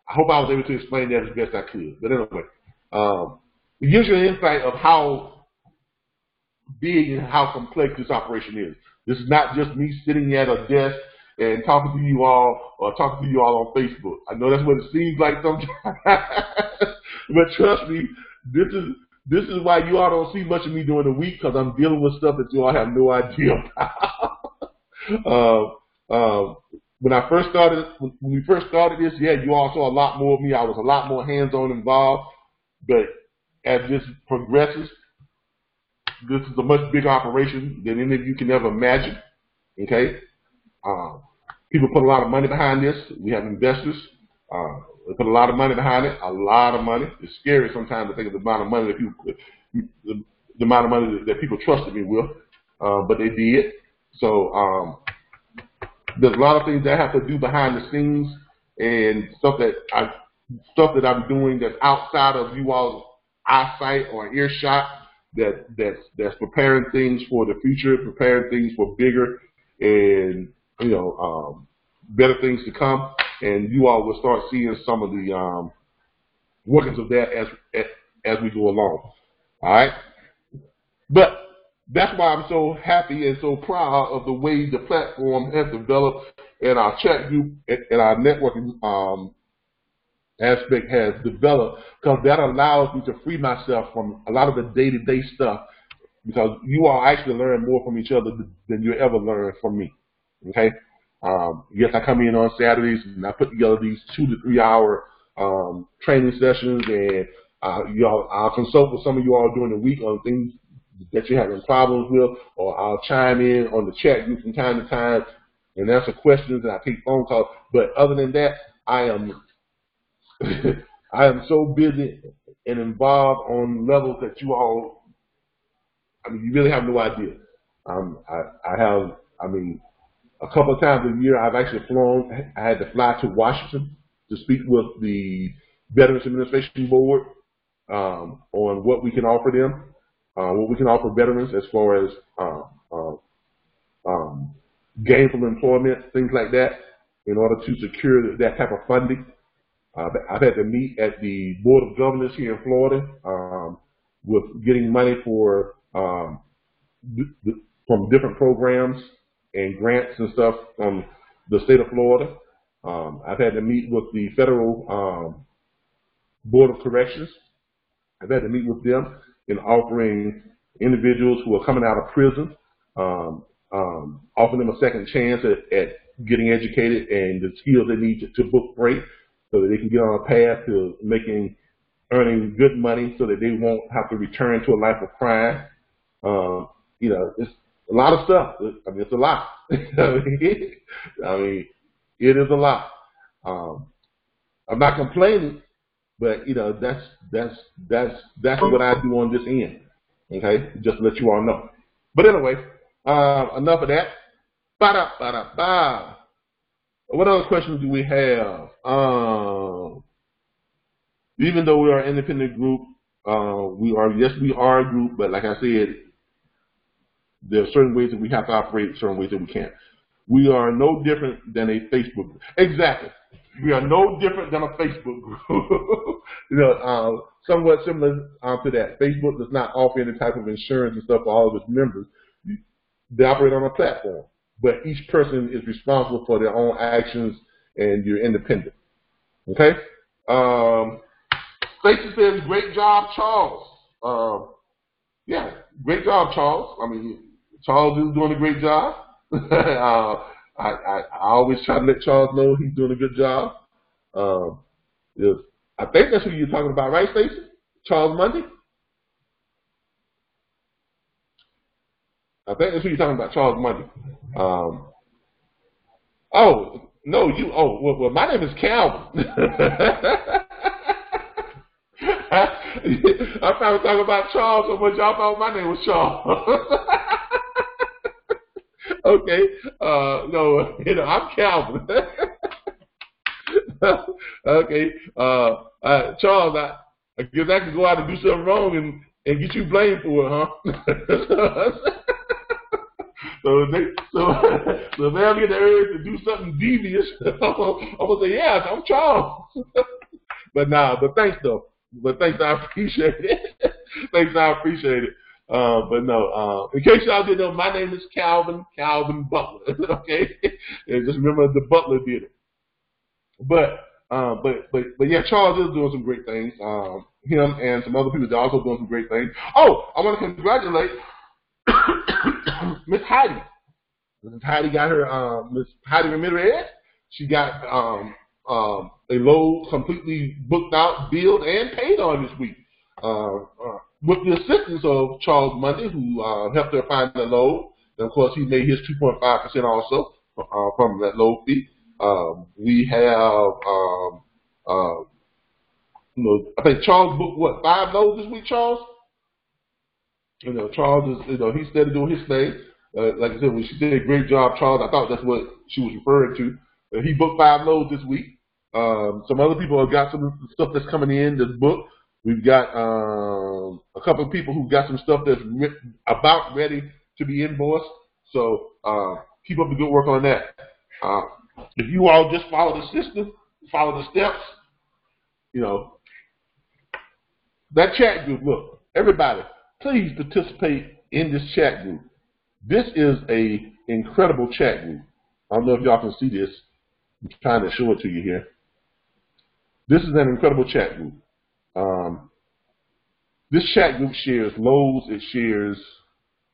I hope I was able to explain that as best I could. But anyway, it gives you an insight of how big and how complex this operation is. This is not just me sitting at a desk and talking to you all, or talking to you all on Facebook. I know that's what it seems like sometimes, but trust me, this is why you all don't see much of me during the week, because I'm dealing with stuff that you all have no idea about. When we first started this, yeah, you all saw a lot more of me. I was a lot more hands-on involved, but as this progresses, this is a much bigger operation than any of you can ever imagine. Okay. People put a lot of money behind this. We have investors. They put a lot of money behind it. A lot of money. It's scary sometimes to think of the amount of money that people trusted me with, but they did. So there's a lot of things that I have to do behind the scenes, and stuff that I'm doing that's outside of you all's eyesight or earshot. That's preparing things for the future, preparing things for bigger and better things to come, and you all will start seeing some of the workings of that as we go along. All right, but that's why I'm so happy and so proud of the way the platform has developed, and our chat group and our networking aspect has developed, because that allows me to free myself from a lot of the day-to-day stuff, because you all actually learn more from each other than you ever learn from me. Okay. Yes, I come in on Saturdays and I put together these 2 to 3 hour training sessions, and I'll consult with some of you all during the week on things that you're having problems with, or I'll chime in on the chat group from time to time and answer questions, and I take phone calls. But other than that, I am so busy and involved on levels that you all, you really have no idea. A couple of times a year, I've actually flown. I had to fly to Washington to speak with the Veterans Administration Board on what we can offer them, what we can offer veterans as far as gainful employment, things like that, in order to secure that type of funding. I've had to meet at the Board of Governors here in Florida with getting money for from different programs and grants and stuff from the state of Florida. I've had to meet with the federal Board of Corrections. I've had to meet with them in offering individuals who are coming out of prison, offering them a second chance at getting educated and the skills they need to book freight, so that they can get on a path to making earning good money so that they won't have to return to a life of crime. You know, it's a lot of stuff. I mean, it's a lot. I mean, it is a lot. I'm not complaining, but you know, that's what I do on this end. Okay, just to let you all know. But anyway, enough of that. Ba-da-ba-da-ba. What other questions do we have? Even though we are an independent group, we are a group, but like I said, there are certain ways that we have to operate, certain ways that we can't. We are no different than a Facebook group. Exactly. We are no different than a Facebook group. You know, somewhat similar to that. Facebook does not offer any type of insurance and stuff for all of its members. They operate on a platform, but each person is responsible for their own actions, and you're independent. Okay? Stacey says, great job, Charles. Yeah, great job, Charles. I mean, Charles is doing a great job. I always try to let Charles know he's doing a good job. I think that's who you're talking about, right, Stacey? Charles Mundy? I think that's who you're talking about, Charles Mundy. Oh, no, you, well, my name is Calvin. I probably talking about Charles so much y'all thought my name was Charles. Okay, no, you know, I'm Calvin. Okay, Charles, I guess I could go out and do something wrong and get you blamed for it, huh? So if they ever get the urge to do something devious, I'm gonna say, yeah, I'm Charles. But thanks though. But thanks, I appreciate it. Thanks, I appreciate it. But no, in case y'all didn't know, my name is Calvin Butler. Okay, and just remember the Butler did it. But yeah, Charles is doing some great things. Him and some other people are also doing some great things. Oh, I want to congratulate Miss Heidi. Miss Heidi got her Miss Heidi Ramirez. She got a load completely booked out, billed, and paid on this week. With the assistance of Charles Mundy, who helped her find the load. And of course, he made his 2.5% also from that load fee. We have, you know, I think Charles booked what, 5 loads this week, Charles? You know, Charles is, you know, he's steady doing his thing. Like I said, when she did a great job, Charles, I thought that's what she was referring to. He booked 5 loads this week. Some other people have got some stuff that's coming in this book. We've got a couple of people who got some stuff that's about ready to be invoiced. So keep up the good work on that. If you all just follow the system, follow the steps, you know, that chat group, look, everybody, please participate in this chat group. This is a incredible chat group. I don't know if y'all can see this. I'm trying to show it to you here. This is an incredible chat group. This chat group shares loads, it shares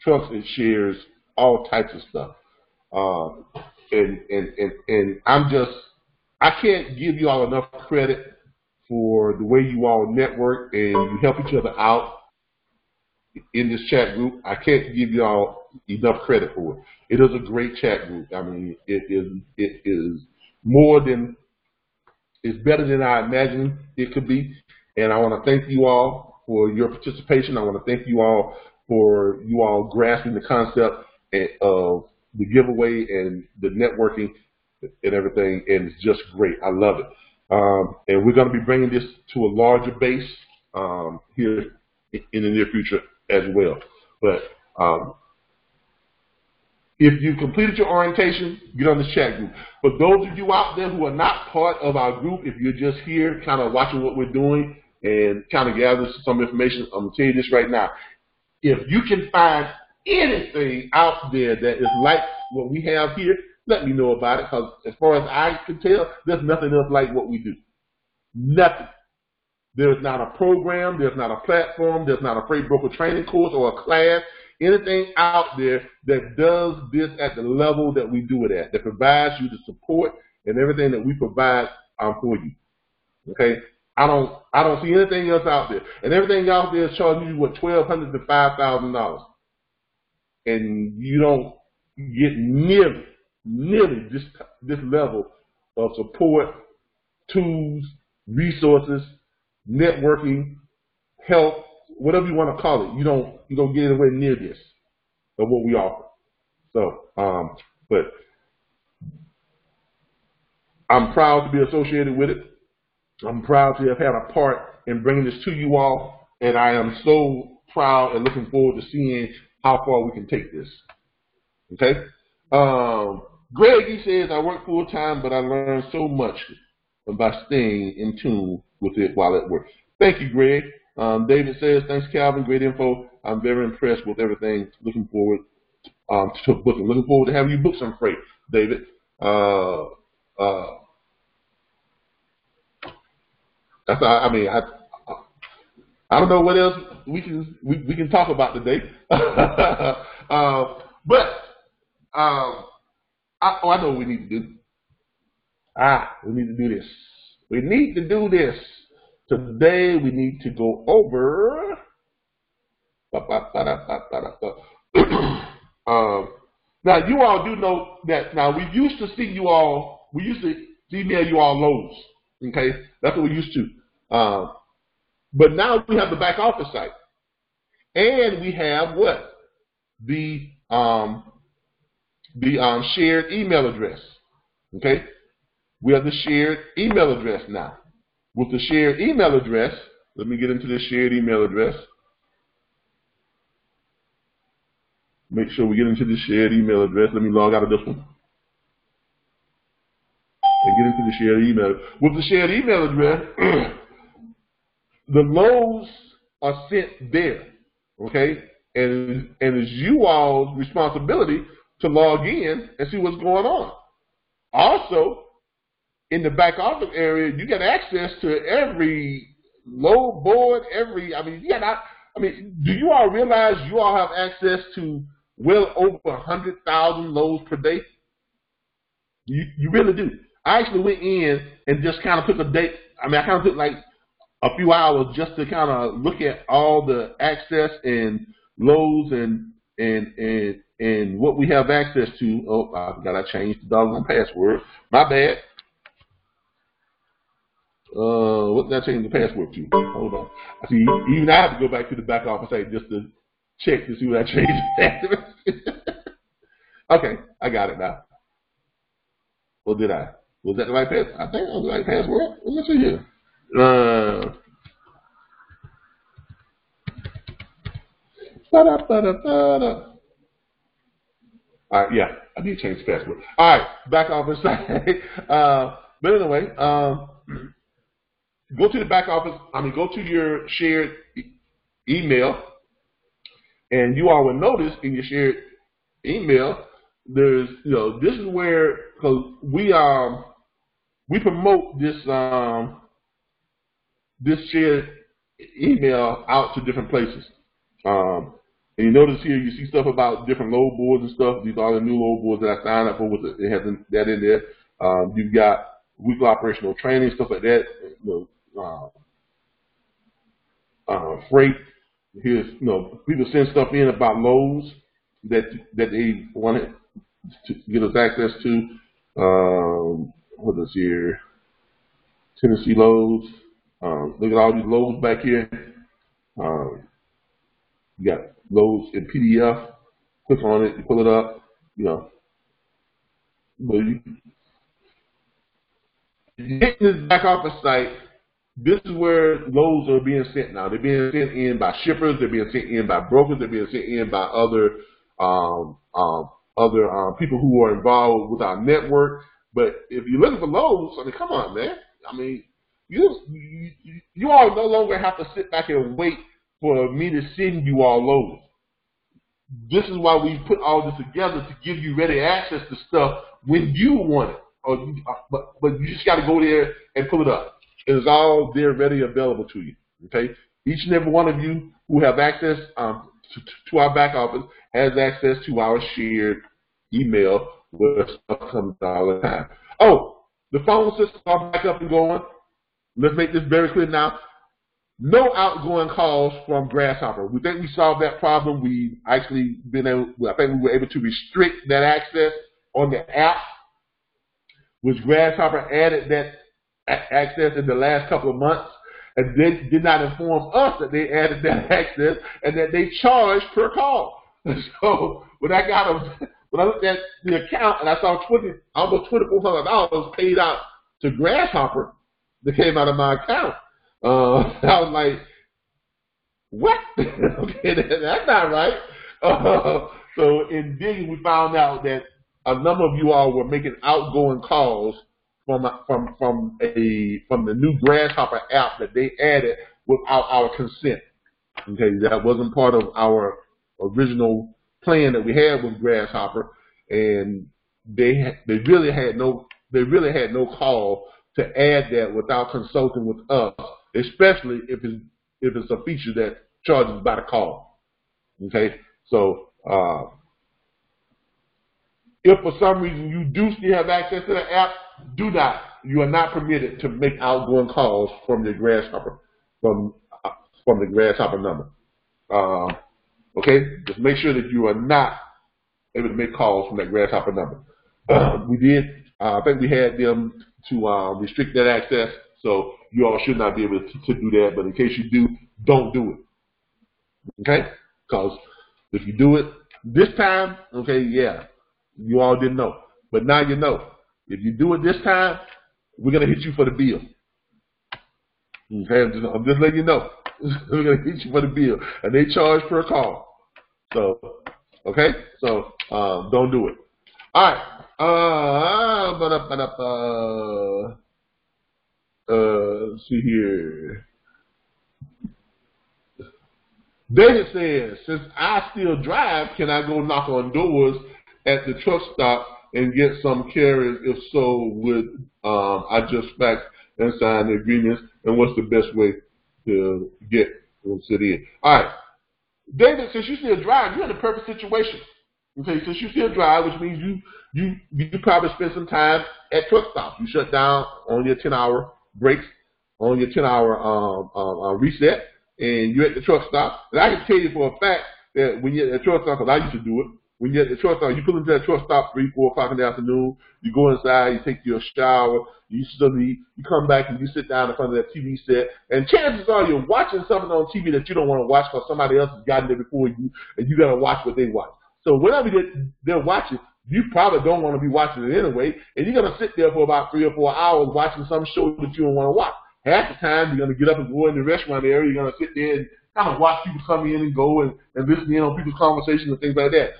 trucks, it shares all types of stuff. And I can't give you all enough credit for the way you all network and you help each other out in this chat group. I can't give you all enough credit for it. It is a great chat group. I mean, it is more than, it's better than I imagined it could be. And I want to thank you all for your participation. I want to thank you all for you all grasping the concept of the giveaway and the networking and everything. And it's just great. I love it. And we're going to be bringing this to a larger base here in the near future as well. But if you completed your orientation, get on this chat group. For those of you out there who are not part of our group, if you're just here kind of watching what we're doing and kind of gather some information, I'm going to tell you this right now. If you can find anything out there that is like what we have here, let me know about it, because as far as I can tell, there's nothing else like what we do. Nothing. There's not a program, there's not a platform, there's not a freight broker training course or a class, anything out there that does this at the level that we do it at, that provides you the support and everything that we provide for you. Okay? I don't see anything else out there. And everything out there is charging you what, $1,200 to $5,000. And you don't get nearly this level of support, tools, resources, networking, help, whatever you want to call it. You don't get anywhere near this of what we offer. So, but I'm proud to be associated with it. I'm proud to have had a part in bringing this to you all, and I am so proud and looking forward to seeing how far we can take this. Okay? Greg, he says, I work full time, but I learned so much by staying in tune with it while at work. Thank you, Greg. David says, thanks, Calvin. Great info. I'm very impressed with everything. Looking forward to booking. Looking forward to having you book some freight, David. That's I mean, I don't know what else we can talk about today. But I know what we need to do. We need to do this. We need to do this. Today we need to go over now you all do know that now we used to email you all loads. Okay, that's what we used to. But now we have the back office site, and we have what the shared email address. Okay, we have the shared email address now. With the shared email address, let me get into this shared email address. Make sure we get into the shared email address. Let me log out of this one. And get into the shared email. With the shared email address, the loads are sent there, okay? And it's you all's responsibility to log in and see what's going on. Also, in the back office area, you get access to every load board, do you all realize you all have access to well over 100,000 loads per day? You really do. I actually went in and just kind of took a day. I kind of took like a few hours just to kind of look at all the access and loads and what we have access to. Oh, I forgot I changed the doggone password. My bad. What did I change the password to? Hold on. I see. Even I have to go back to the back office site just to check to see what I changed. Okay, I got it now. Or did I? Was that the right password? I think that was the right password. Let me see here. All right, yeah, I need to change the password. All right, back office site. But anyway, go to the back office. Go to your shared email, and you all will notice in your shared email, there's this is where, because we promote this this shared email out to different places. And you notice here, you see stuff about different load boards and stuff. These are the new load boards that I signed up for. It has that in there. You've got weekly operational training, stuff like that. Freight. Here's people send stuff in about loads that they wanted to get us access to. What is here? Tennessee loads. Look at all these loads back here. You got loads in PDF. Click on it, you pull it up. But you get this back office site. This is where loads are being sent now. They're being sent in by shippers. They're being sent in by brokers. They're being sent in by other people who are involved with our network. But if you're looking for loads, come on, man. You all no longer have to sit back and wait for me to send you all loads. This is why we put all this together, to give you ready access to stuff when you want it. But you just got to go there and pull it up. It is all there, ready, available to you. Okay. Each and every one of you who have access to our back office has access to our shared email where stuff comes all the time. Oh, the phone systems are back up and going. let's make this very clear now. No outgoing calls from Grasshopper. We think we solved that problem. We actually I think we were able to restrict that access on the app, which Grasshopper added that access in the last couple of months, and they did not inform us that they added that access and that they charge per call. So when I looked at the account and I saw almost $2,400 paid out to Grasshopper that came out of my account, I was like, what? Okay, that's not right. So in digging, we found out that a number of you all were making outgoing calls from the new Grasshopper app that they added without our consent. Okay, that wasn't part of our original plan that we had with Grasshopper, and they really had no call to add that without consulting with us, especially if it's a feature that charges by the call. Okay, so if for some reason you do still have access to the app, you are not permitted to make outgoing calls from your Grasshopper, from the Grasshopper number. Okay, just make sure that you are not able to make calls from that Grasshopper number. We did, I think we had them to restrict that access, so you all should not be able to do that, but in case you do, don't do it. Okay, because if you do it this time, okay, yeah, you all didn't know, but now you know. If you do it this time, we're going to hit you for the bill. Okay, I'm just letting you know. We're going to hit you for the bill. And they charge per call. So, okay? So, don't do it. All right. Let's see here. David says, since I still drive, can I go knock on doors at the truck stop and get some carriers? If so, would I just fax and sign the agreements? And what's the best way to get sit in? All right, David, since you still drive, you're in a perfect situation. Okay, since you still drive, which means you probably spend some time at truck stops. You shut down on your 10-hour breaks, on your 10-hour reset, and you're at the truck stop. And I can tell you for a fact that when you're at the truck stop, because I used to do it, when you're at the truck stop, you pull into that truck stop 3, 4 o'clock in the afternoon, you go inside, you take your shower, you come back and you sit down in front of that TV set, and chances are you're watching something on TV that you don't want to watch because somebody else has gotten there before you, and you got to watch what they watch. So whenever they're watching, you probably don't want to be watching it anyway, and you're going to sit there for about 3 or 4 hours watching some show that you don't want to watch. Half the time, you're going to get up and go in the restaurant area, you're going to sit there and kind of watch people come in and go and listen in on people's conversations and things like that.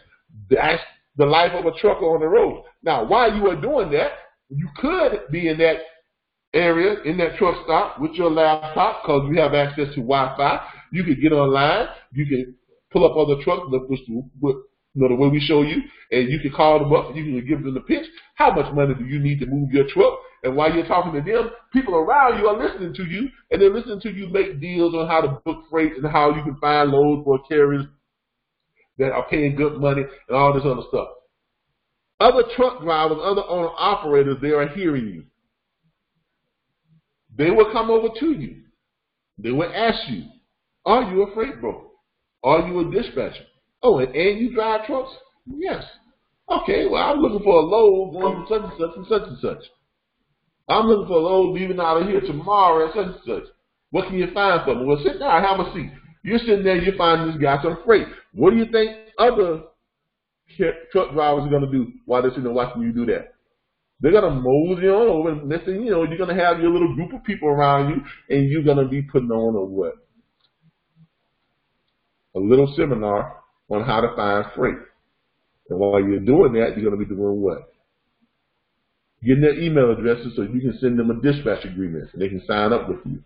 That's the life of a trucker on the road. Now, while you are doing that, you could be in that area, in that truck stop with your laptop because you have access to Wi-Fi. You could get online. You can pull up other trucks, the way we show you, and you can call them up and you can give them the pitch. How much money do you need to move your truck? And while you're talking to them, people around you are listening to you, and they're listening to you make deals on how to book freight and how you can find loads for carriers that are paying good money and all this other stuff. Other truck drivers, other owner operators, they are hearing you. They will come over to you. They will ask you, are you a freight broker? Are you a dispatcher? Oh, and you drive trucks? Yes. Okay, well, I'm looking for a load going from such and such and such and such. I'm looking for a load leaving out of here tomorrow at such and such. What can you find for me? Well, sit down, have a seat. You're sitting there, you're finding this guy some freight. What do you think other truck drivers are going to do while they're sitting there watching you do that? They're going to mosey on over, and next thing you know, you're going to have your little group of people around you, and you're going to be putting on a what? A little seminar on how to find freight. And while you're doing that, you're going to be doing what? Getting their email addresses so you can send them a dispatch agreement and they can sign up with you.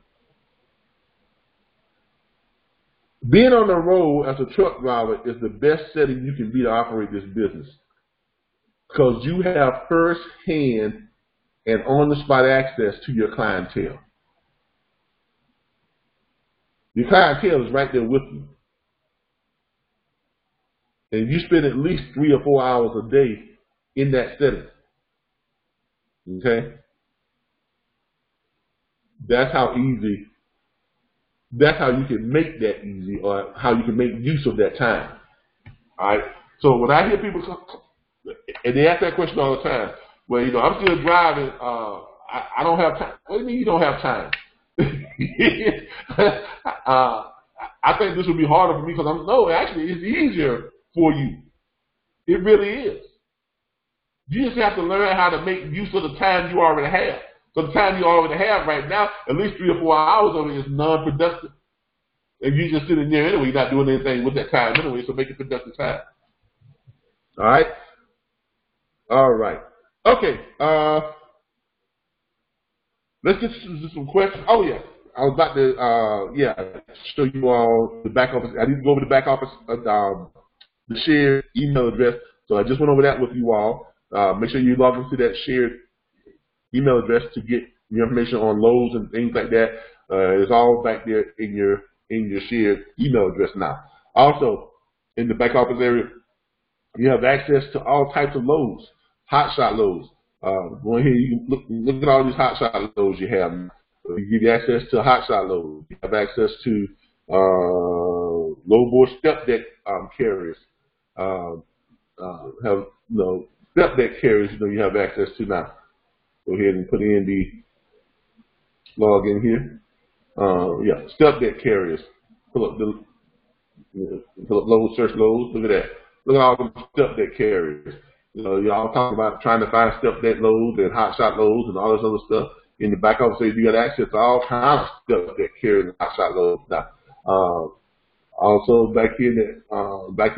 Being on the road as a truck driver is the best setting you can be to operate this business because you have first-hand and on-the-spot access to your clientele. Your clientele is right there with you. And you spend at least 3 or 4 hours a day in that setting. Okay? That's how easy. That's how you can make that easy, or how you can make use of that time. All right. So when I hear people and they ask that question all the time, well, I'm still driving. I don't have time. What do you mean you don't have time? I think this would be harder for me because actually, it's easier for you. It really is. You just have to learn how to make use of the time you already have. So the time you already have right now, at least 3 or 4 hours of it is non-productive. And you're just sitting there anyway, you're not doing anything with that time anyway, so make it productive time. All right? All right. Okay. Let's get to some questions. Oh, yeah. I was about to, show you all the back office. I need to go over the back office, the shared email address. So I just went over that with you all. Make sure you log into that shared email address to get your information on loads and things like that. It's all back there in your shared email address now. Also, in the back office area, you have access to all types of loads, hotshot loads. Go ahead, you can look at all these hotshot loads you have. You give you access to hotshot loads. You have access to low board step deck carriers. Have step deck carriers. You have access to now. Go ahead and put in the log in here. Step deck carriers. Pull up loads, search loads. Look at that. Look at all the step deck carriers. Y'all talk about trying to find step deck loads and hotshot loads and all this other stuff. In the back office, you got access to all kinds of step deck carriers and hotshot loads now. Also back in the back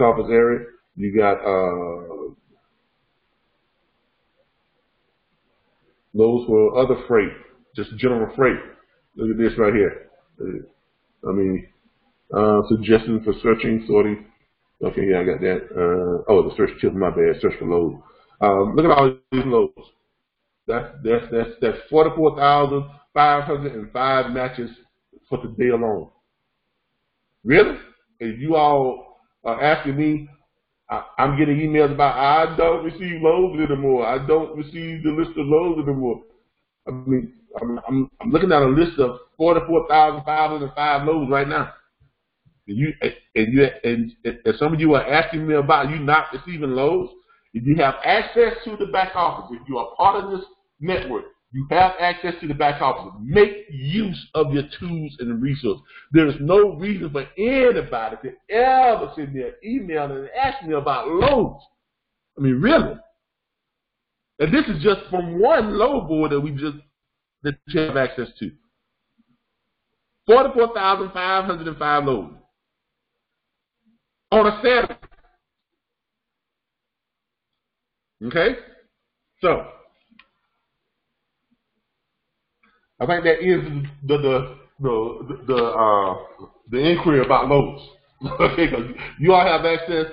office area, you got loads for other freight, just general freight. Look at this right here. Suggestions for searching, sorting. Okay, yeah, I got that. The search tip, my bad. Search for loads. Look at all these loads. That's 44,505 matches for today alone. Really? If you all are asking me, I'm getting emails about I don't receive loads anymore. I don't receive the list of loads anymore. I'm looking at a list of 44,505 loads right now. And some of you are asking me about you not receiving loads. If you have access to the back office, if you are part of this network, you have access to the back office. Make use of your tools and resources. There is no reason for anybody to ever send me an email and ask me about loads. Really. And this is just from one load board that you have access to. 44,505 loads on a Saturday. Okay, so I think that is the inquiry about loads. Okay, because you all have access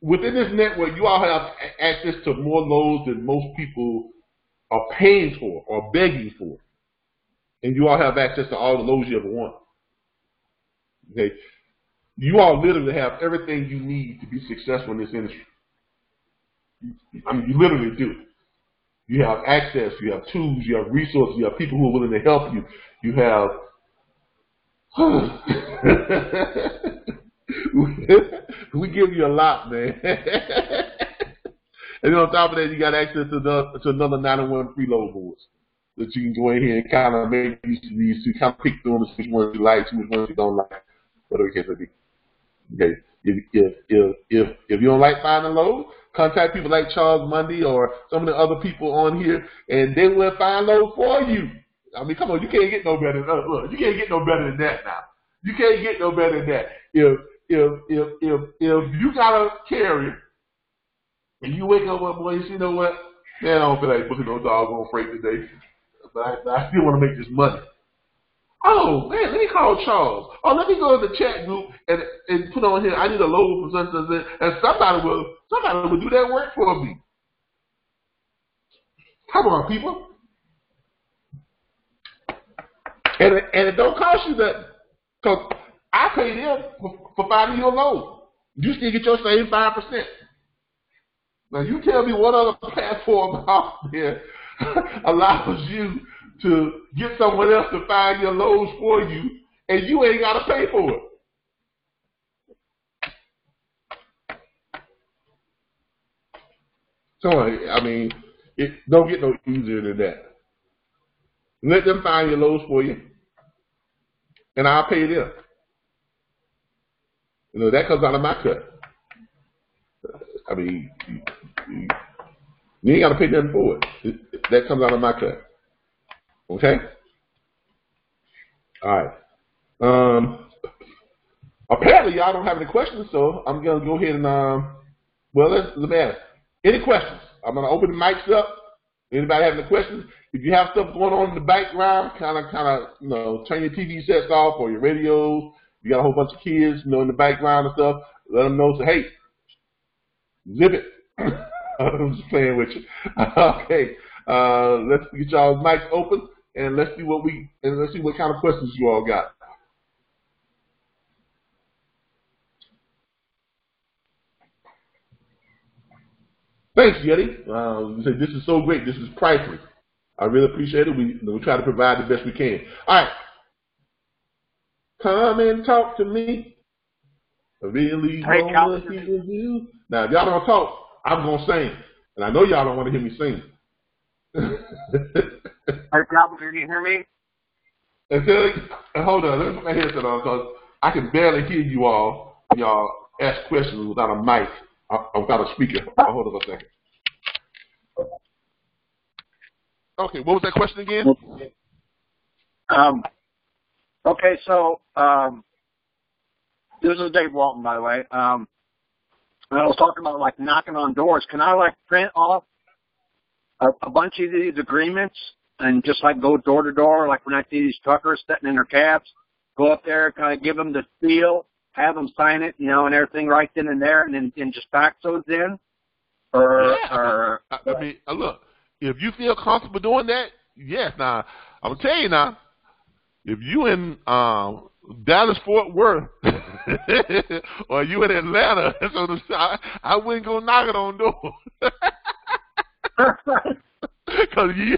within this network. You all have access to more loads than most people are paying for or begging for, and you all have access to all the loads you ever want. Okay, you all literally have everything you need to be successful in this industry. You literally do. You have access, you have tools, you have resources, you have people who are willing to help you. You have we give you a lot, man. And then on top of that, you got access to another 91 preload boards that you can go in here and kind of make use of these to kind of pick through them, which ones you like, which ones you don't like, whatever the case may be. Okay, if you don't like finding loads, contact people like Charles Mundy or some of the other people on here, and they will find loads for you. Come on, you can't get no better than that. Look, you can't get no better than that now. You can't get no better than that. If you got a carrier and you wake up one morning, you say, you know what? Man, I don't feel like booking no doggone freight today, but I still want to make this money. Oh man, let me call Charles. Oh, let me go to the chat group and put on here. I need a load for something, and somebody will do that work for me. Come on, people. And it don't cost you that, because I pay them for finding your load. You still get your same 5%. Now you tell me what other platform out there allows you to get someone else to find your loads for you, and you ain't got to pay for it. So, I mean, it don't get no easier than that. Let them find your loads for you, and I'll pay them. You know, that comes out of my cut. I mean, you ain't got to pay nothing for it. That comes out of my cut. Okay? All right. Apparently, y'all don't have any questions, so I'm going to go ahead and, well, let me ask. Any questions? I'm going to open the mics up. Anybody have any questions? If you have stuff going on in the background, kind of, you know, turn your TV sets off or your radio. You got a whole bunch of kids, you know, in the background and stuff. Let them know. Say, hey, zip it. I'm just playing with you. Okay. Let's get y'all's mics open and let's see what kind of questions you all got. Thanks, Yeti. You say this is so great. This is priceless. I really appreciate it. We try to provide the best we can. All right. Come and talk to me. I really want to hear you. Now, if y'all don't talk, I'm going to sing. And I know y'all don't want to hear me sing. Hey, Calvin, can you hear me? Hold on. Let me put my headset on because I can barely hear you all. Y'all ask questions without a mic. Without a speaker. Hold on a second. Okay, what was that question again? Okay, so this is Dave Walton, by the way. I was talking about like knocking on doors. Can I like print off a bunch of these agreements and just like go door to door, like when I see these truckers sitting in their cabs, go up there, kind of give them the spiel, have them sign it, you know, and everything right then and there, and then just fax those in? I mean, look, if you feel comfortable doing that, yes. Now, I'm going to tell you now, if you in Dallas, Fort Worth, or you in Atlanta, I wouldn't go knocking on doors. Because you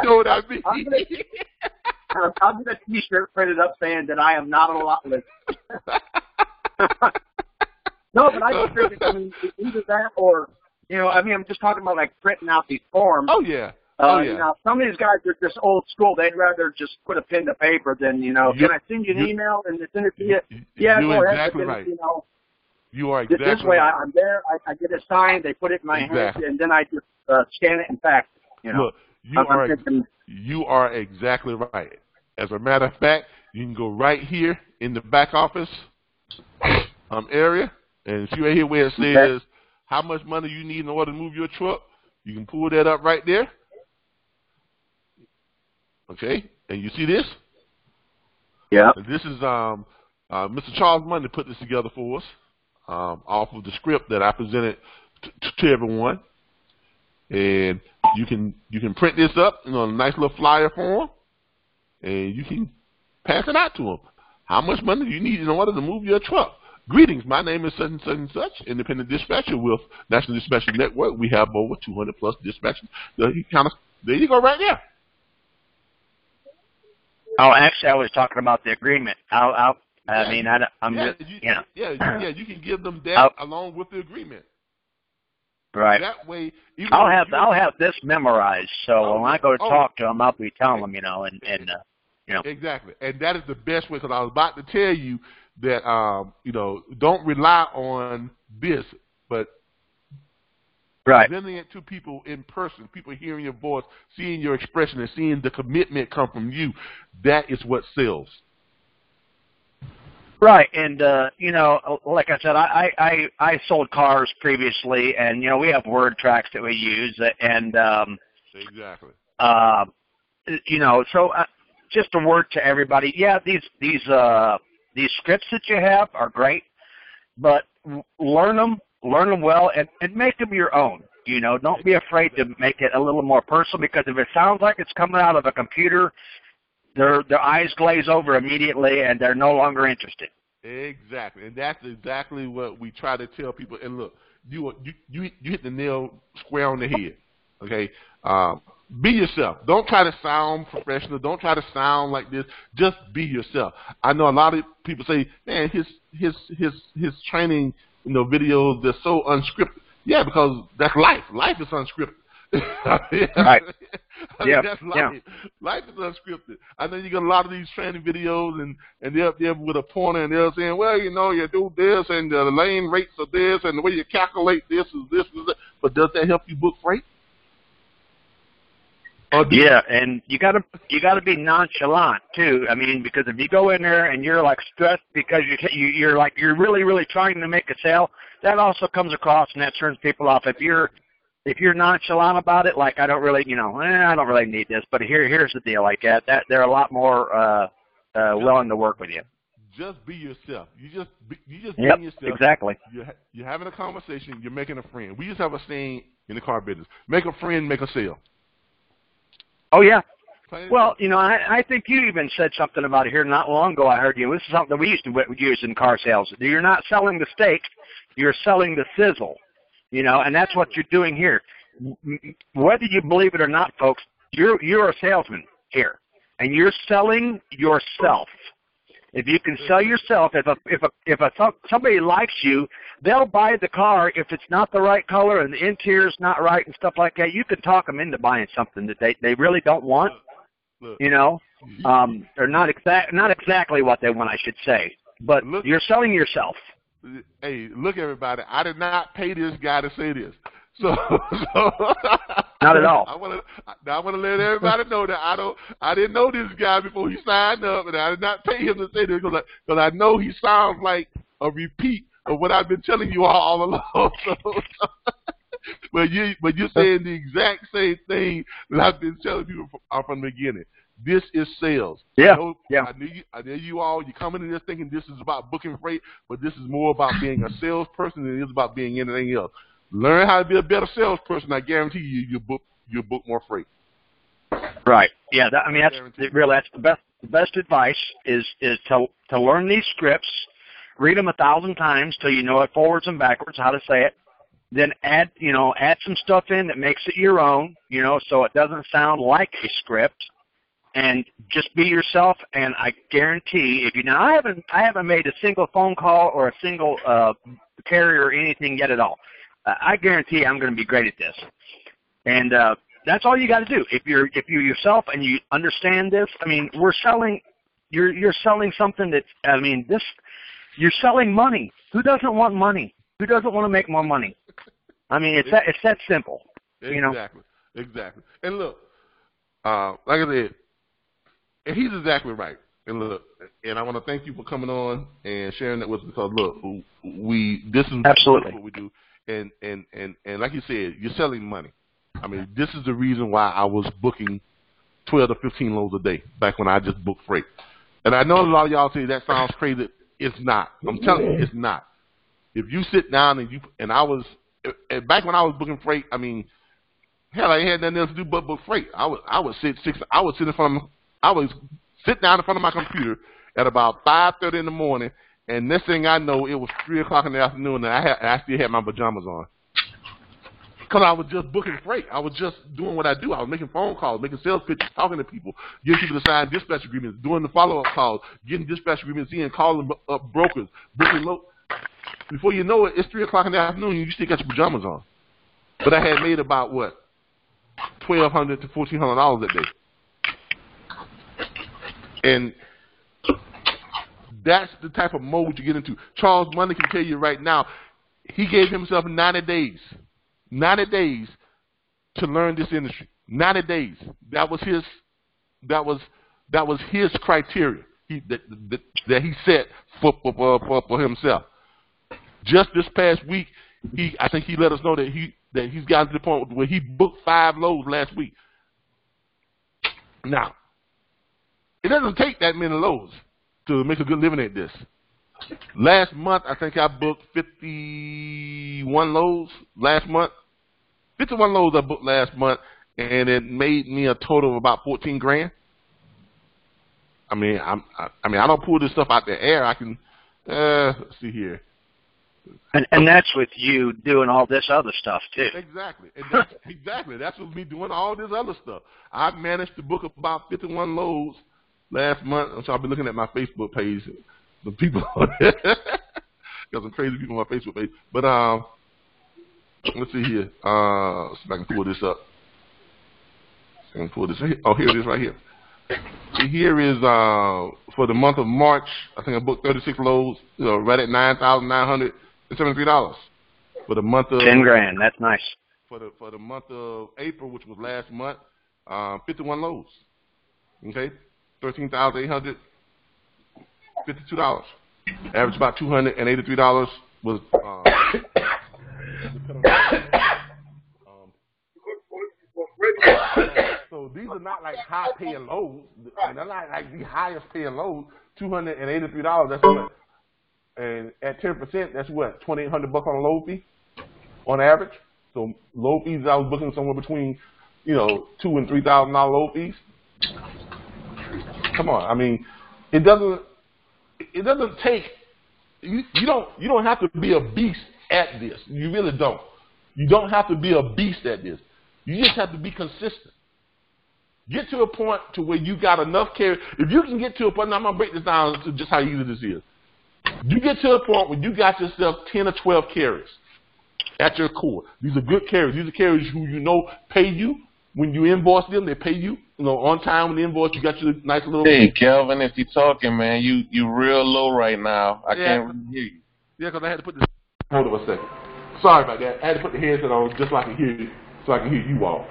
know what I mean. I'll get a T-shirt printed up saying that I am not a lot list. No, but I just really, I mean, either that or, you know, I mean, I'm just talking about like printing out these forms. Oh, yeah. You know, some of these guys are just old school. They'd rather just put a pen to paper than, you know, can I send you an email and send it to you? Yeah, go ahead. Exactly right. You know, you are exactly this way, right. I'm there. I get it signed. They put it in my hand, and then I just scan it and fax it. You know, look, you are exactly right. As a matter of fact, you can go right here in the back office area, and see right here where it says how much money you need in order to move your truck. You can pull that up right there. Okay, and you see this? Yeah. And this is Mr. Charles Monday put this together for us off of the script that I presented to everyone. And you can print this up in a nice little flyer form, and you can pass it out to them. How much money do you need in order to move your truck? Greetings, my name is such and such and such, independent dispatcher with National Dispatcher Network. We have over 200 plus dispatchers. There you go right there. Oh, actually, I was talking about the agreement. You can give them that along with the agreement. Right. That way, I'll have this memorized, so when I go to talk to them, I'll be telling them, you know. Exactly, and that is the best way. Because I was about to tell you that, don't rely on this, but presenting it to people in person, people hearing your voice, seeing your expression, and seeing the commitment come from you. That is what sells. Right, and like I said, I sold cars previously, and we have word tracks that we use, and exactly. So just a word to everybody. Yeah, these scripts that you have are great, but learn them well, and make them your own. Don't be afraid to make it a little more personal, because if it sounds like it's coming out of a computer, their eyes glaze over immediately, and they're no longer interested. Exactly, and that's exactly what we try to tell people. And look, you hit the nail square on the head. Okay, Be yourself. Don't try to sound professional. Don't try to sound like this. Just be yourself. I know a lot of people say, man, his training, videos, they're so unscripted. Yeah, because that's life. Life is unscripted. Right. Yeah. That's life. Yeah. Life is unscripted. I know you got a lot of these training videos, and they're up there with a pointer, and they're saying, well, you do this, and the lane rates are this, and the way you calculate this is this, is that. But does that help you book freight? Yeah, and you gotta be nonchalant too. I mean, because if you go in there and you're like stressed because you're really trying to make a sale, that also comes across and that turns people off. If you're nonchalant about it, like I don't really need this, but here's the deal, like that they're a lot more willing to work with you. Just be yourself. You just yep, being yourself. Exactly. You're having a conversation. You're making a friend. We just have a saying in the car business: make a friend, make a sale. Oh, yeah. Well, I think you even said something about it here not long ago. I heard you. This is something that we used to use in car sales. You're not selling the steak. You're selling the sizzle, and that's what you're doing here. Whether you believe it or not, folks, you're a salesman here, and you're selling yourself. If you can sell yourself, if somebody likes you, they'll buy the car if it's not the right color and the interior's not right and stuff like that. You can talk them into buying something that they really don't want, or not exactly what they want, I should say. But you're selling yourself. Hey, look, everybody! I did not pay this guy to say this. So not at all. I want to let everybody know that I didn't know this guy before he signed up, and I did not pay him to say this because I know he sounds like a repeat of what I've been telling you all along. But you're saying the exact same thing that I've been telling people from the beginning. This is sales. Yeah. I know you all. You coming in this thinking this is about booking freight, but this is more about being a salesperson than it is about being anything else. Learn how to be a better salesperson. I guarantee you'll book more freight. Right. Yeah. That's the best advice is to learn these scripts, read them 1,000 times till you know it forwards and backwards how to say it. Then add some stuff in that makes it your own, so it doesn't sound like a script. And just be yourself. And I guarantee I haven't made a single phone call or a single carrier or anything yet at all. I guarantee I'm going to be great at this. And that's all you got to do. If you're yourself and you understand this, we're selling. You're selling something that you're selling money. Who doesn't want money? Who doesn't want to make more money? It's that simple. Exactly. And look, like I said, and he's exactly right. And look, and I want to thank you for coming on and sharing that with us because look, this is absolutely what we do. And like you said, you're selling money. This is the reason why I was booking 12 to 15 loads a day back when I just booked freight. And I know a lot of y'all say that sounds crazy. It's not. I'm telling you, it's not. If you sit down and I was back when I was booking freight, hell, I had nothing else to do but book freight. I would sit down in front of my computer at about 5:30 in the morning. And next thing I know, it was 3 o'clock in the afternoon, and I still had my pajamas on. Because I was just booking freight. I was just doing what I do. I was making phone calls, making sales pitches, talking to people, getting people to sign dispatch agreements, doing the follow-up calls, getting dispatch agreements in, calling up brokers, booking low. Before you know it, it's 3 o'clock in the afternoon, and you still got your pajamas on. But I had made about, $1,200 to $1,400 that day. And that's the type of mode you get into. Charles Money can tell you right now, he gave himself 90 days. 90 days to learn this industry. 90 days. That was his criteria that he set for himself. Just this past week, I think he let us know that he's gotten to the point where he booked 5 loads last week. Now, it doesn't take that many loads to make a good living at this. Last month, I think I booked 51 loads last month. 51 loads I booked last month, and it made me a total of about $14,000. I don't pull this stuff out the air. I can, let's see here. And that's with you doing all this other stuff too. Exactly. And exactly. That's with me doing all this other stuff. I managed to book about 51 loads last month. So I've been looking at my Facebook page. The people got some crazy people on my Facebook page. But let's see here. See if I can pull this up. Oh, here it is right here. Here is for the month of March. I think I booked 36 loads. Right at $9,973 for the month of 10 grand. That's nice. For the month of April, which was last month, 51 loads. Okay, $13,852. Average about $283 was. So these are not like high paying loads. They're not like the highest paying loads. $283. That's what. And at 10%, that's what, $2,800 on a load fee, on average. So load fees, I was booking somewhere between, $2,000 and $3,000 load fees. Come on, I mean, it doesn't take. You don't have to be a beast at this. You really don't. You don't have to be a beast at this. You just have to be consistent. Get to a point to where you got enough carry. If you can get to a point, now I'm gonna break this down to just how easy this is. You get to a point where you got yourself 10 or 12 carriers at your core. These are good carriers. These are carriers who pay you when you invoice them. They pay you, on time when the invoice. You got your nice little. Hey, Kelvin, if you're talking, man, you real low right now. I can't really hear you. Yeah, because I had to put this. Hold on a second. Sorry about that. I had to put the headset on just so I can hear you, so I can hear you all.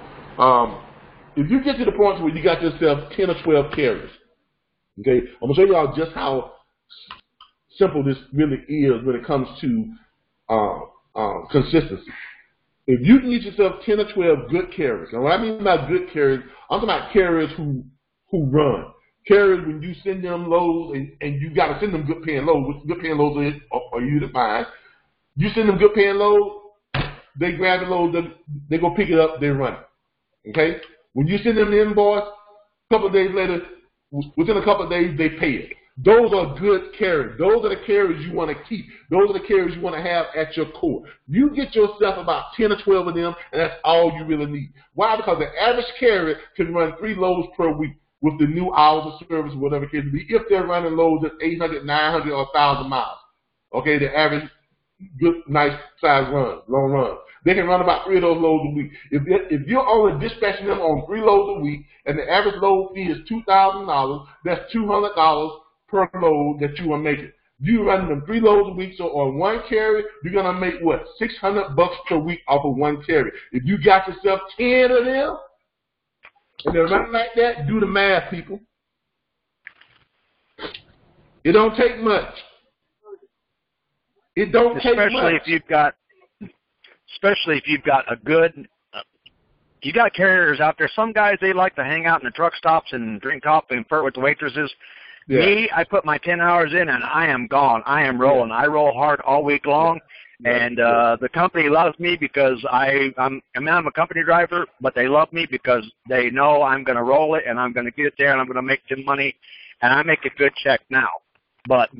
If you get to the point where you got yourself 10 or 12 carriers, okay, I'm gonna show you all just how simple this really is when it comes to consistency. If you can get yourself 10 or 12 good carriers, and what I mean by good carriers, I'm talking about carriers who run. Carriers when you send them loads, and you got to send them good paying loads, which good paying loads are you to find. You send them good paying loads, they grab the load, they go pick it up, they run it. Okay? When you send them the invoice, a couple of days later, within a couple of days, they pay it. Those are good carriers. Those are the carriers you want to keep. Those are the carriers you want to have at your core. You get yourself about 10 or 12 of them, and that's all you really need. Why? Because the average carrier can run 3 loads per week with the new hours of service, whatever it can be, if they're running loads at 800, 900, or 1,000 miles. Okay, the average good, nice size run, long run. They can run about 3 of those loads a week. If you're only dispatching them on 3 loads a week, and the average load fee is $2,000, that's $200 per load that you are making. You running them 3 loads a week, so on one carrier, you're gonna make what, $600 per week off of one carrier. If you got yourself 10 of them, and they're running like that, do the math, people. It don't take much. It don't take much. Especially if you've got a good, you got carriers out there. Some guys, they like to hang out in the truck stops and drink coffee and flirt with the waitresses. Yeah. Me, I put my 10 hours in and I am gone. I am rolling. Yeah. I roll hard all week long. Yeah. And the company loves me because I'm a company driver, but they love me because they know I'm going to roll it and I'm going to get it there and I'm going to make some money, and I make a good check now. But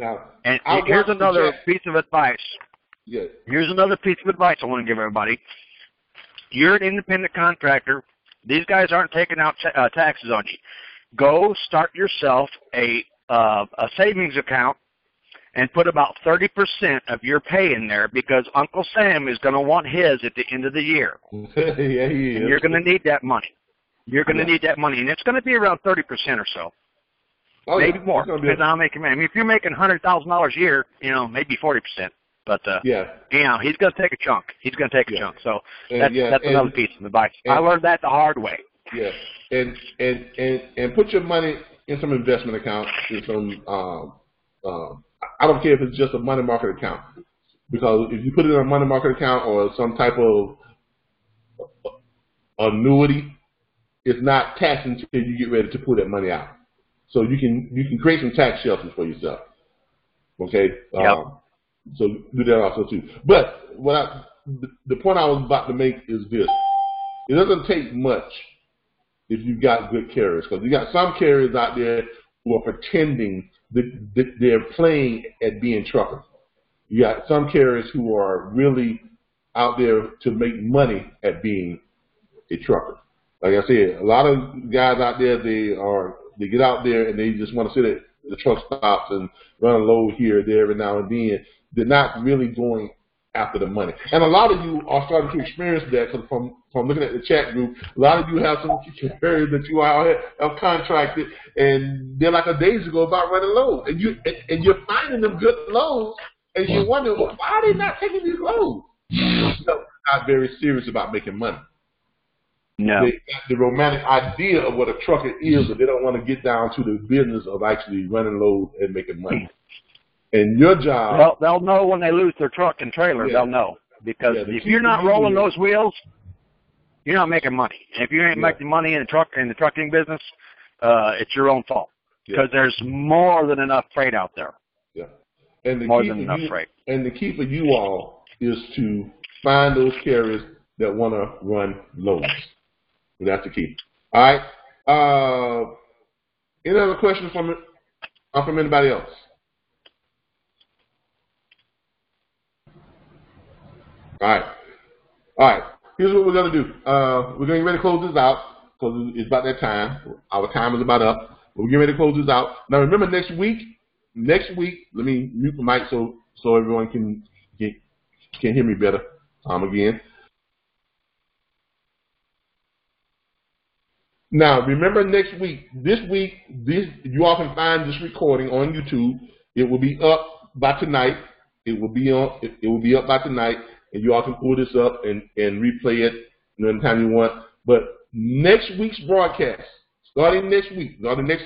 here's another piece of advice. Yeah. Here's another piece of advice I want to give everybody. You're an independent contractor. These guys aren't taking out taxes on you. Go start yourself a savings account and put about 30% of your pay in there, because Uncle Sam is going to want his at the end of the year. Yeah, he is. And you're going to need that money. You're going to need that money, and it's going to be around 30% or so. Oh, maybe more. Depends on how making. I mean, if you're making $100,000 a year, maybe 40%. But he's going to take a chunk. He's going to take a chunk. So that's another piece of advice. I learned that the hard way. Yeah, and put your money in some investment account, in some. I don't care if it's just a money market account, because if you put it in a money market account or some type of annuity, it's not taxed until you get ready to pull that money out. So you can create some tax shelters for yourself. Okay. Yep. So do that also too. But the point I was about to make is this: it doesn't take much if you've got good carriers, because you got some carriers out there who are pretending that they're playing at being truckers. You got some carriers who are really out there to make money at being a trucker. Like I said, a lot of guys out there, they get out there and they just want to sit at the truck stops and run a load here, there, every now and then. They're not really going after the money. And a lot of you are starting to experience that, because from looking at the chat group, a lot of you have some carriers that you have contracted, and they're like a days ago about running loads, and you're finding them good loads, and you wonder, well, why are they not taking these loads? They're not very serious about making money. No. They got the romantic idea of what a trucker is, but they don't want to get down to the business of actually running loads and making money. And your job... Well, they'll know when they lose their truck and trailer. Yeah. They'll know. Because if you're not rolling those wheels, you're not making money. And if you ain't making money in the trucking business, it's your own fault. Because there's more than enough freight out there. Yeah. And the more key than enough freight. And the key for you all is to find those carriers that want to run loads. That's the key. All right. Any other questions from anybody else? All right. Here's what we're gonna do. We're getting ready to close this out because it's about that time. Our time is about up. We're getting ready to close this out. Now remember, next week. Let me mute the mic so everyone can hear me better. Again. Now, remember next week, this you all can find this recording on YouTube. It will be up by tonight. It will be up by tonight, and you all can pull this up and replay it anytime you want. But next week's broadcast, starting next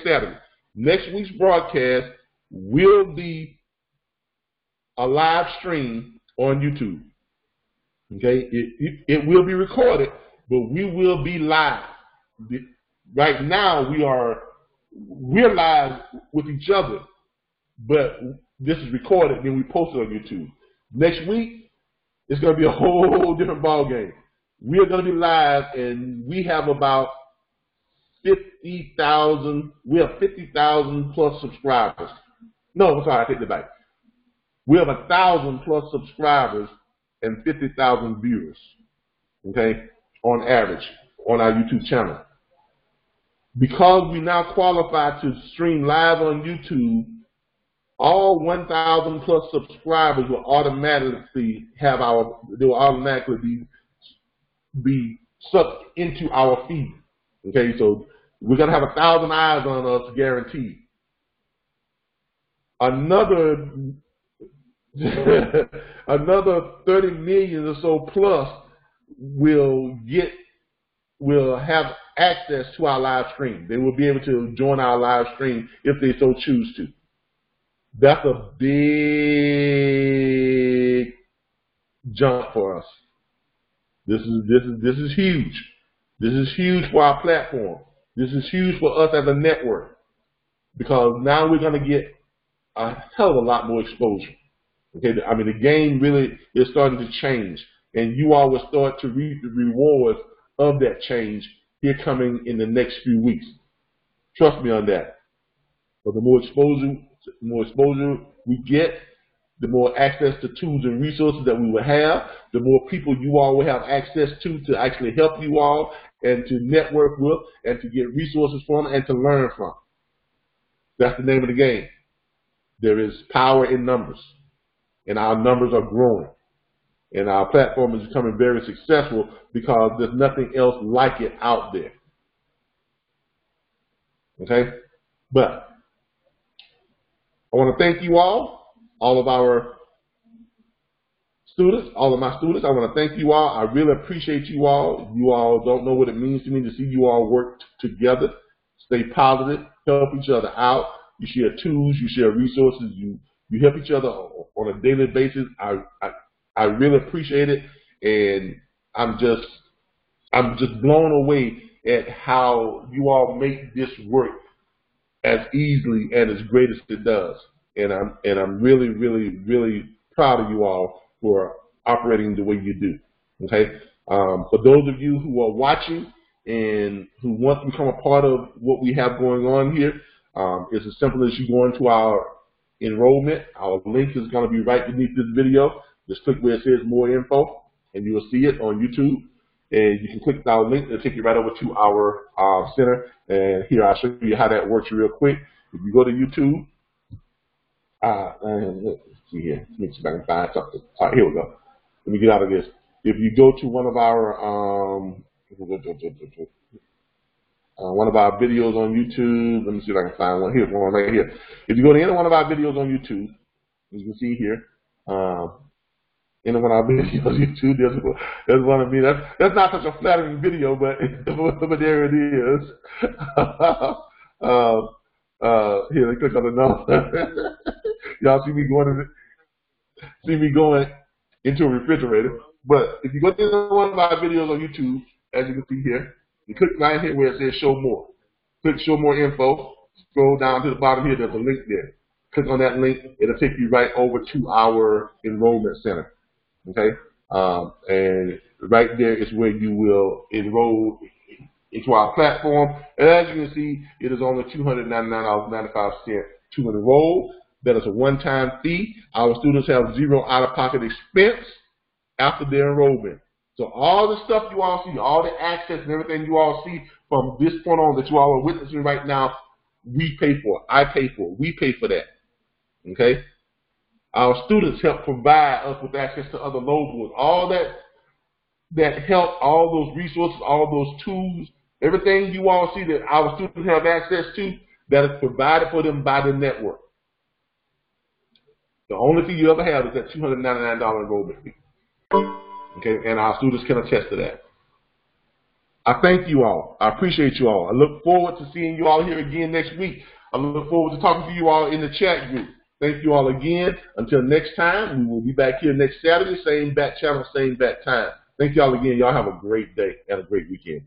Saturday, next week's broadcast will be a live stream on YouTube. Okay, it will be recorded, but we will be live. Right now we're live with each other, but this is recorded, then we post it on YouTube. Next week, it's going to be a whole different ball game. We are going to be live, and we have about 50,000. We have 50,000 plus subscribers. No, I'm sorry, I take that back. We have 1,000 plus subscribers and 50,000 viewers. Okay, on average on our YouTube channel. Because we now qualify to stream live on YouTube, all 1,000 plus subscribers will automatically be sucked into our feed. Okay, so we're gonna have 1,000 eyes on us, guaranteed. Another 30 million or so plus will have access to our live stream. They will be able to join our live stream if they so choose to. That's a big jump for us. This is huge. This is huge for our platform. This is huge for us as a network, because now we're going to get a hell of a lot more exposure. Okay, I mean, the game really is starting to change, and you all will start to reap the rewards of that change here coming in the next few weeks. Trust me on that. But the more exposure we get, the more access to tools and resources that we will have, the more people you all will have access to actually help you all and to network with and to get resources from and to learn from. That's the name of the game. There is power in numbers, and our numbers are growing. And our platform is becoming very successful because there's nothing else like it out there. Okay? But I want to thank you all of our students, all of my students. I want to thank you all. I really appreciate you all. You all don't know what it means to me to see you all work together, stay positive, help each other out. You share tools, you share resources, you help each other on a daily basis. I really appreciate it, and I'm just blown away at how you all make this work as easily and as great as it does. And I'm really, really, really proud of you all for operating the way you do. Okay. For those of you who are watching and who want to become a part of what we have going on here, it's as simple as you go into our Enrollment. Our link is going to be right beneath this video. Just click where it says more info, and you will see it on YouTube. And you can click our link. It'll take you right over to our center. And here, I'll show you how that works real quick. If you go to YouTube, let's see here. Let me see if I can find something. All right, here we go. Let me get out of this. If you go to one of our videos on YouTube, let me see if I can find one. Here's one right here. If you go to any one of our videos on YouTube, as you can see here, any one of our videos on YouTube, there's one of me. That's not such a flattering video, but there it is. Here, let me click on the number. Y'all see me going into a refrigerator. But if you go to one of our videos on YouTube, as you can see here, you click right here where it says show more. Click show more info. Scroll down to the bottom here, there's a link there. Click on that link, it'll take you right over to our enrollment center. Okay? And right there is where you will enroll into our platform. And as you can see, it is only $299.95 to enroll. That is a one-time fee. Our students have zero out-of-pocket expense after their enrollment. So all the stuff you all see, all the access and everything you all see from this point on that you all are witnessing right now, we pay for. I pay for. We pay for that. Okay? Our students help provide us with access to other load boards. All that help, all those resources, all those tools, everything you all see that our students have access to, that is provided for them by the network. The only thing you ever have is that $299 enrollment fee. Okay, and our students can attest to that. I thank you all. I appreciate you all. I look forward to seeing you all here again next week. I look forward to talking to you all in the chat group. Thank you all again. Until next time, we will be back here next Saturday, same bat channel, same bat time. Thank you all again. Y'all have a great day and a great weekend.